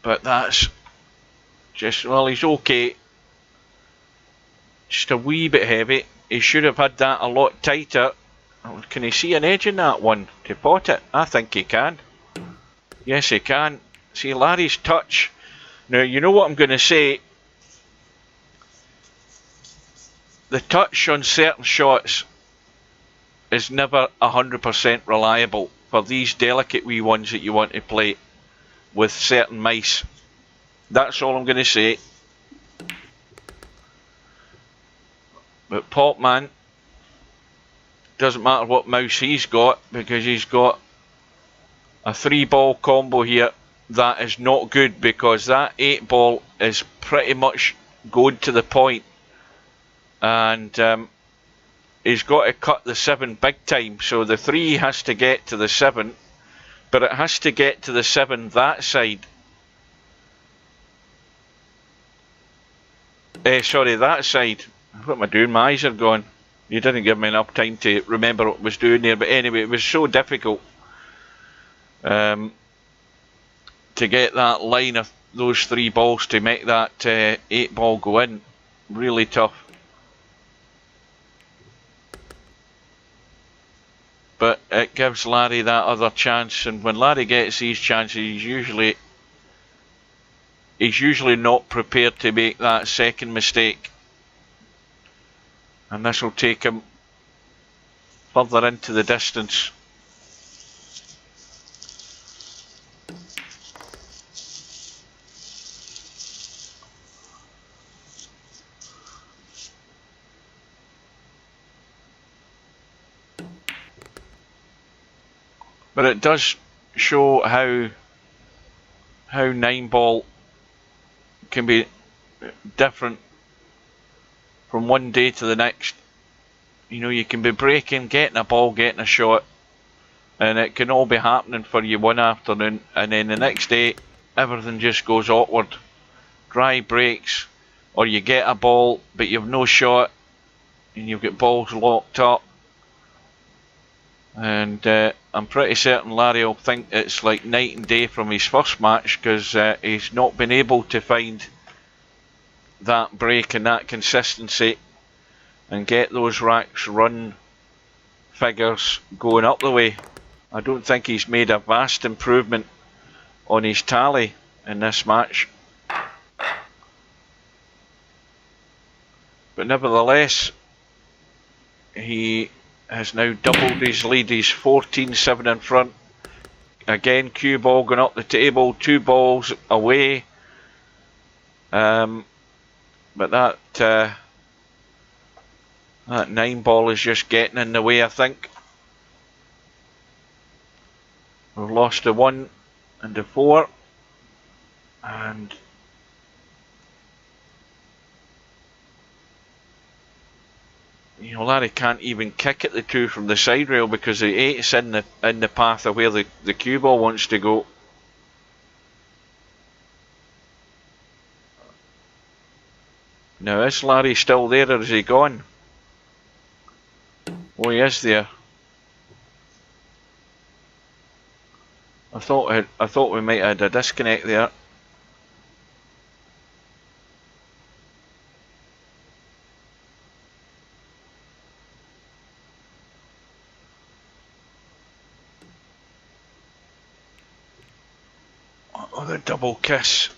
but that's just, well, he's okay. Just a wee bit heavy. He should have had that a lot tighter. Can he see an edge in that one to pot it? I think he can. Yes, he can. See Larry's touch. Now, you know what I'm going to say. The touch on certain shots is never 100% reliable for these delicate wee ones that you want to play with certain mice. That's all I'm going to say. But Potman, doesn't matter what mouse he's got, because he's got a 3 ball combo here that is not good, because that 8 ball is pretty much going to the point, and he's got to cut the 7 big time. So the 3 has to get to the 7, but it has to get to the 7 that side. Sorry, that side. What am I doing? My eyes are gone. You didn't give me enough time to remember what I was doing there. But anyway, it was so difficult to get that line of those 3 balls to make that 8 ball go in. Really tough. But it gives Larry that other chance, and when Larry gets these chances, he's usually not prepared to make that second mistake. And this will take him further into the distance. But it does show how 9 ball can be different from one day to the next. You know, you can be breaking, getting a ball, getting a shot, and it can all be happening for you one afternoon, and then the next day everything just goes awkward. Dry breaks, or you get a ball but you've no shot, and you've got balls locked up. And I'm pretty certain Larry will think it's like night and day from his first match, because he's not been able to find that break and that consistency and get those racks run figures going up the way. I don't think he's made a vast improvement on his tally in this match. But nevertheless, he has now doubled his lead. He's 14-7 in front. Again, cue ball going up the table, 2 balls away. But that 9 ball is just getting in the way, I think. We've lost a 1 and a 4. And you know, Larry can't even kick at the 2 from the side rail because the 8's in the path of where the cue ball wants to go. Now, is Larry still there or is he gone? Oh, he is there. I thought we might have had a disconnect there. Oh, the double kiss.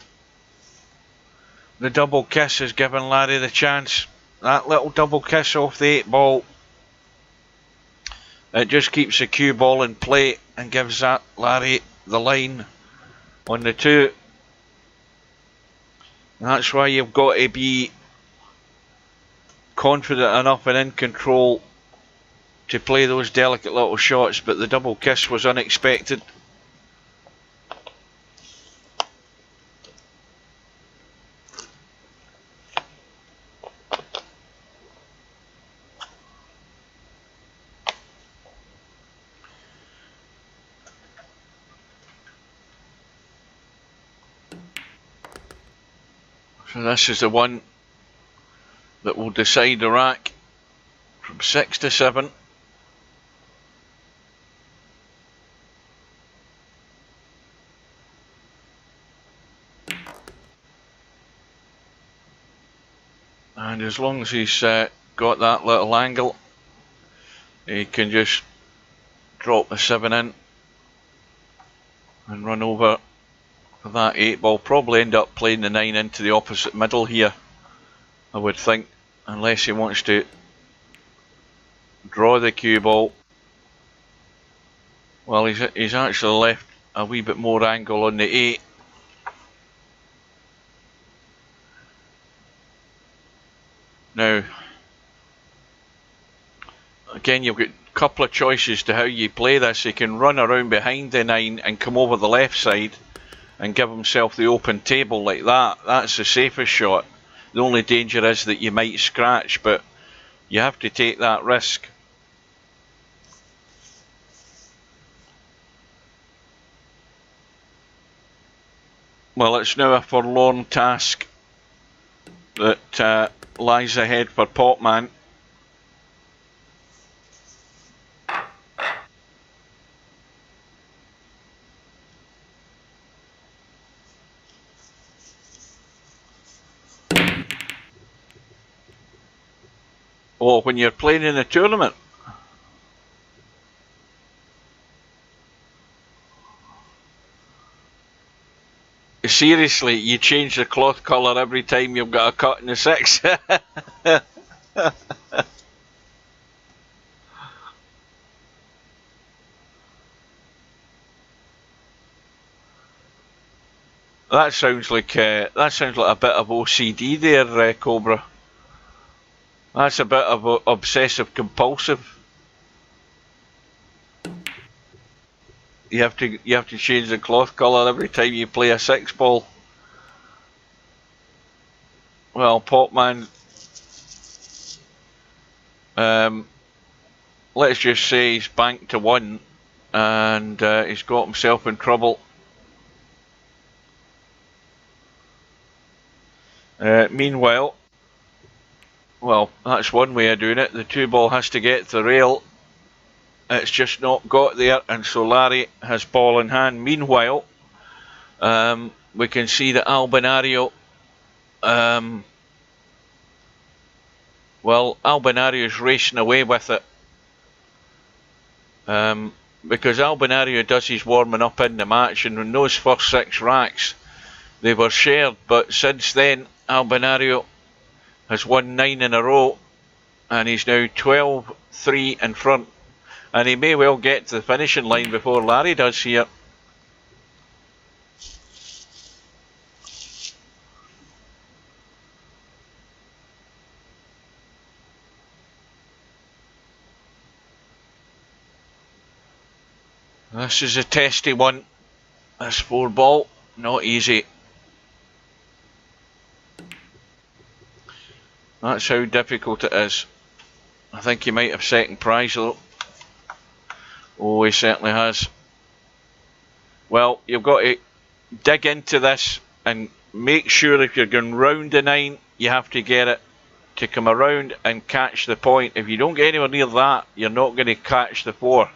The double kiss has given Larry the chance. That little double kiss off the 8 ball. It just keeps the cue ball in play and gives that Larry the line on the 2. That's why you've got to be confident enough and in control to play those delicate little shots, but the double kiss was unexpected. So this is the one that will decide the rack from 6 to 7. And as long as he's got that little angle, he can just drop the 7 in and run over for that 8 ball. Probably end up playing the 9 into the opposite middle here, I would think, unless he wants to draw the cue ball. Well, he's actually left a wee bit more angle on the 8. Now, again, you've got a couple of choices to how you play this. He can run around behind the 9 and come over the left side and give himself the open table like that. That's the safest shot. The only danger is that you might scratch, but you have to take that risk. Well, it's now a forlorn task that lies ahead for Potman. Oh, when you're playing in a tournament. Seriously, you change the cloth colour every time you've got a cut in the 6. That sounds like a bit of OCD there, Cobra. That's a bit of obsessive compulsive. You have to change the cloth colour every time you play a 6 ball. Well, Potman, let's just say he's banked to 1 and he's got himself in trouble. Meanwhile, well, that's one way of doing it. The 2 ball has to get to the rail. It's just not got there, and so Larry has ball in hand. Meanwhile, we can see that Albinario, well, Albinario's racing away with it, because Albinario does his warming up in the match, and in those first 6 racks, they were shared, but since then, Albinario has won 9 in a row, and he's now 12-3 in front. And he may well get to the finishing line before Larry does here. This is a testy one. This 4 ball, not easy. That's how difficult it is. I think he might have second prize though. Oh, he certainly has. Well, you've got to dig into this and make sure if you're going round the 9, you have to get it to come around and catch the point. If you don't get anywhere near that, you're not going to catch the 4.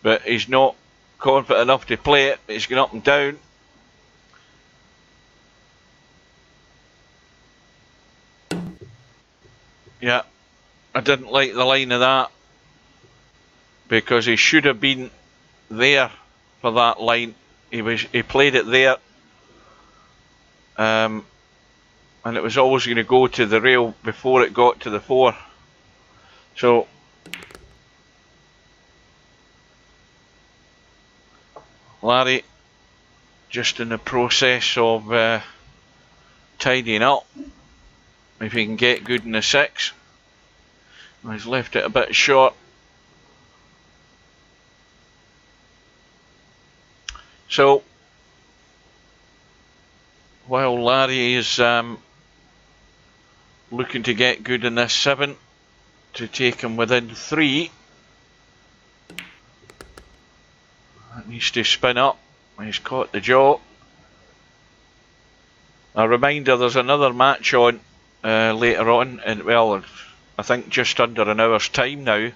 But he's not confident enough to play it. He's going up and down. Yeah, I didn't like the line of that, because he should have been there for that line. He played it there, and it was always going to go to the rail before it got to the 4. So Larry just in the process of tidying up. If he can get good in the 6. He's left it a bit short. So while Larry is looking to get good in this 7 to take him within 3, that needs to spin up. He's caught the jaw. A reminder, there's another match on later on, and well, I think just under an hour's time now.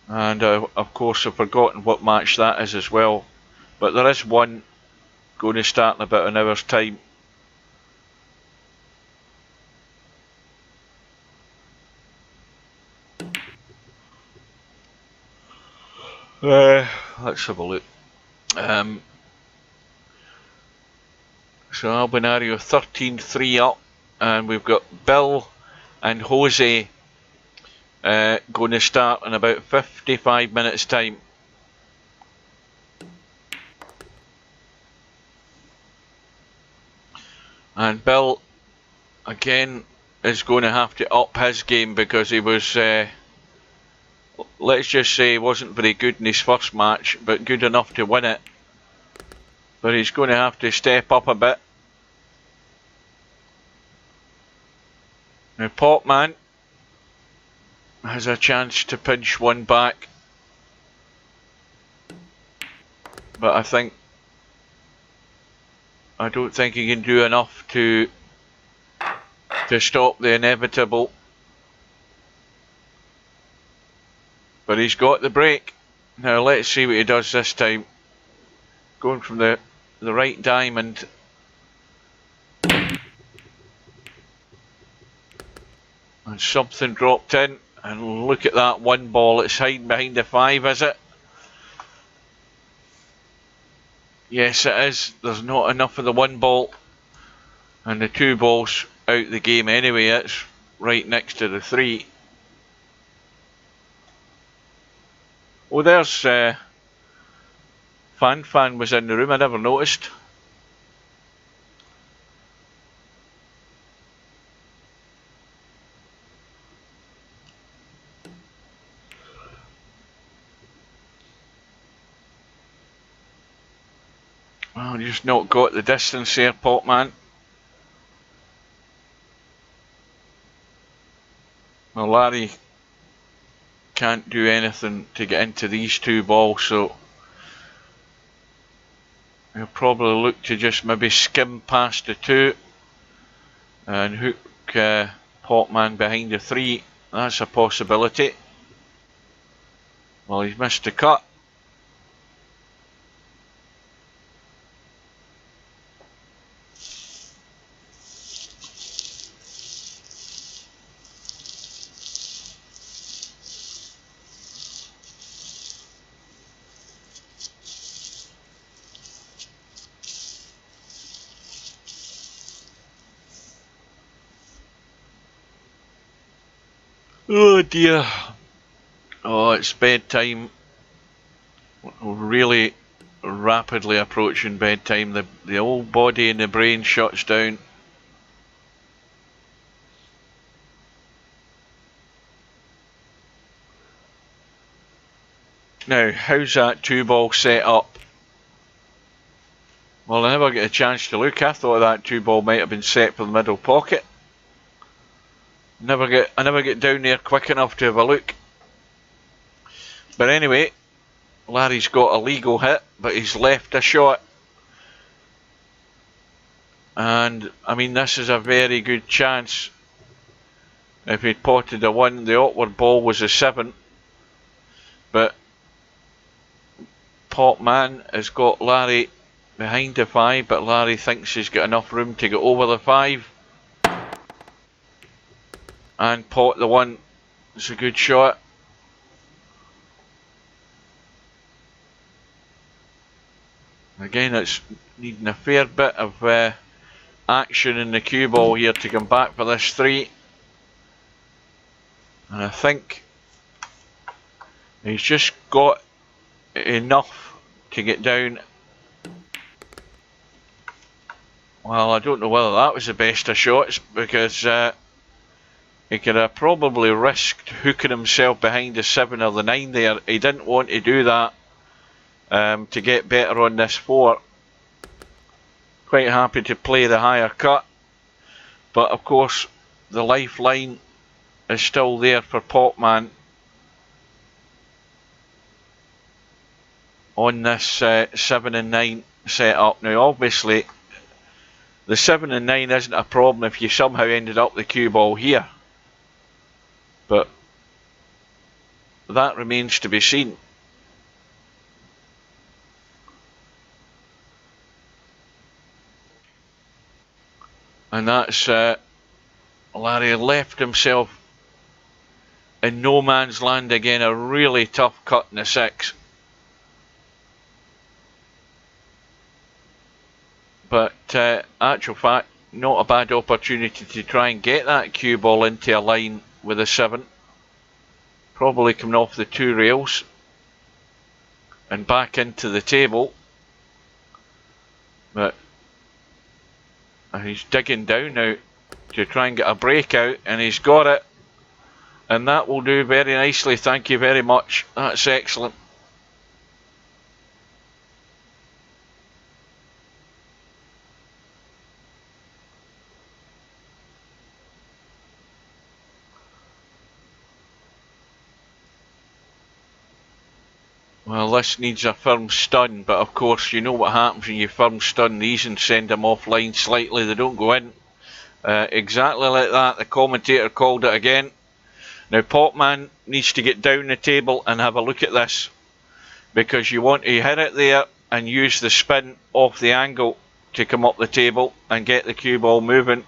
And of course I've forgotten what match that is as well, but there is one going to start in about an hour's time. Let's have a look. So Albinario 13-3 up, and we've got Bill and Jose going to start in about 55 minutes time. And Bill again is going to have to up his game, because he was, let's just say, he wasn't very good in his first match, but good enough to win it. But he's going to have to step up a bit. Now Potman has a chance to pinch one back, but I don't think he can do enough to stop the inevitable. But he's got the break. Now let's see what he does this time. Going from the right diamond. And something dropped in. And look at that one ball. It's hiding behind the 5, is it? Yes, it is. There's not enough of the one ball. And the 2 balls out the game anyway. It's right next to the 3. Oh, there's Fan was in the room. I never noticed. Well, just not got the distance there, Potman. Well, Larry can't do anything to get into these 2 balls, so he'll probably look to just maybe skim past the 2 and hook Potman behind the 3. That's a possibility. Well, he's missed the cut. Oh dear. Oh, it's bedtime. Really rapidly approaching bedtime. The old body and the brain shuts down. Now, how's that 2 ball set up? Well, I never get a chance to look. I thought that 2-ball might have been set for the middle pocket. I never get down there quick enough to have a look. But anyway, Larry's got a legal hit, but he's left a shot. And I mean, this is a very good chance. If he'd potted a 1, the awkward ball was a 7. But Potman has got Larry behind the 5, but Larry thinks he's got enough room to get over the 5. And pot the 1. It's a good shot. Again, it's needing a fair bit of action in the cue ball here to come back for this 3. And I think he's just got enough to get down. Well, I don't know whether that was the best of shots, because he could have probably risked hooking himself behind the 7 or the 9 there. He didn't want to do that to get better on this 4. Quite happy to play the higher cut, but of course the lifeline is still there for Potman on this 7 and 9 setup. Now obviously the 7 and 9 isn't a problem if you somehow ended up the cue ball here, but that remains to be seen. And that's Larry left himself in no man's land again. A really tough cut in the 6. But actual fact, not a bad opportunity to try and get that cue ball into a line with a 7. Probably coming off the 2 rails and back into the table. But he's digging down now to try and get a breakout, and he's got it. And that will do very nicely, thank you very much. That's excellent. Well, this needs a firm stun, but of course you know what happens when you firm stun these and send them offline slightly. They don't go in. Exactly like that, the commentator called it again. Now Potman needs to get down the table and have a look at this, because you want to hit it there and use the spin off the angle to come up the table and get the cue ball moving,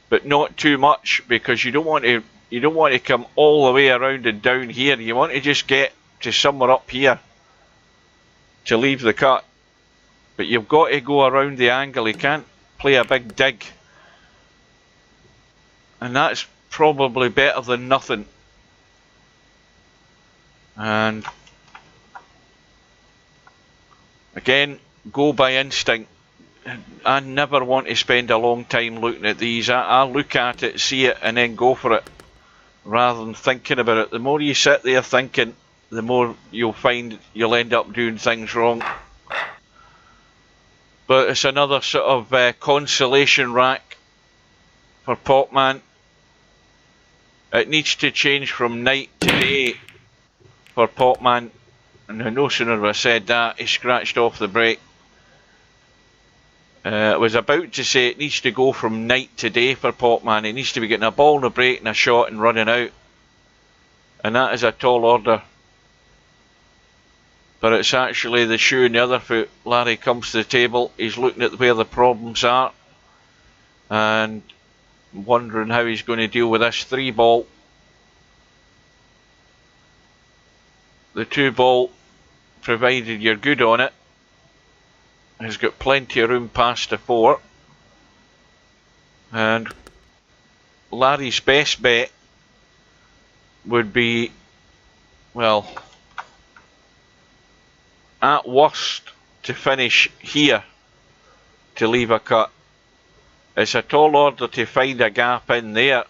but not too much, because you don't want to come all the way around and down here. You want to just get to somewhere up here to leave the cut, but you've got to go around the angle. You can't play a big dig, and that's probably better than nothing. And again, go by instinct. I never want to spend a long time looking at these. I'll look at it, see it, and then go for it, rather than thinking about it. The more you sit there thinking, the more you'll find you'll end up doing things wrong. But it's another sort of consolation rack for Potman. It needs to change from night to day for Potman. And no sooner have I said that, he scratched off the brake. I was about to say it needs to go from night to day for Potman. He needs to be getting a ball and a break and a shot and running out. And that is a tall order. But it's actually the shoe in the other foot. Larry comes to the table, he's looking at where the problems are and wondering how he's going to deal with this 3 ball. The 2 ball, provided you're good on it, has got plenty of room past the 4. And Larry's best bet would be, well, at worst, to finish here to leave a cut. It's a tall order to find a gap in there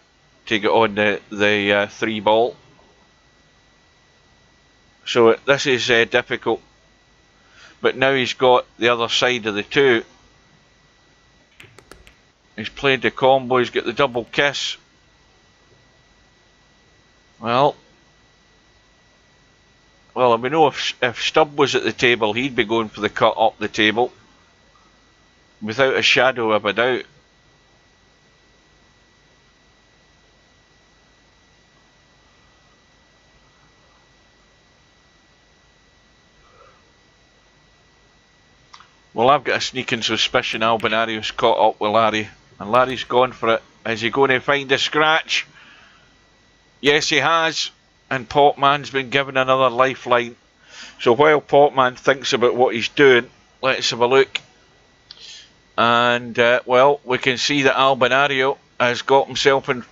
to get on the 3 ball. So this is difficult. but now he's got the other side of the two. He's played the combo, he's got the double kiss. Well, we know if Stubb was at the table, he'd be going for the cut up the table, without a shadow of a doubt. Well, I've got a sneaking suspicion Albinario's caught up with Larry, and Larry's gone for it. Is he going to find a scratch? Yes, he has, and Potman's been given another lifeline. So while Potman thinks about what he's doing, let's have a look. And, well, we can see that Albinario has got himself in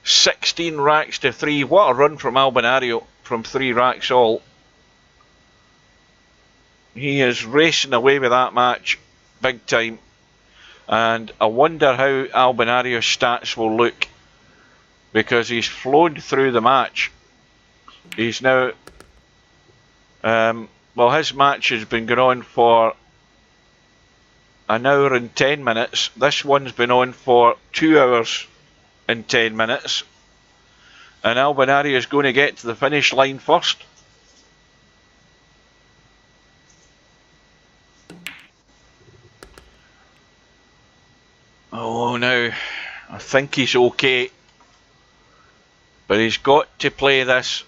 16 racks to 3. What a run from Albinario from 3 racks all. He is racing away with that match big time, and I wonder how Albinario's stats will look, because he's flown through the match. He's now well, his match has been going on for an hour and 10 minutes. This one's been on for 2 hours and 10 minutes, and Albinario is going to get to the finish line first. Oh, now, I think he's okay, but he's got to play this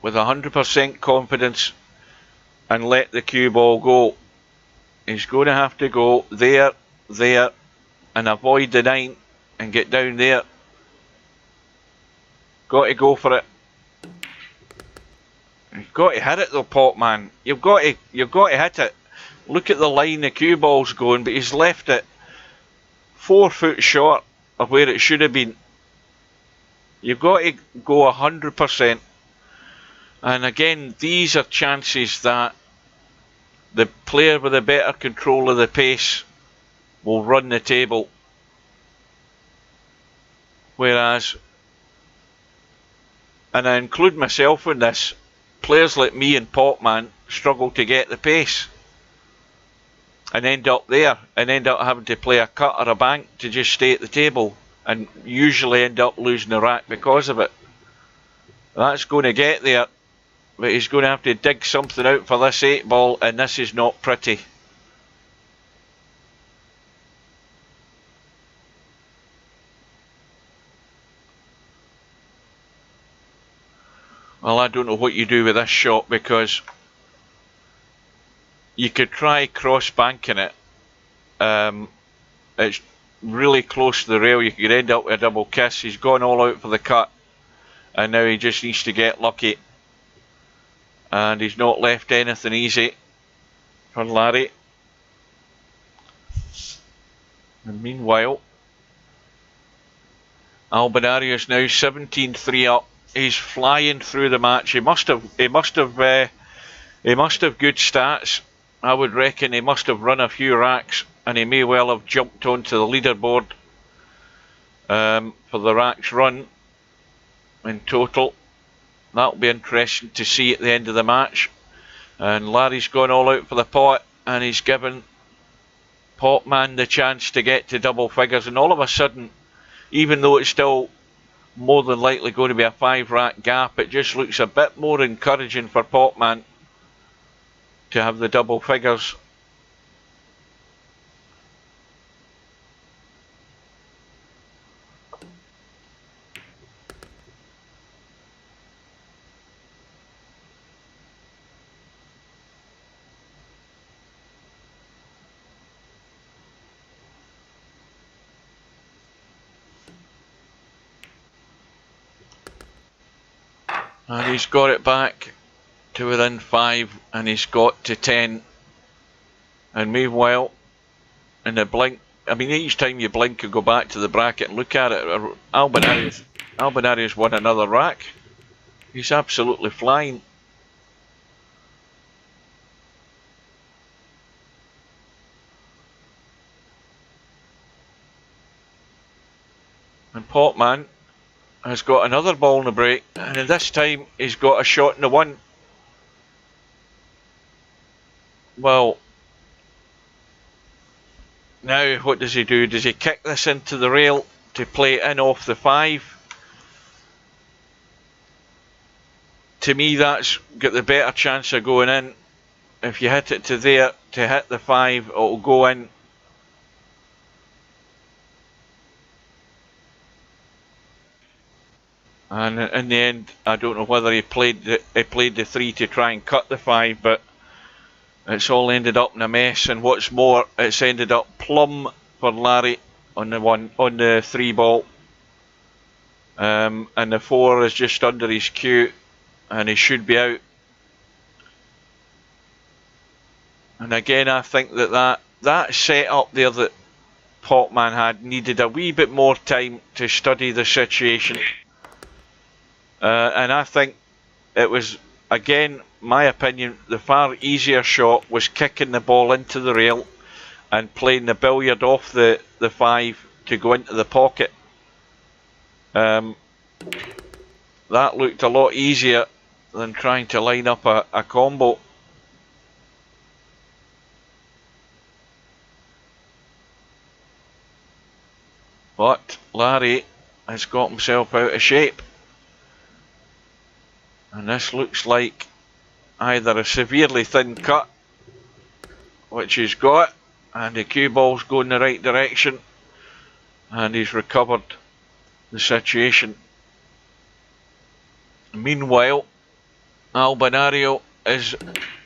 with 100% confidence and let the cue ball go. He's going to have to go there, and avoid the 9 and get down there. Got to go for it. You've got to hit it though, Potman. You've got to hit it. Look at the line the cue ball's going, but he's left it 4 foot short of where it should have been. You've got to go 100%. And again, these are chances that the player with a better control of the pace will run the table. Whereas, and I include myself in this, players like me and Potman struggle to get the pace and end up there, and end up having to play a cut or a bank to just stay at the table, and usually end up losing the rack because of it. That's going to get there, but he's going to have to dig something out for this 8 ball, and this is not pretty. Well, I don't know what you do with this shot, because you could try cross banking it. It's really close to the rail. You could end up with a double kiss. He's gone all out for the cut, and now he just needs to get lucky. And he's not left anything easy for Larry. And meanwhile, Albinario is now 17-3 up. He's flying through the match. He must have good stats. I would reckon he must have run a few racks, and he may well have jumped onto the leaderboard for the racks run in total. That'll be interesting to see at the end of the match. And Larry's gone all out for the pot, and he's given Potman the chance to get to double figures, and all of a sudden, even though it's still more than likely going to be a 5 rack gap, it just looks a bit more encouraging for Potman to have the double figures. And he's got it back to within 5, and he's got to 10. And meanwhile, in the blink, I mean, each time you blink and go back to the bracket and look at it, Albinario's won another rack. He's absolutely flying. And Potman has got another ball in the break, and this time he's got a shot in the 1. Well, now what does he do? Does he kick this into the rail to play in off the 5? To me, that's got the better chance of going in. If you hit it to there to hit the 5, it'll go in. And in the end, I don't know whether he played the 3 to try and cut the 5, but it's all ended up in a mess. And what's more, it's ended up plumb for Larry on the 3 ball. And the 4 is just under his cue, and he should be out. And again, I think that setup there that Potman had needed a wee bit more time to study the situation. And I think it was, again, my opinion, the far easier shot was kicking the ball into the rail and playing the billiard off the 5 to go into the pocket. That looked a lot easier than trying to line up a combo. But Larry has got himself out of shape. And this looks like either a severely thin cut, which he's got, and the cue ball's going the right direction, and he's recovered the situation. Meanwhile, Albinario is,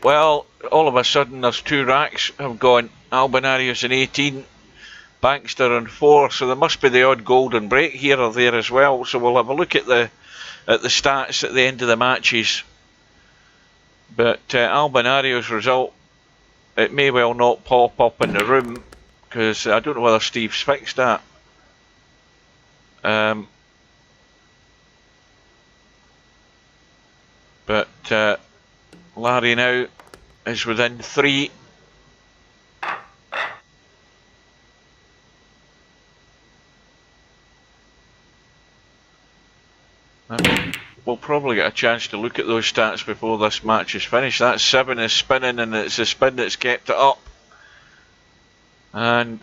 well, all of a sudden there's 2 racks have gone. Albinario's an 18, Bankster on 4, so there must be the odd golden break here or there as well. So we'll have a look at the stats at the end of the matches. But Albinario's result, it may well not pop up in the room, because I don't know whether Steve's fixed that. But Larry now is within 3. We'll probably get a chance to look at those stats before this match is finished. That 7 is spinning, and it's the spin that's kept it up. And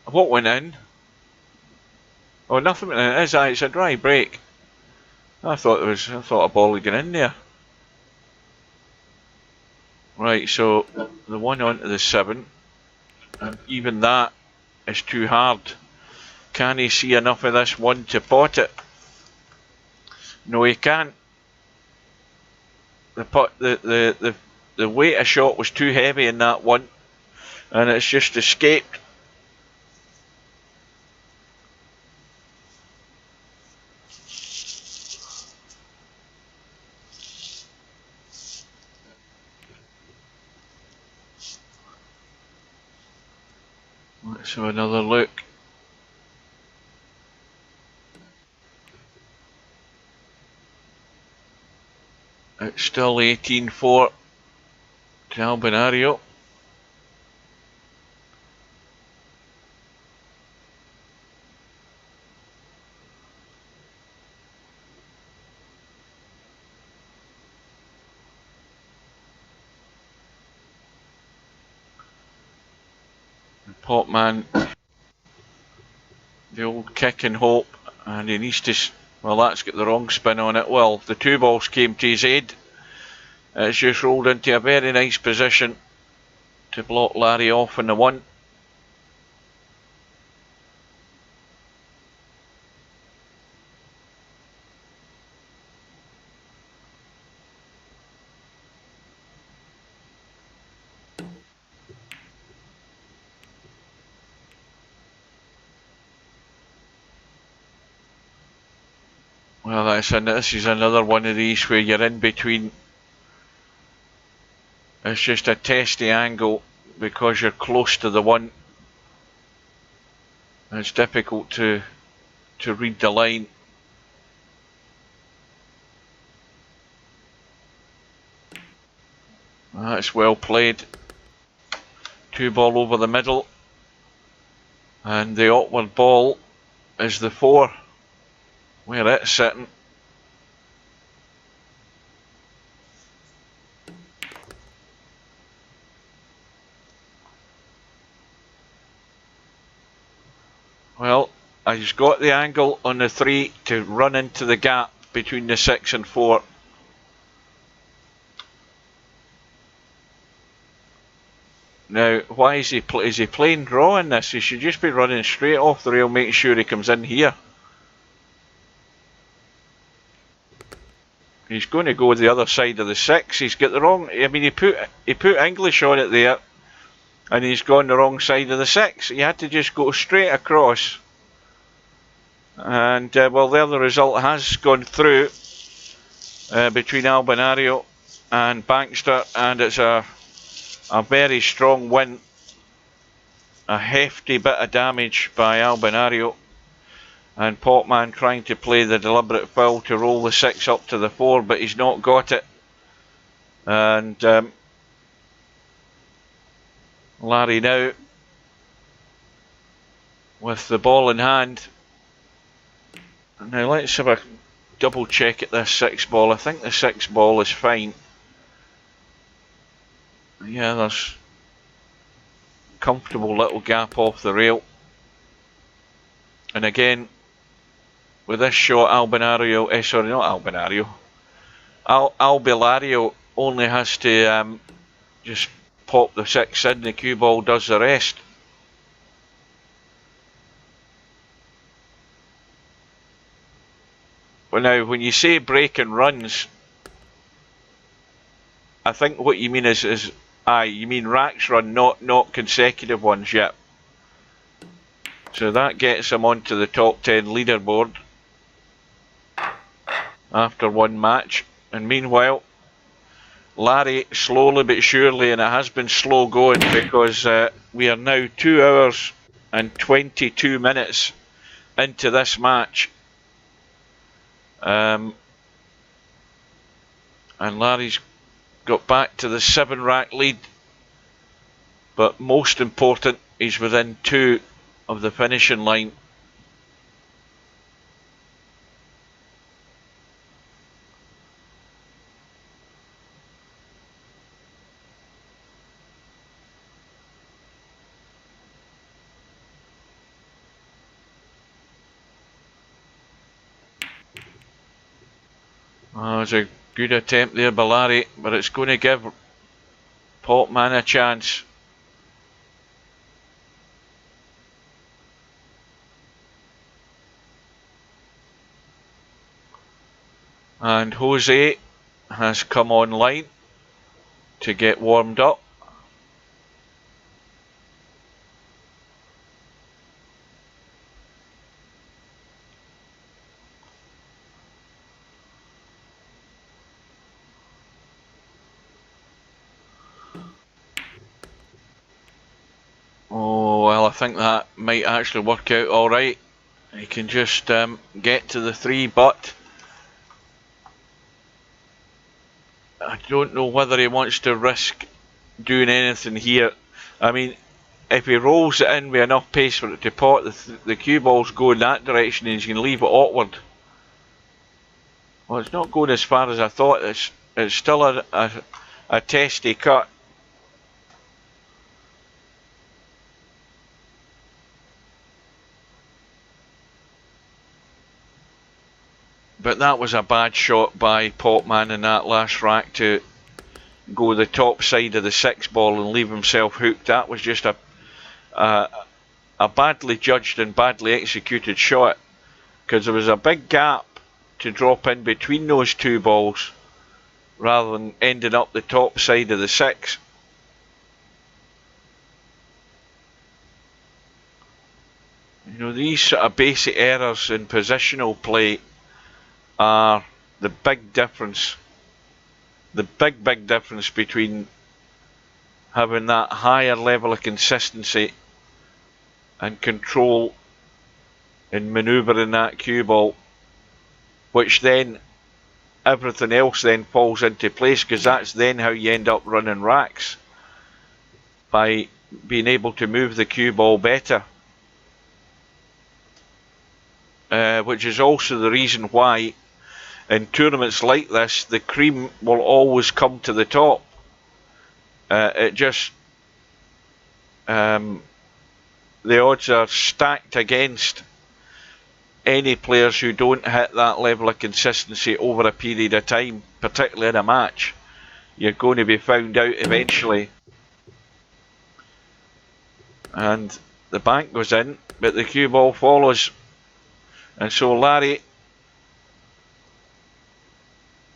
what went in? Oh, nothing went in. It's a dry break. I thought a ball had gone in there. Right, so the 1 onto the 7, and even that is too hard. Can he see enough of this 1 to pot it? No, he can't. The weight of shot was too heavy in that 1, and it's just escaped. Let's have another look. It's still 18-4 to Albinario. Potman, the old kick and hope, and he needs to, well, that's got the wrong spin on it. Well, the 2 balls came to his aid. It's just rolled into a very nice position to block Larry off in the 1. Well, this is another one of these where you're in between. It's just a testy angle because you're close to the 1. It's difficult to read the line. That's well played. 2 ball over the middle, and the awkward ball is the 4, where it's sitting. Well, he's got the angle on the 3 to run into the gap between the 6 and 4. Now, why is he playing draw in this? He should just be running straight off the rail, making sure he comes in here. He's going to go the other side of the 6. He's got the wrong. I mean, he put English on it there, and he's gone the wrong side of the 6. He had to just go straight across. And well, there the result has gone through between Albinario and Bankster, and it's a very strong win. A hefty bit of damage by Albinario, and Potman trying to play the deliberate foul to roll the 6 up to the 4, but he's not got it. And Larry now with the ball in hand. Now let's have a double check at this 6 ball. I think the 6 ball is fine. Yeah, there's comfortable little gap off the rail. And again, with this shot, Albinario, sorry, not Albinario, Albinario only has to just pop the 6 in, the cue ball does the rest. Well, now, when you say break and runs, I think what you mean is you mean racks run, not consecutive ones yet. So that gets him onto the top 10 leaderboard after one match. And meanwhile, Larry, slowly but surely, and it has been slow going because we are now 2 hours and 22 minutes into this match. And Larry's got back to the 7 rack lead, but most important, he's within 2 of the finishing line. Oh, it's a good attempt there by Larry, but it's going to give Potman a chance. And Jose has come online to get warmed up. Oh, well, I think that might actually work out alright. He can just get to the 3, but I don't know whether he wants to risk doing anything here. I mean, if he rolls it in with enough pace for it to pot, the cue balls go in that direction and he's going to leave it awkward. Well, it's not going as far as I thought. It's still a testy cut. But that was a bad shot by Potman in that last rack to go the top side of the 6 ball and leave himself hooked. That was just a badly judged and badly executed shot, because there was a big gap to drop in between those 2 balls rather than ending up the top side of the 6. You know, these sort of basic errors in positional play are the big difference. The big difference between having that higher level of consistency and control in manoeuvring that cue ball, which then everything else then falls into place, because that's then how you end up running racks, by being able to move the cue ball better. Which is also the reason why in tournaments like this the cream will always come to the top. It just the odds are stacked against any players who don't hit that level of consistency over a period of time, particularly in a match. You're going to be found out eventually. And the bank goes in, but the cue ball follows. And so Larry,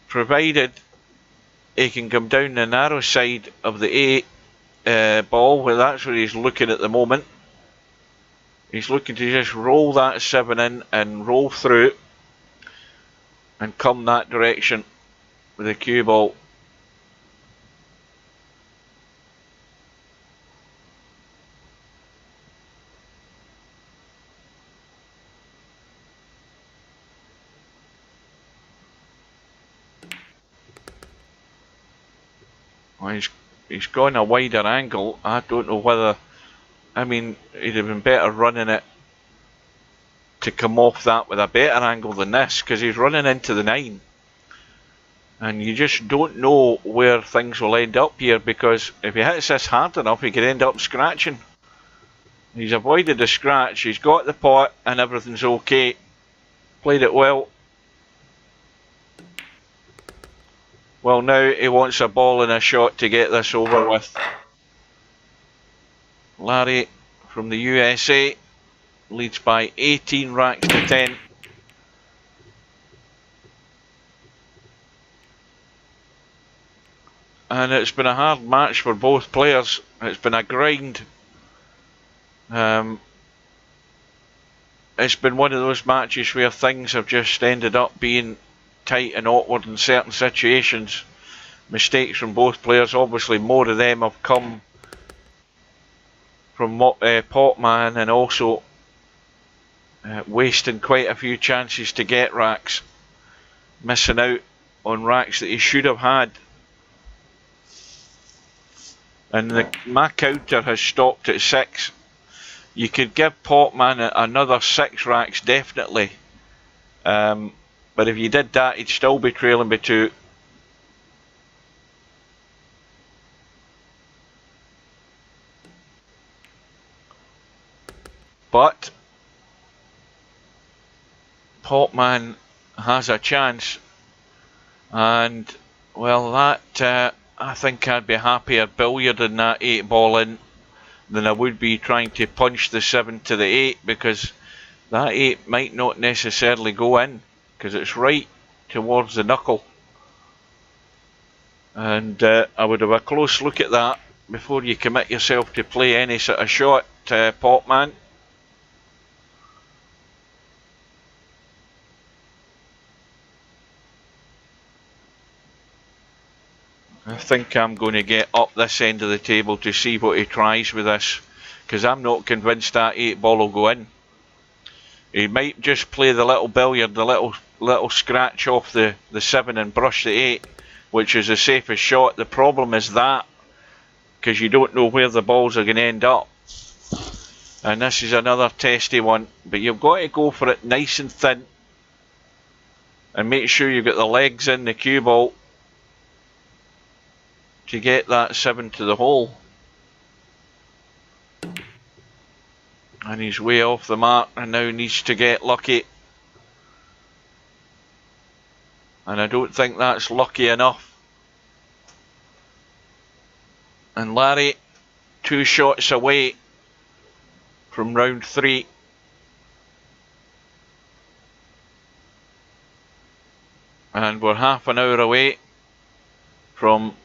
provided he can come down the narrow side of the 8 ball, well, that's where he's looking at the moment. He's looking to just roll that 7 in and roll through and come that direction with the cue ball. Well, he's gone a wider angle. I don't know whether, I mean, he'd have been better running it to come off that with a better angle than this, because he's running into the 9. And you just don't know where things will end up here, because if he hits this hard enough, he could end up scratching. He's avoided the scratch, he's got the pot, and everything's okay. Played it well. Well, now he wants a ball and a shot to get this over with. Larry from the USA leads by 18 racks to 10. And it's been a hard match for both players. It's been a grind. It's been one of those matches where things have just ended up being tight and awkward in certain situations. Mistakes from both players. Obviously more of them have come from Potman, and also wasting quite a few chances to get racks, missing out on racks that he should have had. And my counter has stopped at 6. You could give Potman another 6 racks definitely. But if you did that, he'd still be trailing by 2. But Potman has a chance, and well, that I think I'd be happier billiarding that 8 ball in than I would be trying to punch the 7 to the 8, because that 8 might not necessarily go in, because it's right towards the knuckle. And I would have a close look at that before you commit yourself to play any sort of shot, Potman. I think I'm going to get up this end of the table to see what he tries with this, because I'm not convinced that 8 ball will go in. He might just play the little billiard, the little scratch off the 7 and brush the 8, which is the safest shot. The problem is that, because you don't know where the balls are going to end up. And this is another testy one, but you've got to go for it nice and thin, and make sure you've got the legs in the cue ball to get that 7 to the hole. And he's way off the mark and now needs to get lucky. And I don't think that's lucky enough. And Larry, 2 shots away from round 3. And we're half an hour away from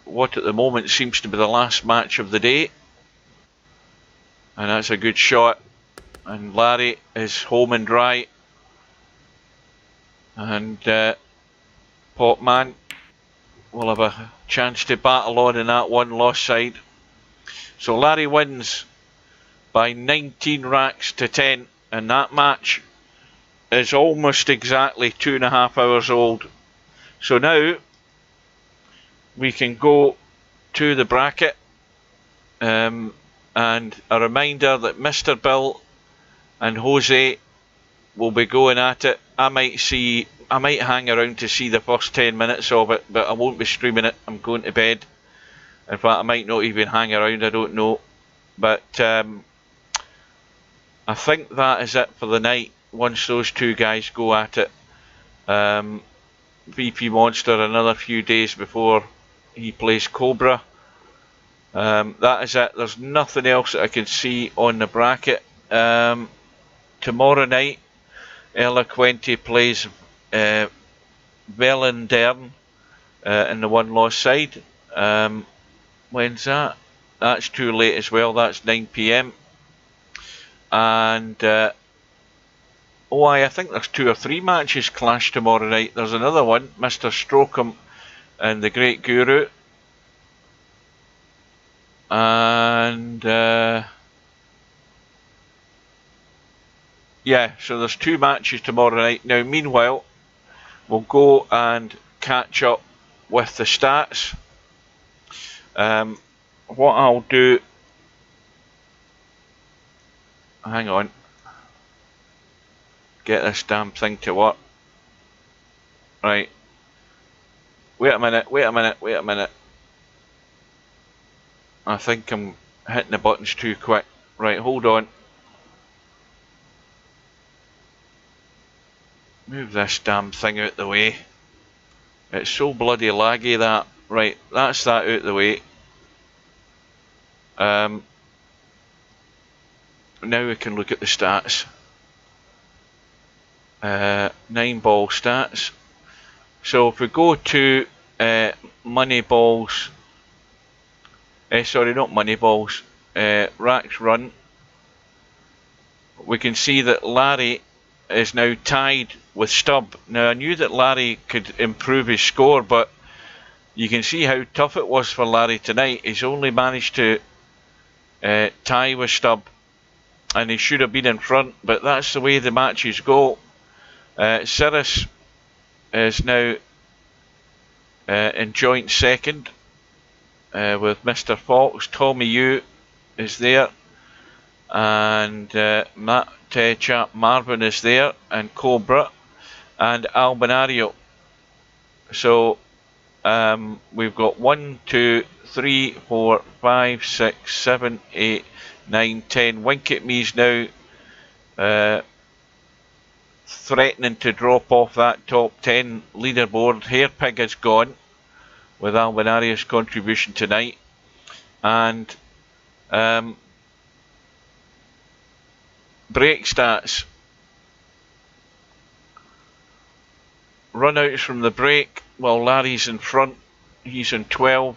what at the moment seems to be the last match of the day. And that's a good shot. And Larry is home and dry. And Potman will have a chance to battle on in that one lost side. So Larry wins by 19 racks to 10. And that match is almost exactly 2.5 hours old. So now we can go to the bracket, and a reminder that Mr. Bill and Jose will be going at it. I might hang around to see the first 10 minutes of it, but I won't be streaming it. I'm going to bed. In fact, I might not even hang around, I don't know. But I think that is it for the night. Once those two guys go at it, VP Monster another few days before he plays Cobra. That is it. There's nothing else that I can see on the bracket. Tomorrow night, Eloquente plays Velendern in the one-loss side. When's that? That's too late as well. That's 9 PM. And I think there's 2 or 3 matches clash tomorrow night. There's another one, Mr. Strocum and the Great Guru. And yeah, so there's 2 matches tomorrow night. Now, meanwhile, we'll go and catch up with the stats. What I'll do, hang on, get this damn thing to work. Right, wait a minute. I think I'm hitting the buttons too quick. Right, hold on. Move this damn thing out the way. It's so bloody laggy that. Right, that's that out the way. Now we can look at the stats. 9 ball stats. So if we go to Moneyballs, sorry, not Moneyballs, Racks Run, we can see that Larry is now tied with Stubb. Now I knew that Larry could improve his score, but you can see how tough it was for Larry tonight. He's only managed to tie with Stubb, and he should have been in front, but that's the way the matches go. Cirrus is now in joint second with Mr. Fox. Tommy Yu is there, and Matt Chap Marvin is there, and Cobra and Albinario. So we've got 1, 2, 3, 4, 5, 6, 7, 8, 9, 10. Wink at Me's now threatening to drop off that top 10 leaderboard. Hairpig is gone with Albinario's contribution tonight. And break stats. Runouts from the break. Well, Larry's in front. He's on 12.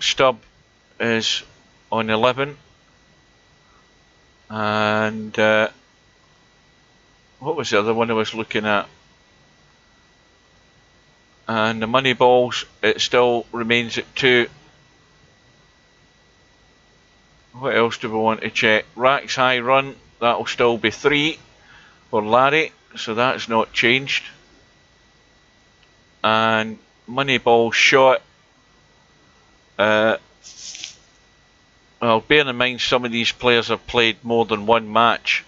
Stubb is on 11. And what was the other one I was looking at? And the money balls, it still remains at 2. What else do we want to check? Racks High Run, that'll still be 3 for Larry, so that's not changed. And Moneyball Shot, well, bear in mind some of these players have played more than one match.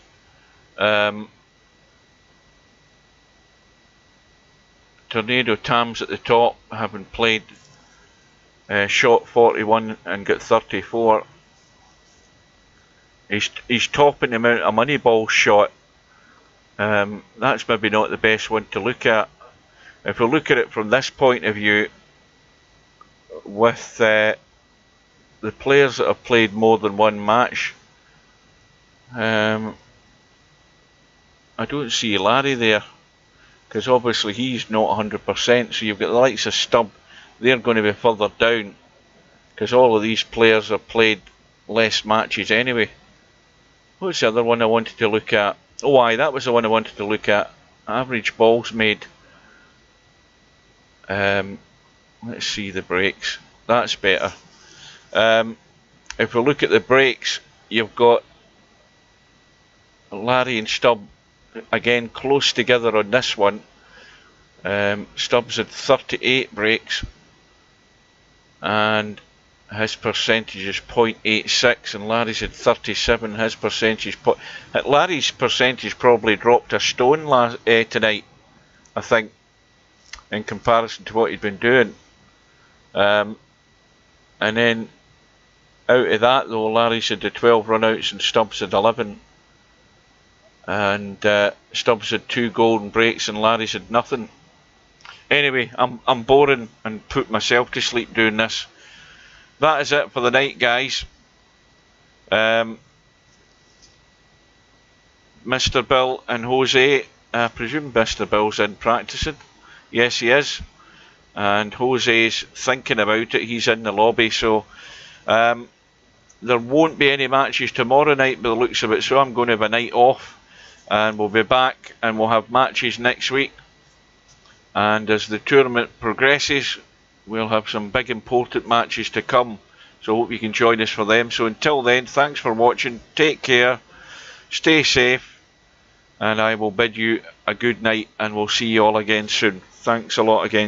Tornado Tams at the top, having played shot 41 and got 34. He's topping the amount of Moneyball shot. That's maybe not the best one to look at. If we look at it from this point of view, with the players that have played more than one match, I don't see Larry there, because obviously he's not 100%, so you've got the likes of Stubb, they're going to be further down, because all of these players have played less matches anyway. What's the other one I wanted to look at? Oh aye, that was the one I wanted to look at. Average balls made. Let's see the breaks. That's better. If we look at the breaks, you've got Larry and Stubb again close together on this one. Stubbs had 38 breaks and his percentage is 0.86, and Larry's had 37. His percentage, Larry's percentage probably dropped a stone tonight, I think, in comparison to what he'd been doing. And then Out of that though, Larry's had the 12 runouts and Stubbs had 11. And Stubbs had 2 golden breaks and Larry's had nothing. Anyway, I'm boring and put myself to sleep doing this. That is it for the night, guys. Mr. Bill and Jose, I presume Mr. Bill's in practicing. Yes, he is. And Jose's thinking about it. He's in the lobby, so there won't be any matches tomorrow night by the looks of it, so I'm going to have a night off. And we'll be back and we'll have matches next week. And as the tournament progresses, we'll have some big important matches to come. So I hope you can join us for them. So until then, thanks for watching. Take care. Stay safe. And I will bid you a good night and we'll see you all again soon. Thanks a lot again.